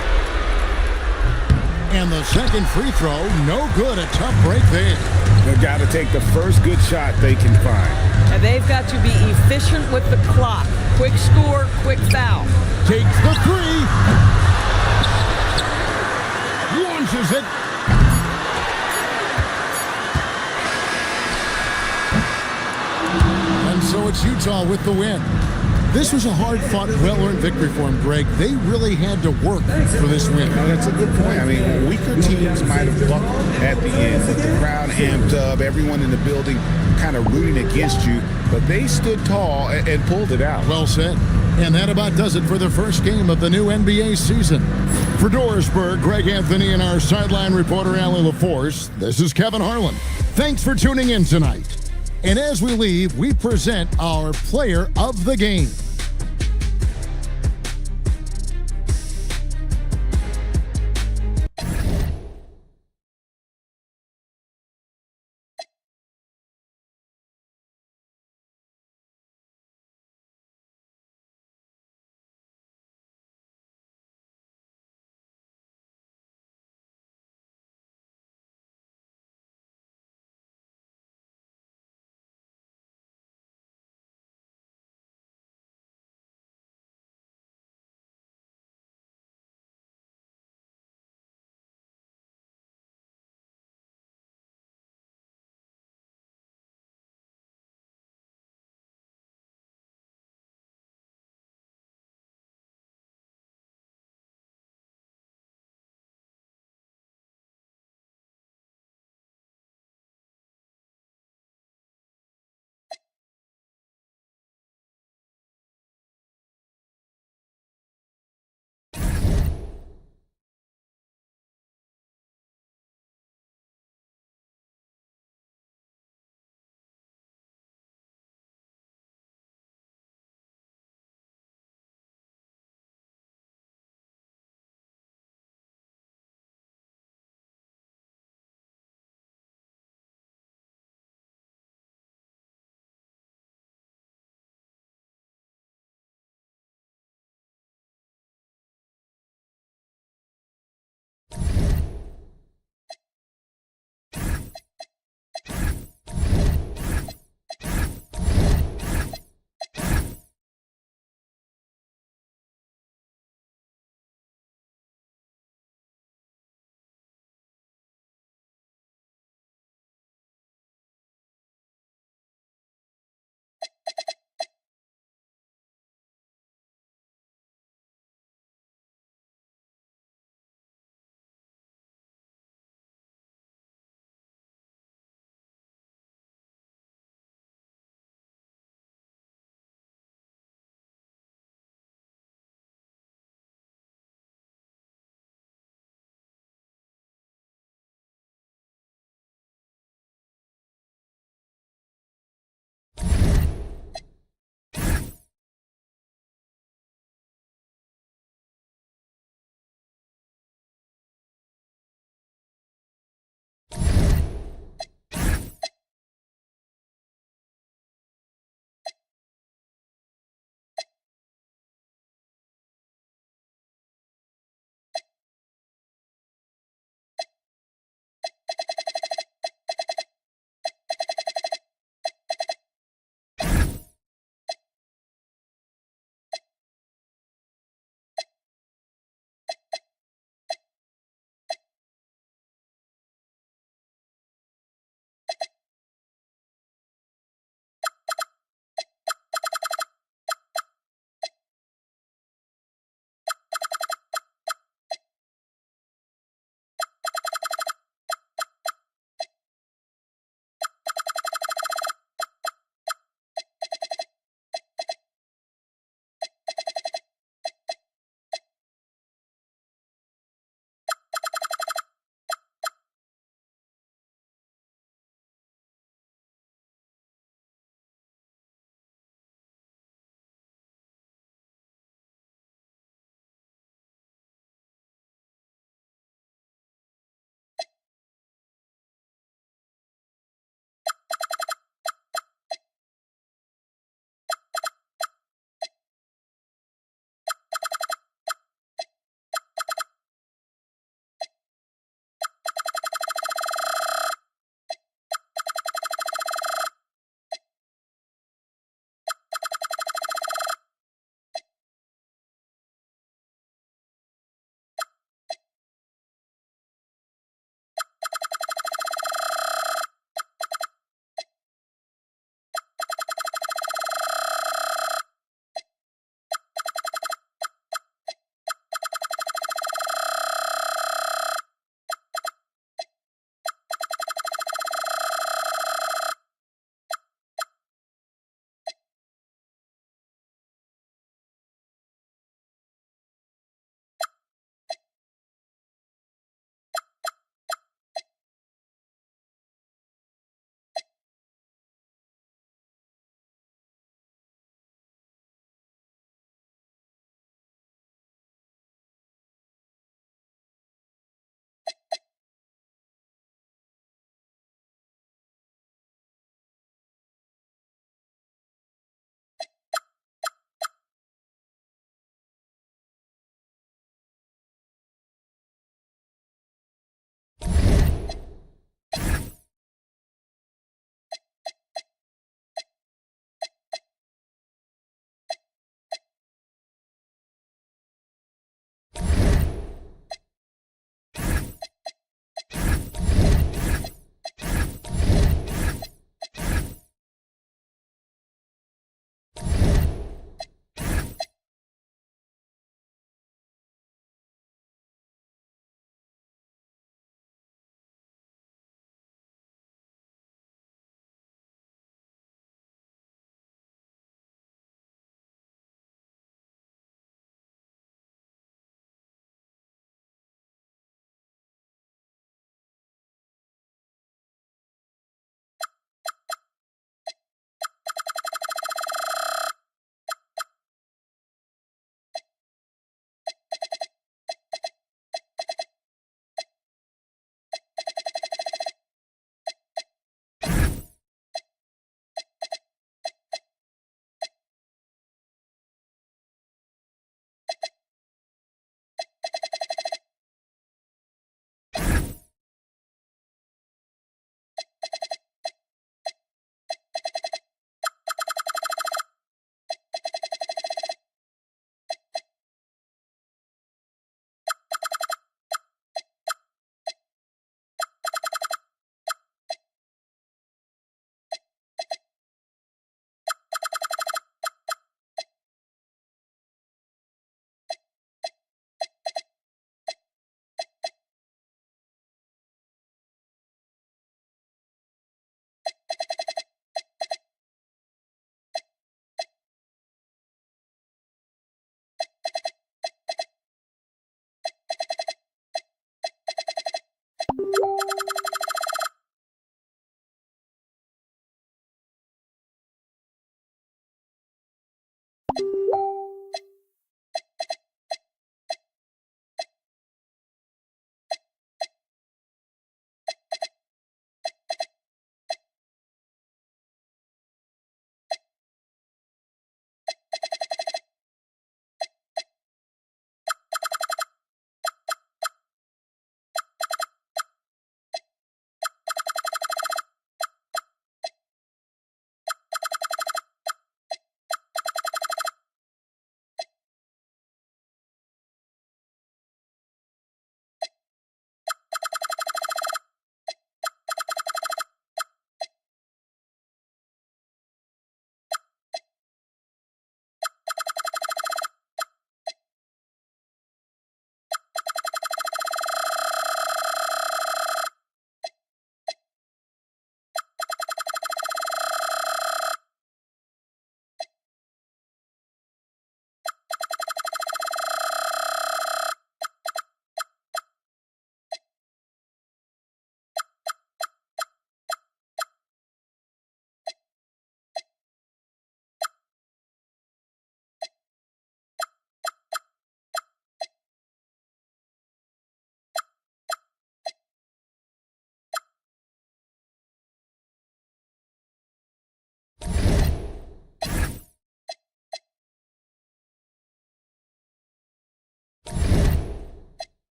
And the second free throw, no good. A tough break there. They've got to take the first good shot they can find. And they've got to be efficient with the clock. Quick score, quick foul. Takes the 3. Launches it. And so it's Utah with the win. This was a hard-fought, well-earned victory for them, Greg. They really had to work for this win. No, that's a good point. I mean, weaker teams might have buckled at the end with the crowd amped up, everyone in the building kind of rooting against you, but they stood tall and pulled it out. Well said. And that about does it for the first game of the new NBA season. For Doorsburg, Greg Anthony, and our sideline reporter, Allie LaForce, this is Kevin Harlan. Thanks for tuning in tonight. And as we leave, we present our player of the game.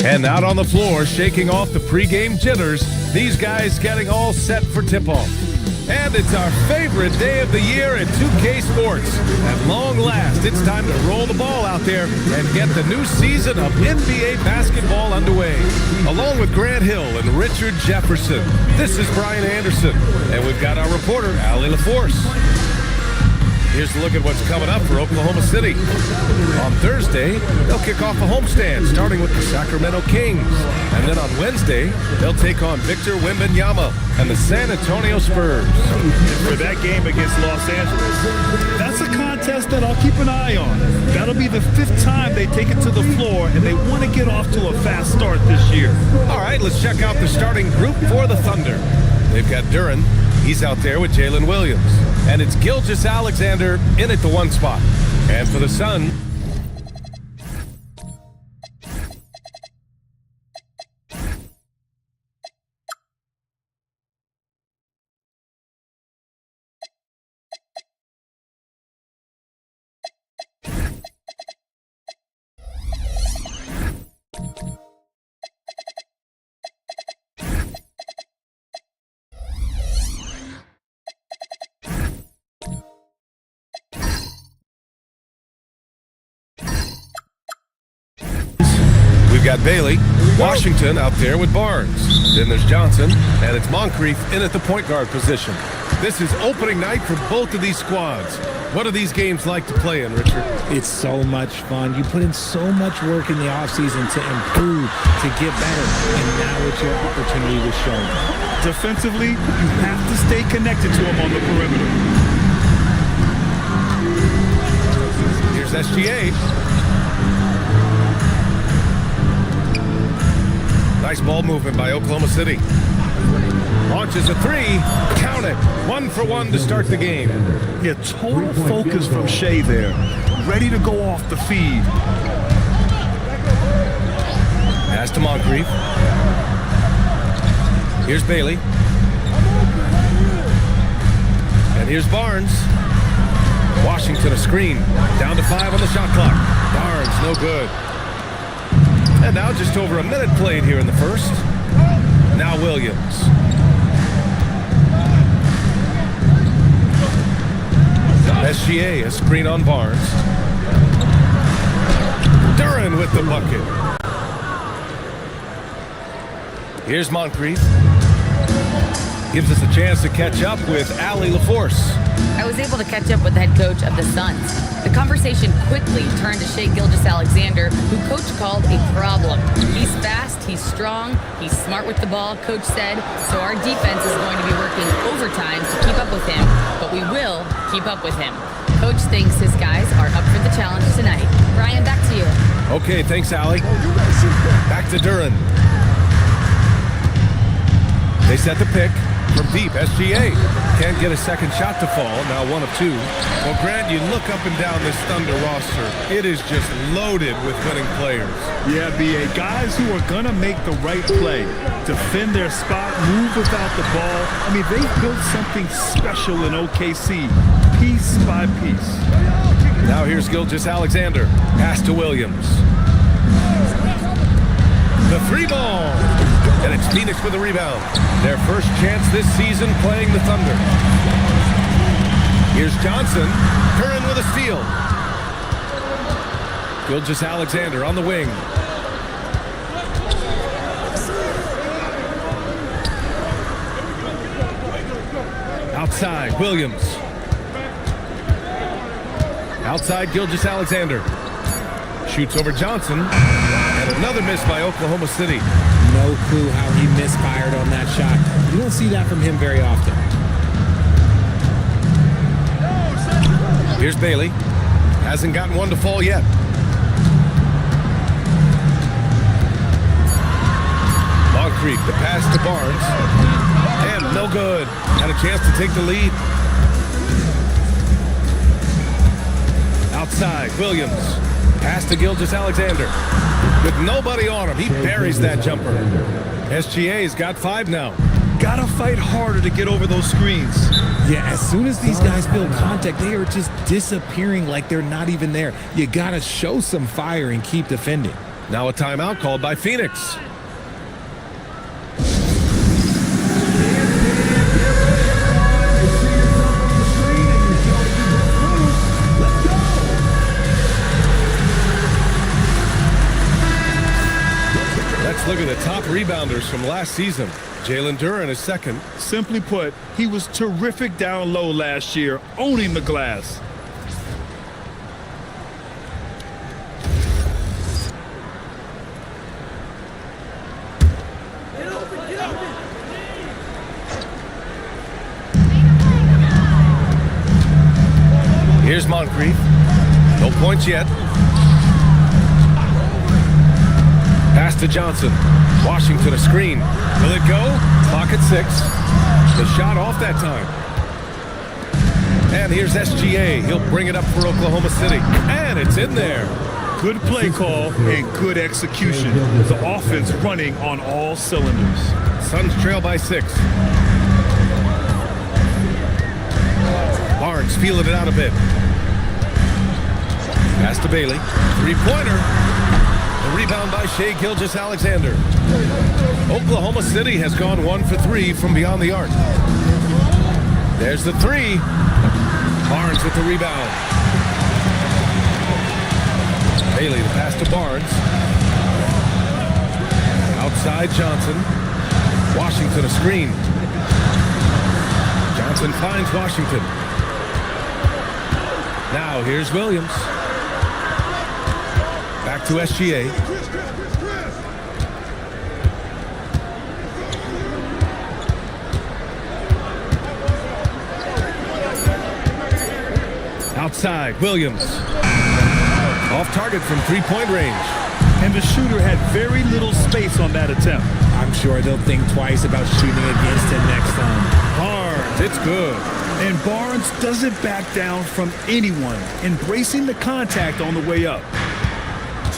And out on the floor, shaking off the pregame jitters, these guys getting all set for tip-off. And it's our favorite day of the year at 2K Sports. At long last, it's time to roll the ball out there and get the new season of NBA basketball underway. Along with Grant Hill and Richard Jefferson, this is Brian Anderson. And we've got our reporter, Allie LaForce. Here's a look at what's coming up for Oklahoma City. On Thursday, they'll kick off a homestand, starting with the Sacramento Kings. And then on Wednesday, they'll take on Victor Wembanyama and the San Antonio Spurs. For that game against Los Angeles, that's a contest that I'll keep an eye on. That'll be the 5th time they take it to the floor, and they want to get off to a fast start this year. All right, let's check out the starting group for the Thunder. They've got Duren. He's out there with Jalen Williams. And it's Gilgeous-Alexander in at the 1 spot. And for the Sun, we've got Bailey, Washington out there with Barnes. Then there's Johnson, and it's Moncrief in at the point guard position. This is opening night for both of these squads. What are these games like to play in, Richard? It's so much fun. You put in so much work in the offseason to improve, to get better, and now it's your opportunity to show. Defensively, you have to stay connected to him on the perimeter. Here's SGA. Nice ball movement by Oklahoma City. Launches a 3. Count it. 1 for 1 to start the game. Yeah, total focus from Shea there. Ready to go off the feed. Pass to Moncrief. Here's Bailey. And here's Barnes. Washington a screen. Down to 5 on the shot clock. Barnes no good. And now just over a minute played here in the first. Now Williams. SGA, a screen on Barnes. Duren with the bucket. Here's Moncrief. Gives us a chance to catch up with Allie LaForce. I was able to catch up with the head coach of the Suns. The conversation quickly turned to Shea Gilgeous-Alexander, who coach called a problem. He's fast, he's strong, he's smart with the ball, coach said, so our defense is going to be working overtime to keep up with him, but we will keep up with him. Coach thinks his guys are up for the challenge tonight. Brian, back to you. Okay, thanks, Allie. Back to Duren. They set the pick. From deep, SGA can't get a second shot to fall, now 1 of 2. Well, Grant, you look up and down this Thunder roster, it is just loaded with winning players. Yeah, B.A., guys who are going to make the right play, defend their spot, move without the ball. I mean, they've built something special in OKC, piece by piece. Now here's Gilgeous-Alexander, pass to Williams. The 3 ball. And it's Phoenix with a rebound. Their first chance this season playing the Thunder. Here's Johnson. Curran with a steal. Gilgeous-Alexander on the wing. Outside, Williams. Outside, Gilgeous-Alexander. Shoots over Johnson. And another miss by Oklahoma City. No clue how he misfired on that shot. You don't see that from him very often. Here's Bailey. Hasn't gotten one to fall yet. Moncrief, the pass to Barnes. And no good. Had a chance to take the lead. Outside, Williams. Pass to Gilgeous-Alexander. With nobody on him, he buries that jumper. SGA's got 5 now. Gotta fight harder to get over those screens. Yeah, as soon as these guys feel contact, they are just disappearing like they're not even there. You gotta show some fire and keep defending. Now a timeout called by Phoenix. Let's look at the top rebounders from last season. Jalen Duren is second. Simply put, he was terrific down low last year, owning the glass. Here's Moncrief. No points yet. Pass to Johnson. Washington a screen. Will it go? Clock at 6. The shot off that time. And here's SGA. He'll bring it up for Oklahoma City. And it's in there. Good play call and good execution. The offense running on all cylinders. Suns trail by 6. Barnes feeling it out a bit. Pass to Bailey. Three-pointer. The rebound by Shai Gilgeous-Alexander. Oklahoma City has gone 1 for 3 from beyond the arc. There's the 3. Barnes with the rebound. Bailey, the pass to Barnes. Outside Johnson. Washington a screen. Johnson finds Washington. Now here's Williams. Back to SGA. Outside, Williams. Off target from three-point range. And the shooter had very little space on that attempt. I'm sure they'll think twice about shooting against him next time. Barnes, it's good. And Barnes doesn't back down from anyone, embracing the contact on the way up.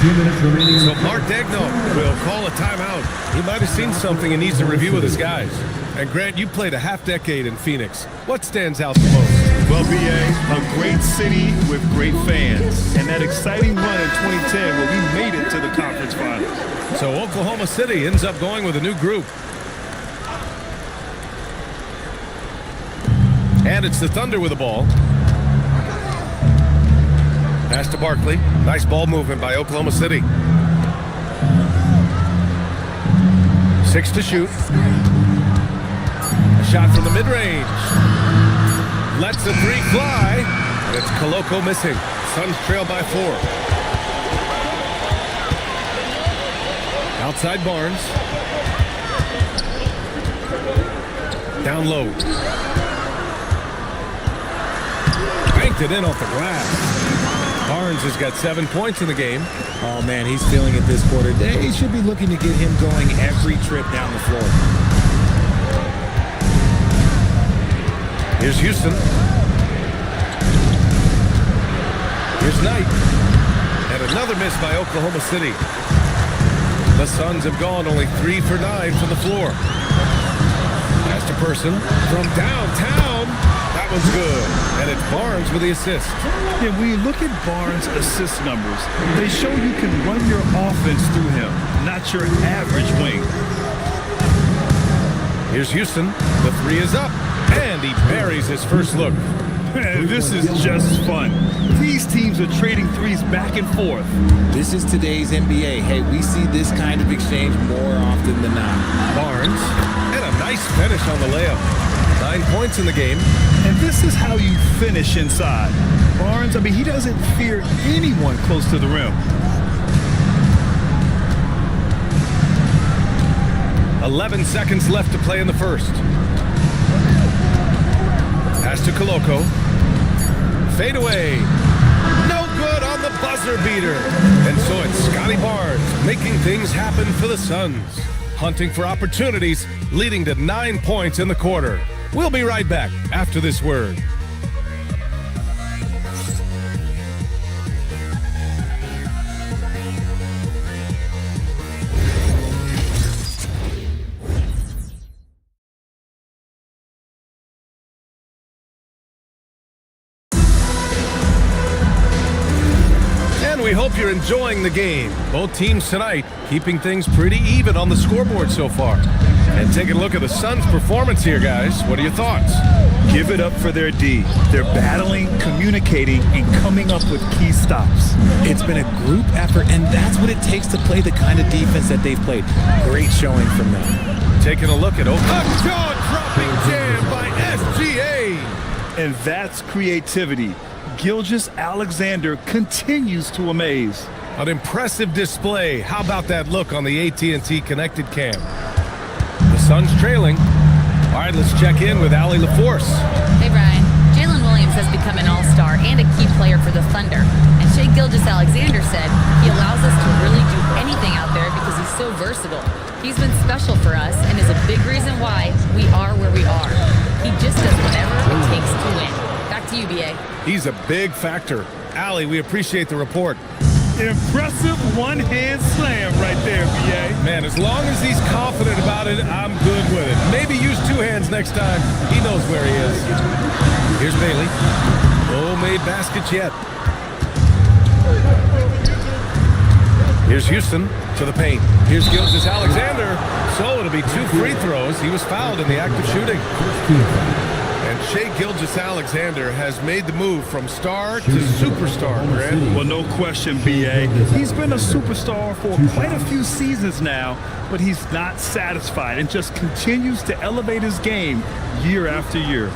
2 minutes remaining. So Mark Daigneault will call a timeout. He might have seen something and needs to review with his guys. And Grant, you played a half-decade in Phoenix. What stands out the most? Well, BA, a great city with great fans. And that exciting run in 2010 where we made it to the conference finals. So Oklahoma City ends up going with a new group. And it's the Thunder with the ball. Pass to Barkley. Nice ball movement by Oklahoma City. 6 to shoot. A shot from the mid-range. Lets the 3 fly. And it's Koloko missing. Suns trail by 4. Outside Barnes. Down low. Banked it in off the glass. Barnes has got 7 points in the game. Oh, man, he's feeling it this quarter. They should be looking to get him going every trip down the floor. Here's Houston. Here's Knight. And another miss by Oklahoma City. The Suns have gone only 3 for 9 from the floor. Pass to Person from downtown. That one's good. And it's Barnes with the assist. Yeah, when you look at Barnes' assist numbers, they show you can run your offense through him, not your average wing. Here's Houston. The 3 is up. And he buries his first look. This is just fun. These teams are trading threes back and forth. This is today's NBA. Hey, we see this kind of exchange more often than not. Barnes. And a nice finish on the layup. 9 points in the game. And this is how you finish inside. Barnes, I mean, he doesn't fear anyone close to the rim. 11 seconds left to play in the first. Pass to Koloko. Fade away. No good on the buzzer beater. And so it's Scotty Barnes making things happen for the Suns. Hunting for opportunities, leading to 9 points in the quarter. We'll be right back after this word. We hope you're you're enjoying the game. Both teams tonight keeping things pretty even on the scoreboard so far. And taking a look at the Suns' performance here, guys. What are your thoughts? Give it up for their D. They're battling, communicating, and coming up with key stops. It's been a group effort, and that's what it takes to play the kind of defense that they've played. Great showing from them. Taking a look at a jaw-dropping jam by SGA. And that's creativity. Gilgeous-Alexander continues to amaze. An impressive display. How about that look on the AT&T connected cam? The Suns trailing. All right, let's check in with Allie LaForce. Hey, Brian. Jalen Williams has become an all-star and a key player for the Thunder. And Shai Gilgeous-Alexander said he allows us to really do anything out there because he's so versatile. He's been special for us and is a big reason why we are where we are. He just does whatever it takes to win. Back to you, B.A. He's a big factor. Allie, we appreciate the report. Impressive one-hand slam right there, B.A. Man, as long as he's confident about it, I'm good with it. Maybe use two hands next time. He knows where he is. Here's Bailey. No made baskets yet. Here's Houston to the paint. Here's Gilgeous-Alexander. So it'll be 2 free throws. He was fouled in the act of shooting. And Shai Gilgeous-Alexander has made the move from star to superstar, Grant. Well, no question, B.A. He's been a superstar for quite a few seasons now, but he's not satisfied and just continues to elevate his game year after year.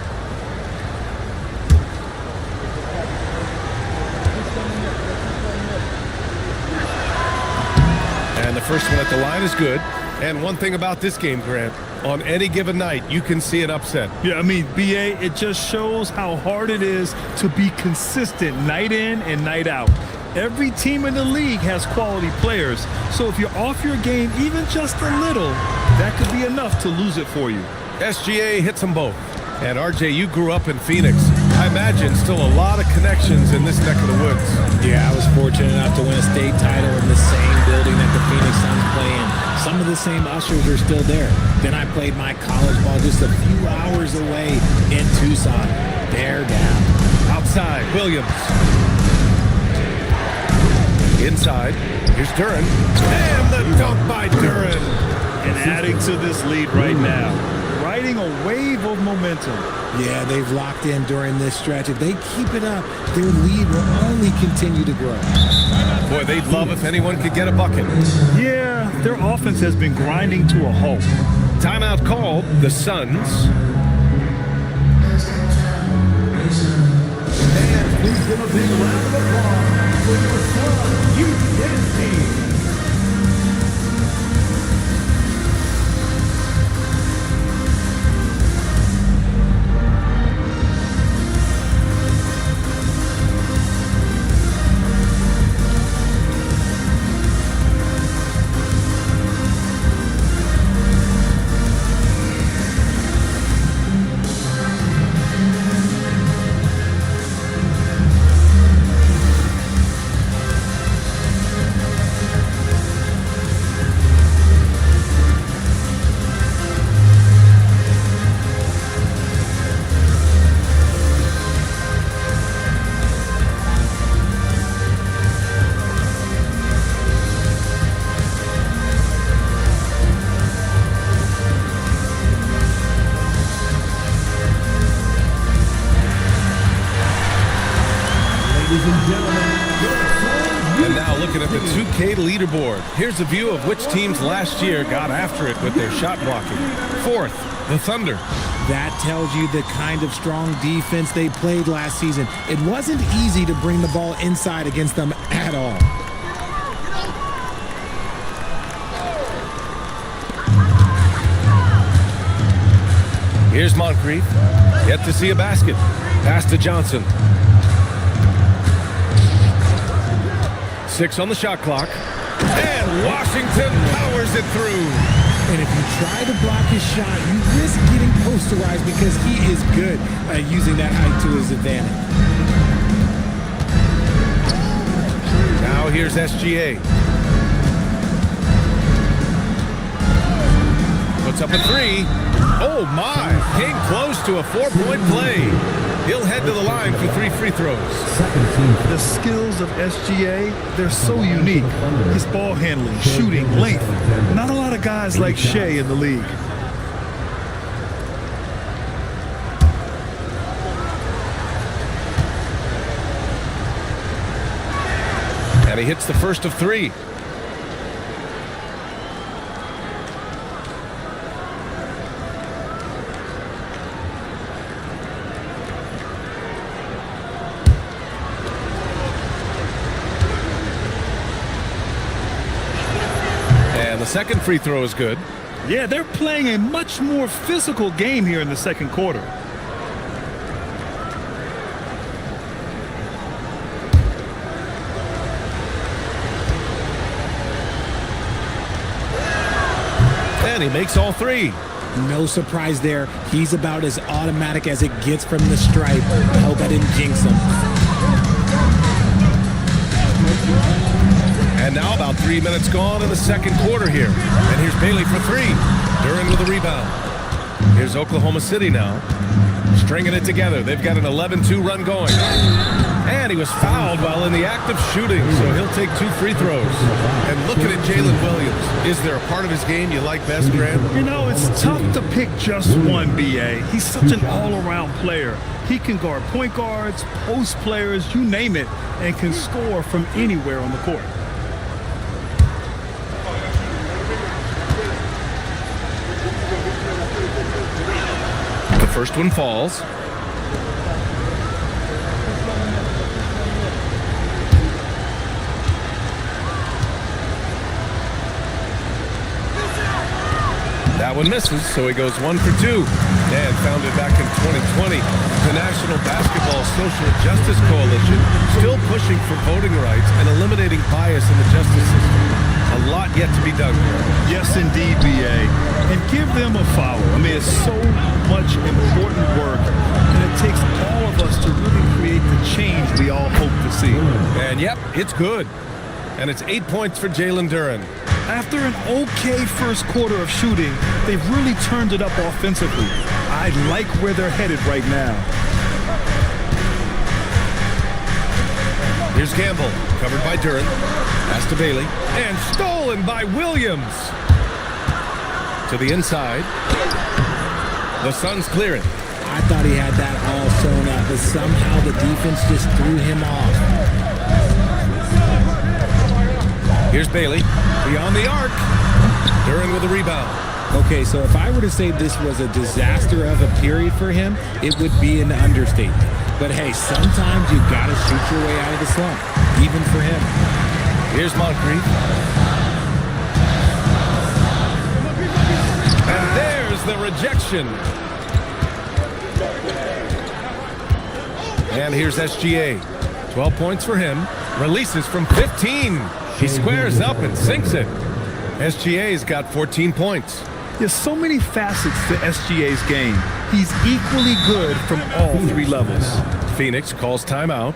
And the first one at the line is good. And one thing about this game, Grant, on any given night, you can see an upset. Yeah, I mean, B.A., it just shows how hard it is to be consistent night in and night out. Every team in the league has quality players, so if you're off your game even just a little, that could be enough to lose it for you. SGA hits them both. And RJ, you grew up in Phoenix. I imagine still a lot of connections in this neck of the woods. Yeah, I was fortunate enough to win a state title in the same building that the Phoenix Suns play in. Some of the same ushers are still there. Then I played my college ball just a few hours away in Tucson. Bear down. Outside, Williams. Inside, here's Duren. And the dunk by Duren. And adding to this lead right now. Riding a wave of momentum. Yeah, they've locked in during this stretch. If they keep it up, their lead will only continue to grow. Boy, they'd love if anyone could get a bucket. Yeah, their offense has been grinding to a halt. Timeout called, the Suns. And please give a big round of applause for your Suns youth team. And now looking at the 2K leaderboard. Here's a view of which teams last year got after it with their shot blocking. Fourth, the Thunder. That tells you the kind of strong defense they played last season. It wasn't easy to bring the ball inside against them at all. Here's Moncrief. Yet to see a basket. Pass to Johnson. 6 on the shot clock. And Washington powers it through. And if you try to block his shot, you risk getting posterized because he is good at using that height to his advantage. Now here's SGA. Puts up a 3. Oh my, came close to a 4-point play. He'll head to the line for 3 free throws. The skills of SGA, they're so unique. His ball handling, shooting, length. Not a lot of guys like Shea in the league. And he hits the first of 3. And the second free throw is good. Yeah, they're playing a much more physical game here in the second quarter. And he makes all 3. No surprise there. He's about as automatic as it gets from the stripe. Hope I didn't jinx him. And now about 3 minutes gone in the second quarter here. And here's Bailey for 3. Duran with a rebound. Here's Oklahoma City now. Stringing it together. They've got an 11-2 run going. And he was fouled while in the act of shooting, so he'll take 2 free throws. And looking at Jalen Williams, is there a part of his game you like best, Grant? You know, it's tough to pick just one, B.A. He's such an all-around player. He can guard point guards, post players, you name it, and can score from anywhere on the court. The first one falls. That one misses, so he goes 1 for 2. And founded back in 2020, the National Basketball Social Justice Coalition, still pushing for voting rights and eliminating bias in the justice system. A lot yet to be done. Yes, indeed, B.A. And give them a follow. I mean, it's so much important work, and it takes all of us to really create the change we all hope to see. And yep, it's good. And it's 8 points for Jalen Duran. After an okay first quarter of shooting, they've really turned it up offensively. I like where they're headed right now. Here's Campbell, covered by Duran. Pass to Bailey. And stolen by Williams. To the inside. The Suns clear it. I thought he had that all sewn up, but somehow the defense just threw him off. Here's Bailey, beyond the arc. Duran with a rebound. Okay, so if I were to say this was a disaster of a period for him, it would be an understatement. But hey, sometimes you gotta shoot your way out of the slump, even for him. Here's Moncrief. And there's the rejection. And here's SGA. 12 points for him. Releases from 15. He squares up and sinks it. SGA's got 14 points. There's so many facets to SGA's game. He's equally good from all 3 levels. Phoenix calls timeout.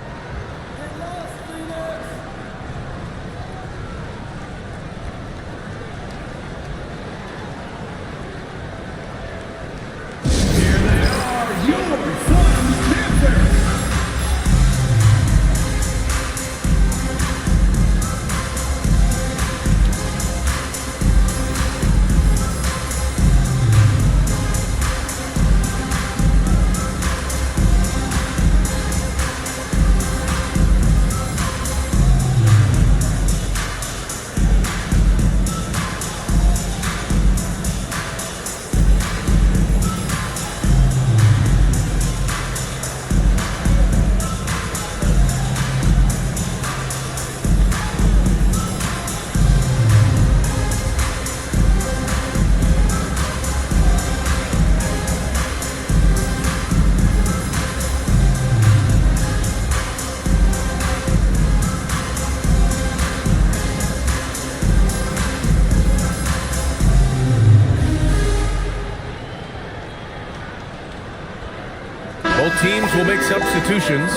Both teams will make substitutions.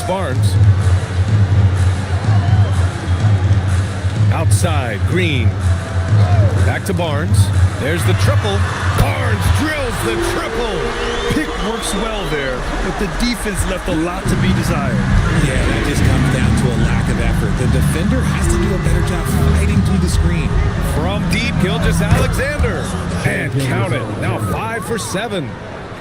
Barnes. Outside, Green. Back to Barnes. There's the triple. Barnes drills the triple. Pick works well there, but the defense left a lot to be desired. Yeah, that just comes down to a lack of effort. The defender has to do a better job fighting through the screen. From deep, Gilgeous-Alexander. And count it. Now 5 for 7.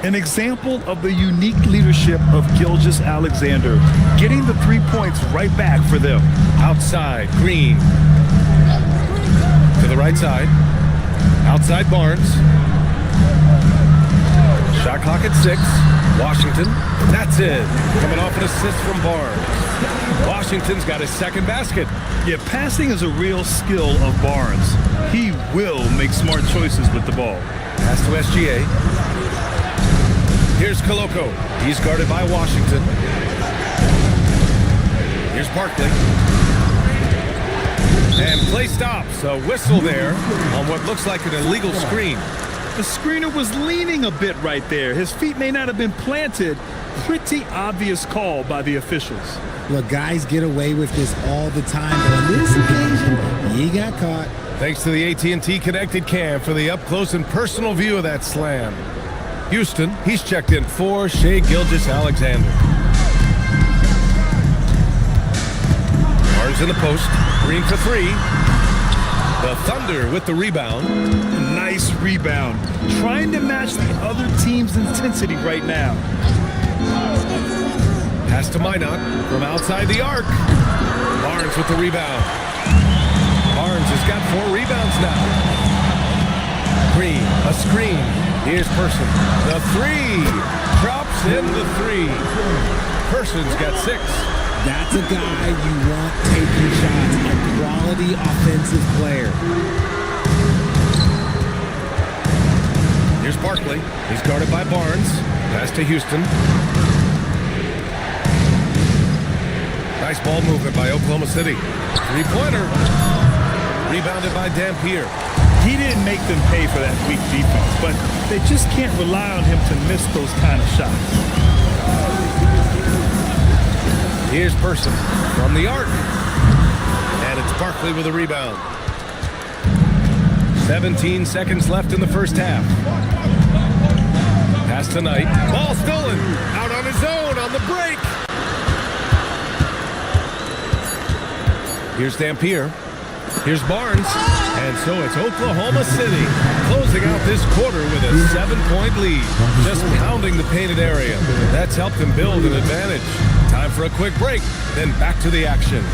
An example of the unique leadership of Gilgeous-Alexander, getting the 3 points right back for them. Outside, Green. To the right side. Outside, Barnes. Shot clock at 6. Washington. That's it. Coming off an assist from Barnes. Washington's got his second basket. Yeah, passing is a real skill of Barnes. He will make smart choices with the ball. Pass to SGA. Here's Koloko. He's guarded by Washington. Here's Barkley. And play stops. A whistle there on what looks like an illegal screen. The screener was leaning a bit right there. His feet may not have been planted. Pretty obvious call by the officials. Look, guys get away with this all the time, but on this occasion, he got caught. Thanks to the AT&T Connected Cam for the up-close and personal view of that slam. Houston, he's checked in for Shai Gilgeous-Alexander. Barnes in the post. Green for 3. The Thunder with the rebound. Nice rebound. Trying to match the other team's intensity right now. Pass to Minot from outside the arc. Barnes with the rebound. Barnes has got 4 rebounds now. Green, a screen. Here's Person. The 3. Drops in the 3. Person's got 6. That's a guy you want taking shots. A quality offensive player. Here's Barkley. He's guarded by Barnes. Pass to Houston. Nice ball movement by Oklahoma City. 3-pointer. Rebounded by Dampier. He didn't make them pay for that weak defense, but they just can't rely on him to miss those kind of shots. Here's Person from the arc. And it's Barkley with a rebound. 17 seconds left in the first half. Pass to Knight. Ball stolen. Out on his own on the break. Here's Dampier. Here's Barnes. And so it's Oklahoma City closing out this quarter with a 7-point lead. Just pounding the painted area. That's helped them build an advantage. Time for a quick break, then back to the action.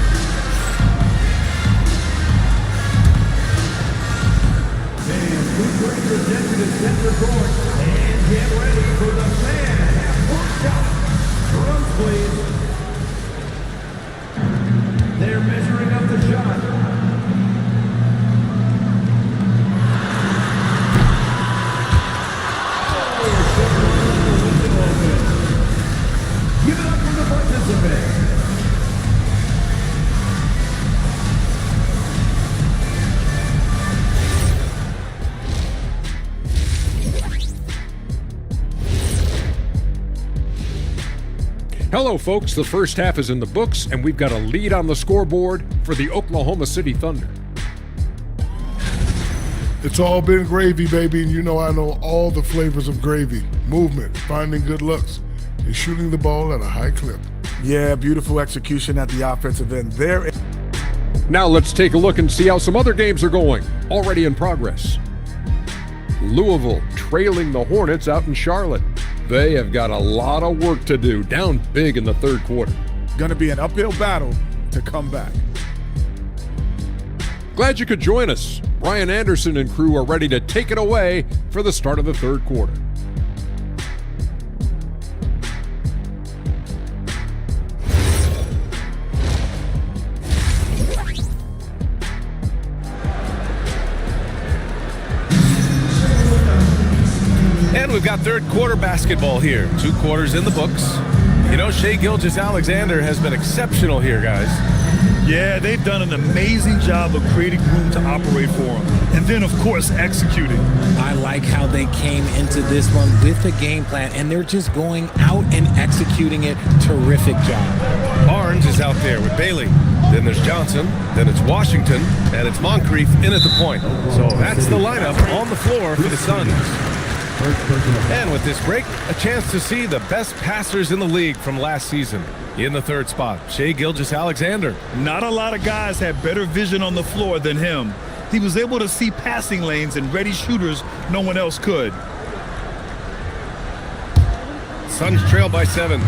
And get ready for the fan half-court shot. Drums, please. They're measuring up the shot. Give it up for the participants. Hello, folks. The first half is in the books, and we've got a lead on the scoreboard for the Oklahoma City Thunder. It's all been gravy, baby, and you know I know all the flavors of gravy. Movement, finding good looks, and shooting the ball at a high clip. Yeah, beautiful execution at the offensive end there. Now let's take a look and see how some other games are going, already in progress. Louisville trailing the Hornets out in Charlotte. They have got a lot of work to do, down big in the third quarter. Going to be an uphill battle to come back. Glad you could join us. Brian Anderson and crew are ready to take it away for the start of the third quarter. And we've got third quarter basketball here. 2 quarters in the books. You know, Shai Gilgeous-Alexander has been exceptional here, guys. Yeah, they've done an amazing job of creating room to operate for him. And then, of course, executing. I like how they came into this one with a game plan, and they're just going out and executing it. Terrific job. Barnes is out there with Bailey. Then there's Johnson. Then it's Washington. And it's Moncrief in at the point. So that's the lineup on the floor for the Suns. And with this break, a chance to see the best passers in the league from last season. In the third spot, Shai Gilgeous-Alexander. Not a lot of guys had better vision on the floor than him. He was able to see passing lanes and ready shooters no one else could. Suns trail by 7.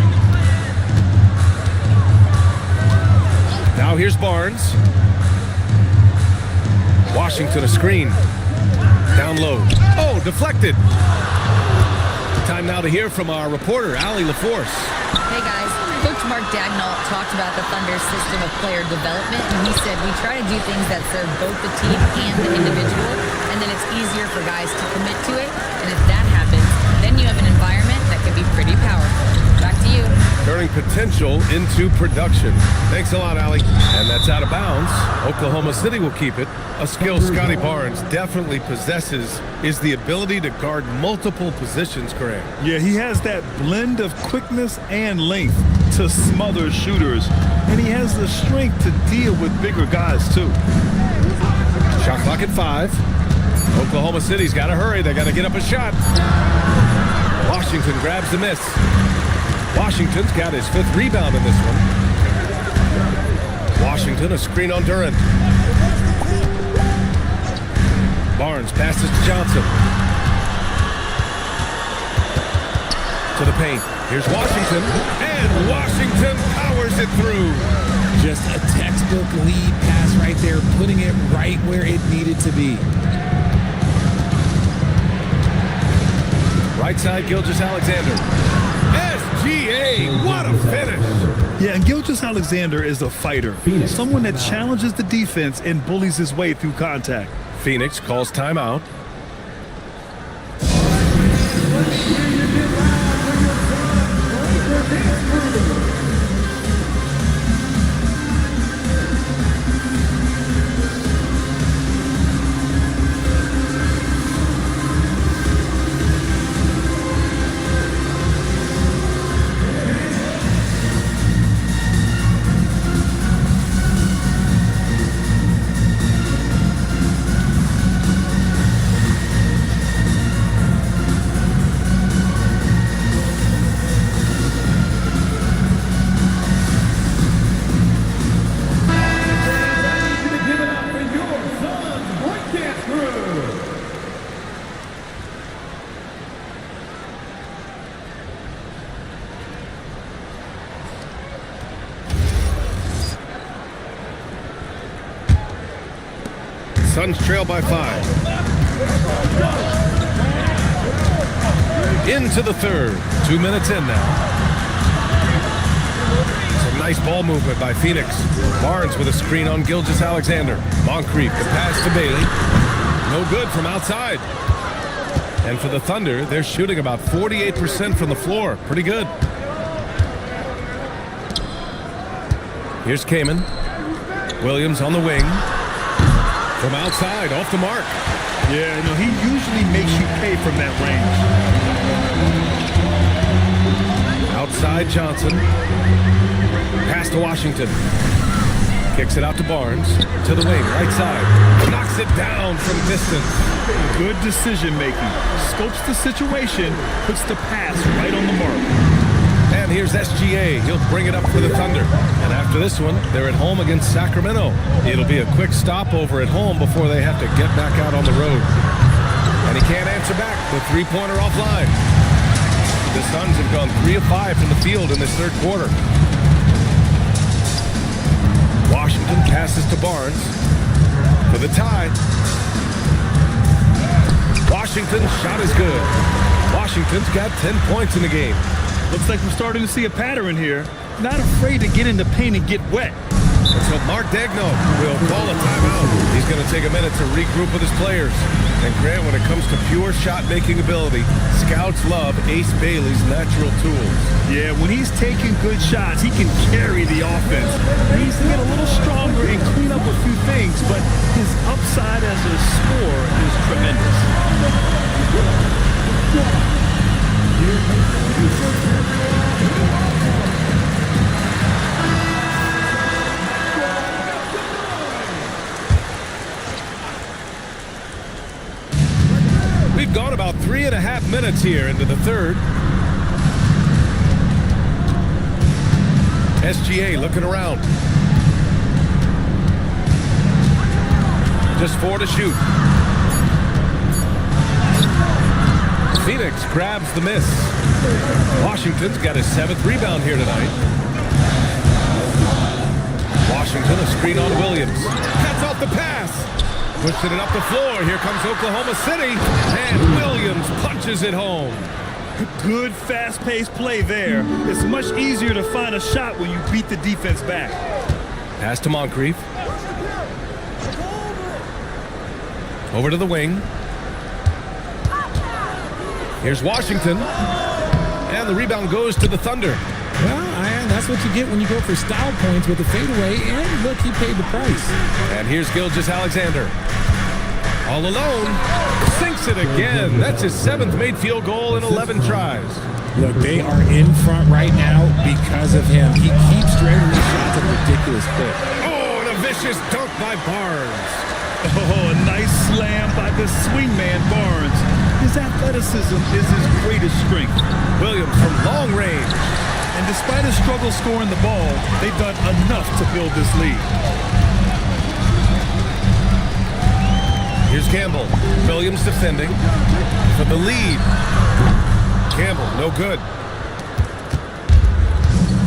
Now here's Barnes. Washington a screen. Down low. Oh, deflected. Time now to hear from our reporter, Allie LaForce. Hey guys, Coach Mark Dagnall talked about the Thunder's system of player development, and he said we try to do things that serve both the team and the individual, and then it's easier for guys to commit to it, and if that happens, then you have an environment that can be pretty powerful. Back to you. Turning potential into production. Thanks a lot, Allie. And that's out of bounds. Oklahoma City will keep it. A skill Scotty Barnes definitely possesses is the ability to guard multiple positions, Graham. Yeah, he has that blend of quickness and length to smother shooters, and he has the strength to deal with bigger guys, too. Shot clock at 5. Oklahoma City's got to hurry. They got to get up a shot. Washington grabs the miss. Washington's got his 5th rebound in this one. Washington a screen on Durant. Barnes passes to Johnson. To the paint. Here's Washington. And Washington powers it through. Just a textbook lead pass right there, putting it right where it needed to be. Right side, Gilgeous-Alexander. SGA, what a finish. Yeah, and Gilgeous-Alexander is a fighter. Someone that challenges the defense and bullies his way through contact. Phoenix calls timeout. Suns trail by 5. Into the third. 2 minutes in now. Some nice ball movement by Phoenix. Barnes with a screen on Gilgeous-Alexander. Moncrief, the pass to Bailey. No good from outside. And for the Thunder, they're shooting about 48% from the floor. Pretty good. Here's Kaman. Williams on the wing. From outside, off the mark. Yeah, you know, he usually makes you pay from that range. Outside Johnson. Pass to Washington. Kicks it out to Barnes. To the wing, right side. Knocks it down from distance. Good decision making. Scopes the situation, puts the pass right on the mark. And here's SGA. He'll bring it up for the Thunder. And after this one, they're at home against Sacramento. It'll be a quick stopover at home before they have to get back out on the road. And he can't answer back. The three-pointer offline. The Suns have gone 3 of 5 from the field in this third quarter. Washington passes to Barnes for the tie. Washington's shot is good. Washington's got 10 points in the game. Looks like we're starting to see a pattern here. Not afraid to get in the paint and get wet. And so Mark Dagnall will call a timeout. He's going to take a minute to regroup with his players. And Grant, when it comes to pure shot-making ability, scouts love Ace Bailey's natural tools. Yeah, when he's taking good shots, he can carry the offense. He needs to get a little stronger 3.5 minutes here into the third. SGA looking around. Just 4 to shoot. Phoenix grabs the miss. Washington's got his 7th rebound here tonight. Washington, a screen on Williams. Cuts off the pass. Pushing it up the floor. Here comes Oklahoma City. And Williams punches it home. Good fast-paced play there. It's much easier to find a shot when you beat the defense back. Pass to Moncrief. Over to the wing. Here's Washington. And the rebound goes to the Thunder. Well, that's what you get when you go for style points with a fadeaway. And look, he paid the price. And here's Gilgeous-Alexander. All alone. Sinks it again. That's his 7th made field goal in 11 tries. Look, they are in front right now because of him. He keeps draining these shots at a ridiculous clip. Oh, and a vicious dunk by Barnes. Oh, a nice slam by the swingman Barnes. His athleticism is his greatest strength. Williams from long range. And despite his struggle scoring the ball, they've done enough to build this lead. Here's Campbell. Williams defending for the lead. Campbell, no good.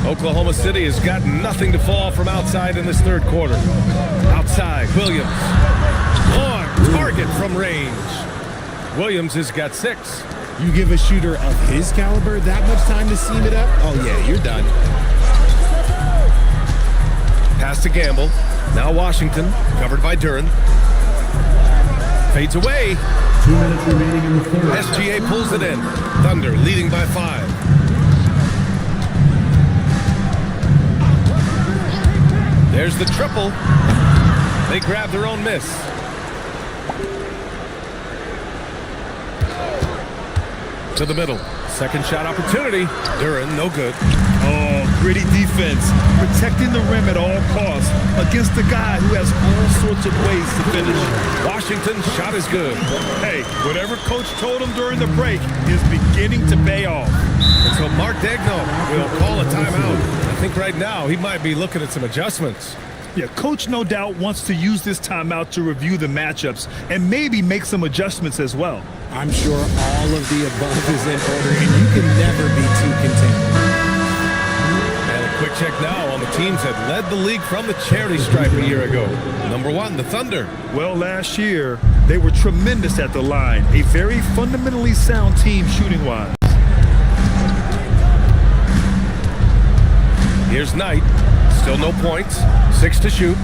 Oklahoma City has got nothing to fall from outside in this third quarter. Outside, Williams. On target from range. Williams has got 6. You give a shooter of his caliber that much time to seam it up? Oh, yeah, you're done. Pass to Gamble. Now Washington, covered by Duren. Fades away. 2 minutes remaining in the third. SGA pulls it in. Thunder leading by 5. There's the triple. They grab their own miss. To the middle. Second shot opportunity. Duren, no good. Oh, gritty defense. Protecting the rim at all costs against a guy who has all sorts of ways to finish. Washington's shot is good. Hey, whatever coach told him during the break is beginning to pay off. And so Mark Daigneault will call a timeout. I think right now he might be looking at some adjustments. Yeah, coach no doubt wants to use this timeout to review the matchups and maybe make some adjustments as well. I'm sure all of the above is in order, and you can never be too content. And a quick check now on the teams that led the league from the charity stripe a year ago. Number 1, the Thunder. Well, last year, they were tremendous at the line. A very fundamentally sound team shooting-wise. Here's Knight. Still no points. 6 to shoot.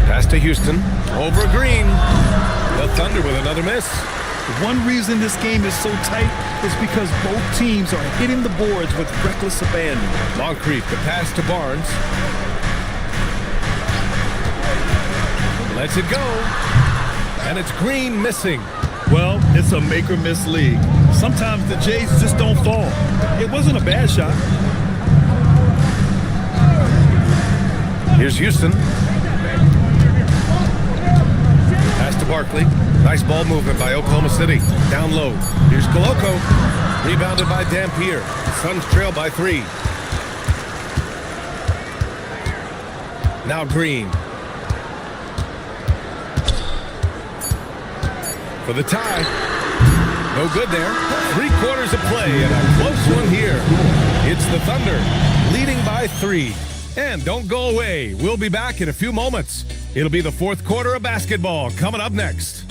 Pass to Houston. Over Green. The Thunder with another miss. One reason this game is so tight is because both teams are hitting the boards with reckless abandon. Moncrief, the pass to Barnes. Lets it go. And it's Green missing. Well, it's a make or miss league. Sometimes the Jays just don't fall. It wasn't a bad shot. Here's Houston. Pass to Barkley. Nice ball movement by Oklahoma City. Down low. Here's Koloko. Rebounded by Dampier. Suns trail by 3. Now Green. For the tie. No good there. 3 quarters of play and a close one here. It's the Thunder leading by 3. And don't go away. We'll be back in a few moments. It'll be the fourth quarter of basketball coming up next.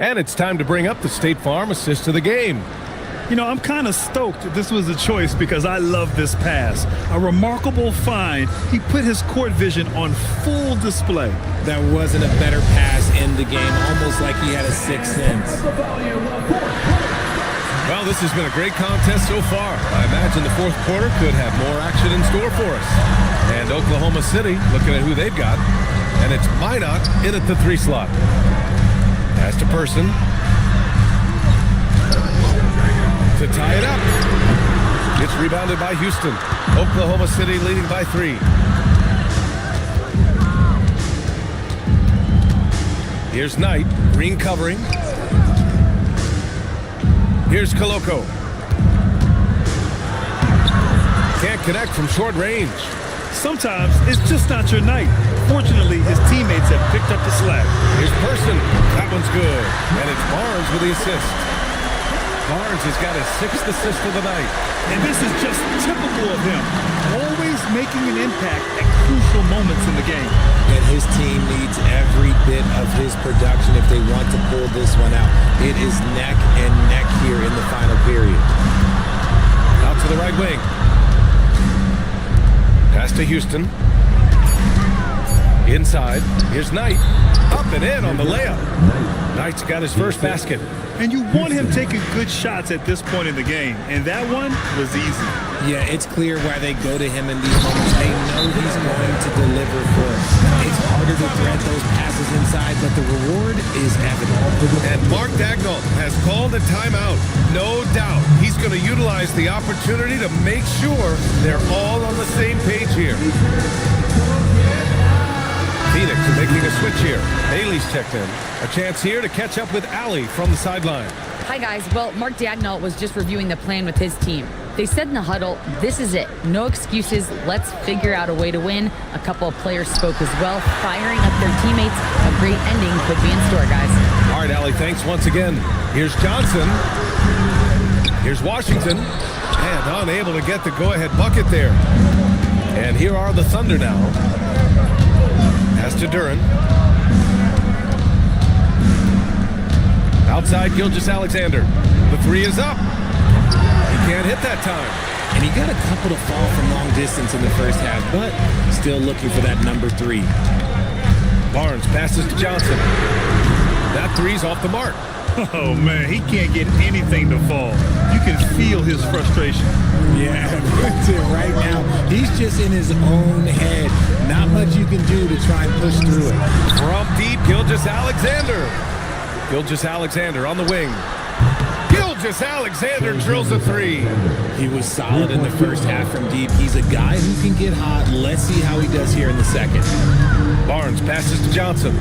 And it's time to bring up the State Farm assist of the game. You know, I'm kind of stoked this was a choice because I love this pass. A remarkable find. He put his court vision on full display. That wasn't a better pass in the game, almost like he had a 6th sense. Well, this has been a great contest so far. I imagine the fourth quarter could have more action in store for us. And Oklahoma City, looking at who they've got, and it's Minot in at the 3 slot. Pass to Person. to tie it up. It's rebounded by Houston. Oklahoma City leading by 3. Here's Knight, green covering. Here's Koloko. Can't connect from short range. Sometimes it's just not your night. Fortunately, his teammates have picked up the slack. Here's Person. That one's good. And it's Barnes with the assist. Barnes has got his 6th assist of the night. And this is just typical of him. Always making an impact at crucial moments in the game. And his team needs every bit of his production if they want to pull this one out. It is neck and neck here in the final period. Out to the right wing. Pass to Houston. Inside. Here's Knight. Up and in on the layup. Knight's got his first basket. And you want him taking good shots at this point in the game. And that one was easy. Yeah, it's clear why they go to him in these moments. They know he's going to deliver for it. It's harder to thread those passes inside, but the reward is evident. And Mark Daigneault has called a timeout. No doubt he's going to utilize the opportunity to make sure they're all on the same page here. Phoenix is making a switch here. Bailey's checked in. A chance here to catch up with Allie from the sideline. Hi, guys. Well, Mark Daigneault was just reviewing the plan with his team. They said in the huddle, this is it. No excuses. Let's figure out a way to win. A couple of players spoke as well, firing up their teammates. A great ending could be in store, guys. All right, Allie, thanks once again. Here's Johnson. Here's Washington. And unable to get the go-ahead bucket there. And here are the Thunder now. Pass to Duran. Outside, Gilgeous-Alexander. The 3 is up. He can't hit that time. And he got a couple to fall from long distance in the first half, but still looking for that number 3. Barnes passes to Johnson. That 3's off the mark. Oh, man, he can't get anything to fall. You can feel his frustration. Yeah, that's it right now. He's just in his own head. Not much you can do to try and push through it. From deep, Gilgeous-Alexander. Gilgeous-Alexander on the wing. Gilgeous-Alexander drills a 3. He was solid in the first half from deep. He's a guy who can get hot. Let's see how he does here in the second. Barnes passes to Johnson.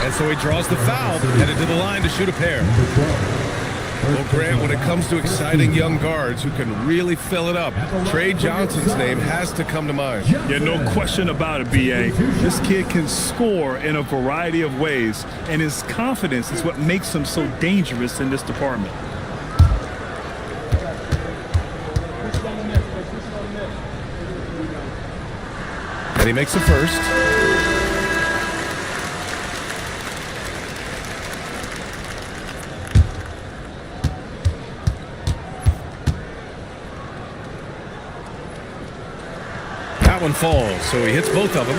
And so he draws the foul, headed to the line to shoot a pair. Well, Grant, when it comes to exciting young guards who can really fill it up, Trey Johnson's name has to come to mind. Yeah, no question about it, B.A. This kid can score in a variety of ways, and his confidence is what makes him so dangerous in this department. And he makes the first. That one falls, so he hits both of them.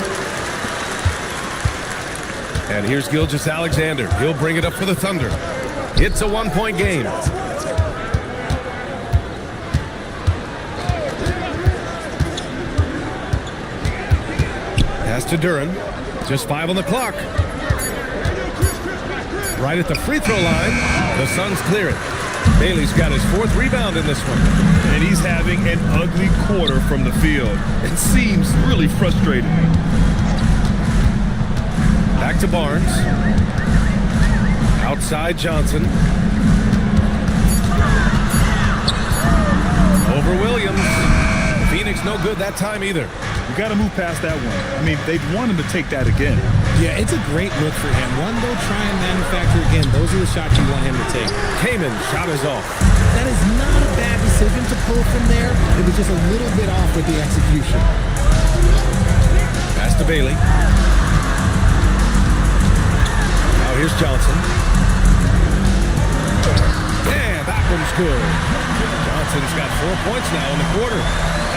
And here's Gilgeous-Alexander. He'll bring it up for the Thunder. It's a 1-point game. Pass to Duran. Just 5 on the clock. Right at the free throw line. The Suns clear it. Bailey's got his 4th rebound in this one. And he's having an ugly quarter from the field. It seems really frustrating. Back to Barnes. Outside Johnson. Over Williams. Phoenix no good that time either. You got to move past that one. I mean, they'd want him to take that again. Yeah, it's a great look for him. One, they'll try and manufacture again. Those are the shots you want him to take. Kaman shot is off. That is not a bad decision to pull from there. It was just a little bit off with the execution. Pass to Bailey. Now here's Johnson. Yeah, that one's good. Johnson's got 4 points now in the quarter.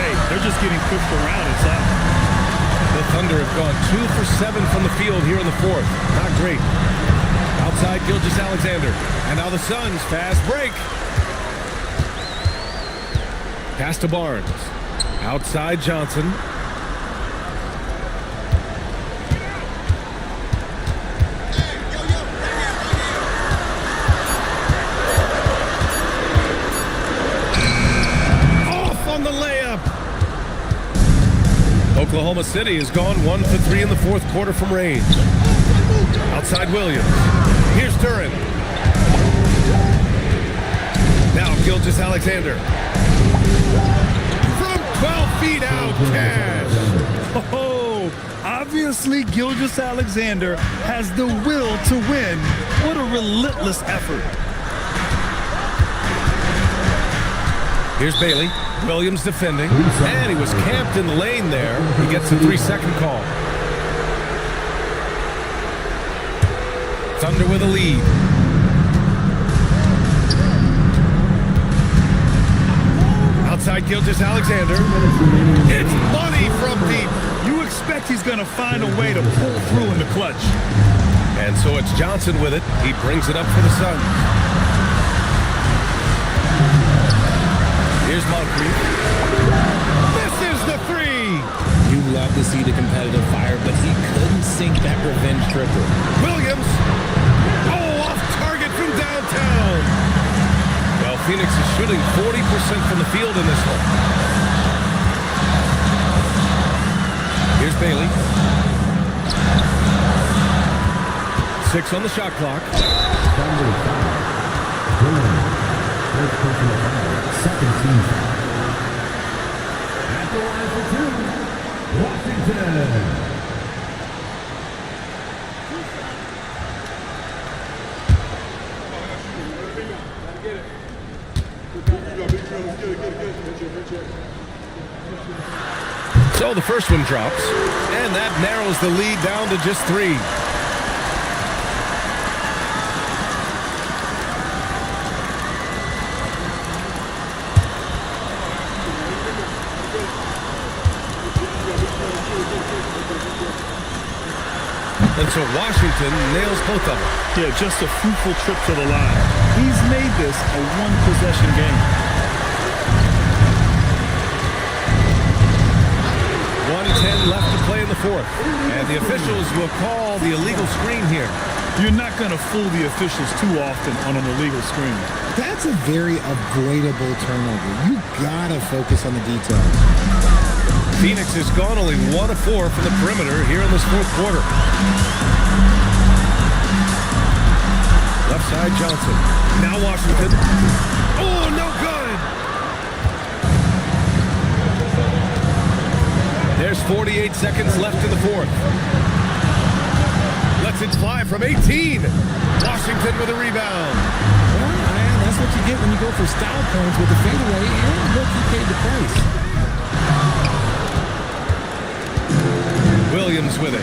Hey, they're just getting pushed around inside. The Thunder have gone 2 for 7 from the field here in the 4th. Not great. Outside Gilgeous-Alexander. And now the Suns fast break. Pass to Barnes. Outside Johnson. Oklahoma City has gone 1 for 3 in the fourth quarter from range. Outside Williams. Here's Duran. Now Gilgeous-Alexander. From 12 feet out, Cash. Oh, obviously Gilgeous-Alexander has the will to win. What a relentless effort. Here's Bailey. Williams defending. And he was camped in the lane there. He gets a 3-second call. Thunder with a lead. Outside Gilgeous-Alexander. It's money from deep. You expect he's going to find a way to pull through in the clutch. And so it's Johnson with it. He brings it up for the Suns. Here's Moncrief. This is the 3. You love to see the competitive fire, but he couldn't sink that revenge triple. Williams. Oh, off target from downtown. Well, Phoenix is shooting 40% from the field in this one. Here's Bailey. 6 on the shot clock. Second team foul. At the line for 2, Washington. So the first one drops, and that narrows the lead down to just 3. And so Washington nails both of them. Yeah, just a fruitful trip to the line. He's made this a one-possession game. 1:10 left to play in the fourth. And the officials will call the illegal screen here. You're not going to fool the officials too often on an illegal screen. That's a very avoidable turnover. You gotta focus on the details. Phoenix has gone only 1 of 4 from the perimeter here in this fourth quarter. Left side, Johnson. Now Washington. Oh, no good! There's 48 seconds left in the fourth. Lets it fly from 18. Washington with a rebound. Well, man, that's what you get when you go for style points with the fadeaway, and look, he paid the price. Williams with it.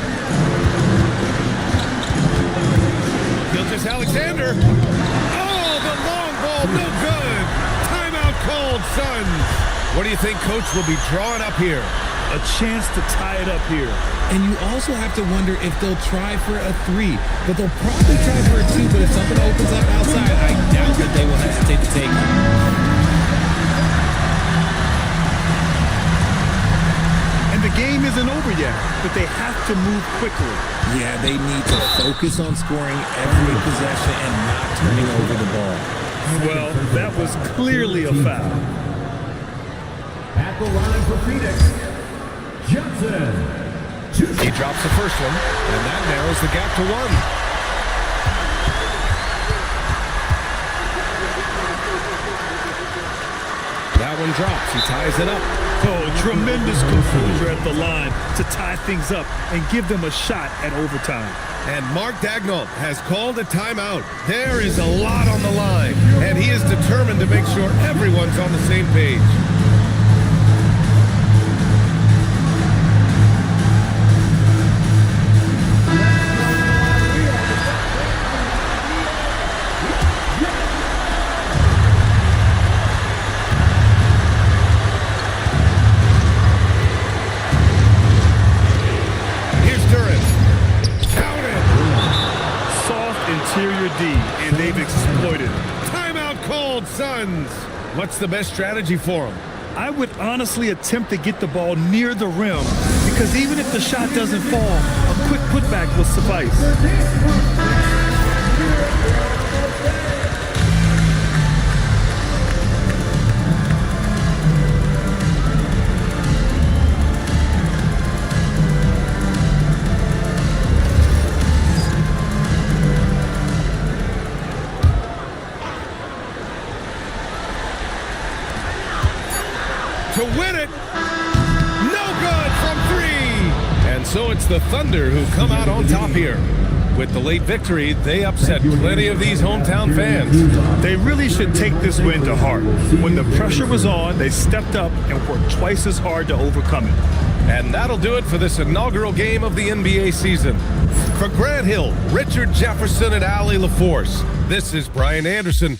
Gilgeous-Alexander. Oh, the long ball, no good. Timeout called, Suns. What do you think Coach will be drawing up here? A chance to tie it up here. And you also have to wonder if they'll try for a 3. But they'll probably try for a 2, but if something opens up outside, I doubt that they will hesitate to take it. And the game isn't over yet, but they have to move quickly. Yeah, they need to focus on scoring every possession and not turning over the ball. Well, that was clearly a foul. At the line for Phoenix, Johnson. He drops the first one, and that narrows the gap to 1. That one drops. He ties it up. Oh, tremendous composure at the line to tie things up and give them a shot at overtime. And Mark Daigneault has called a timeout. There is a lot on the line, and he is determined to make sure everyone's on the same page. And they've exploited it. Timeout called, Suns. What's the best strategy for them? I would honestly attempt to get the ball near the rim because even if the shot doesn't fall, a quick putback will suffice. to win it. No good from 3. And so it's the Thunder who come out on top here. With the late victory, they upset plenty of these hometown fans. They really should take this win to heart. When the pressure was on, they stepped up and worked twice as hard to overcome it. And that'll do it for this inaugural game of the NBA season. For Grant Hill, Richard Jefferson, and Allie LaForce, this is Brian Anderson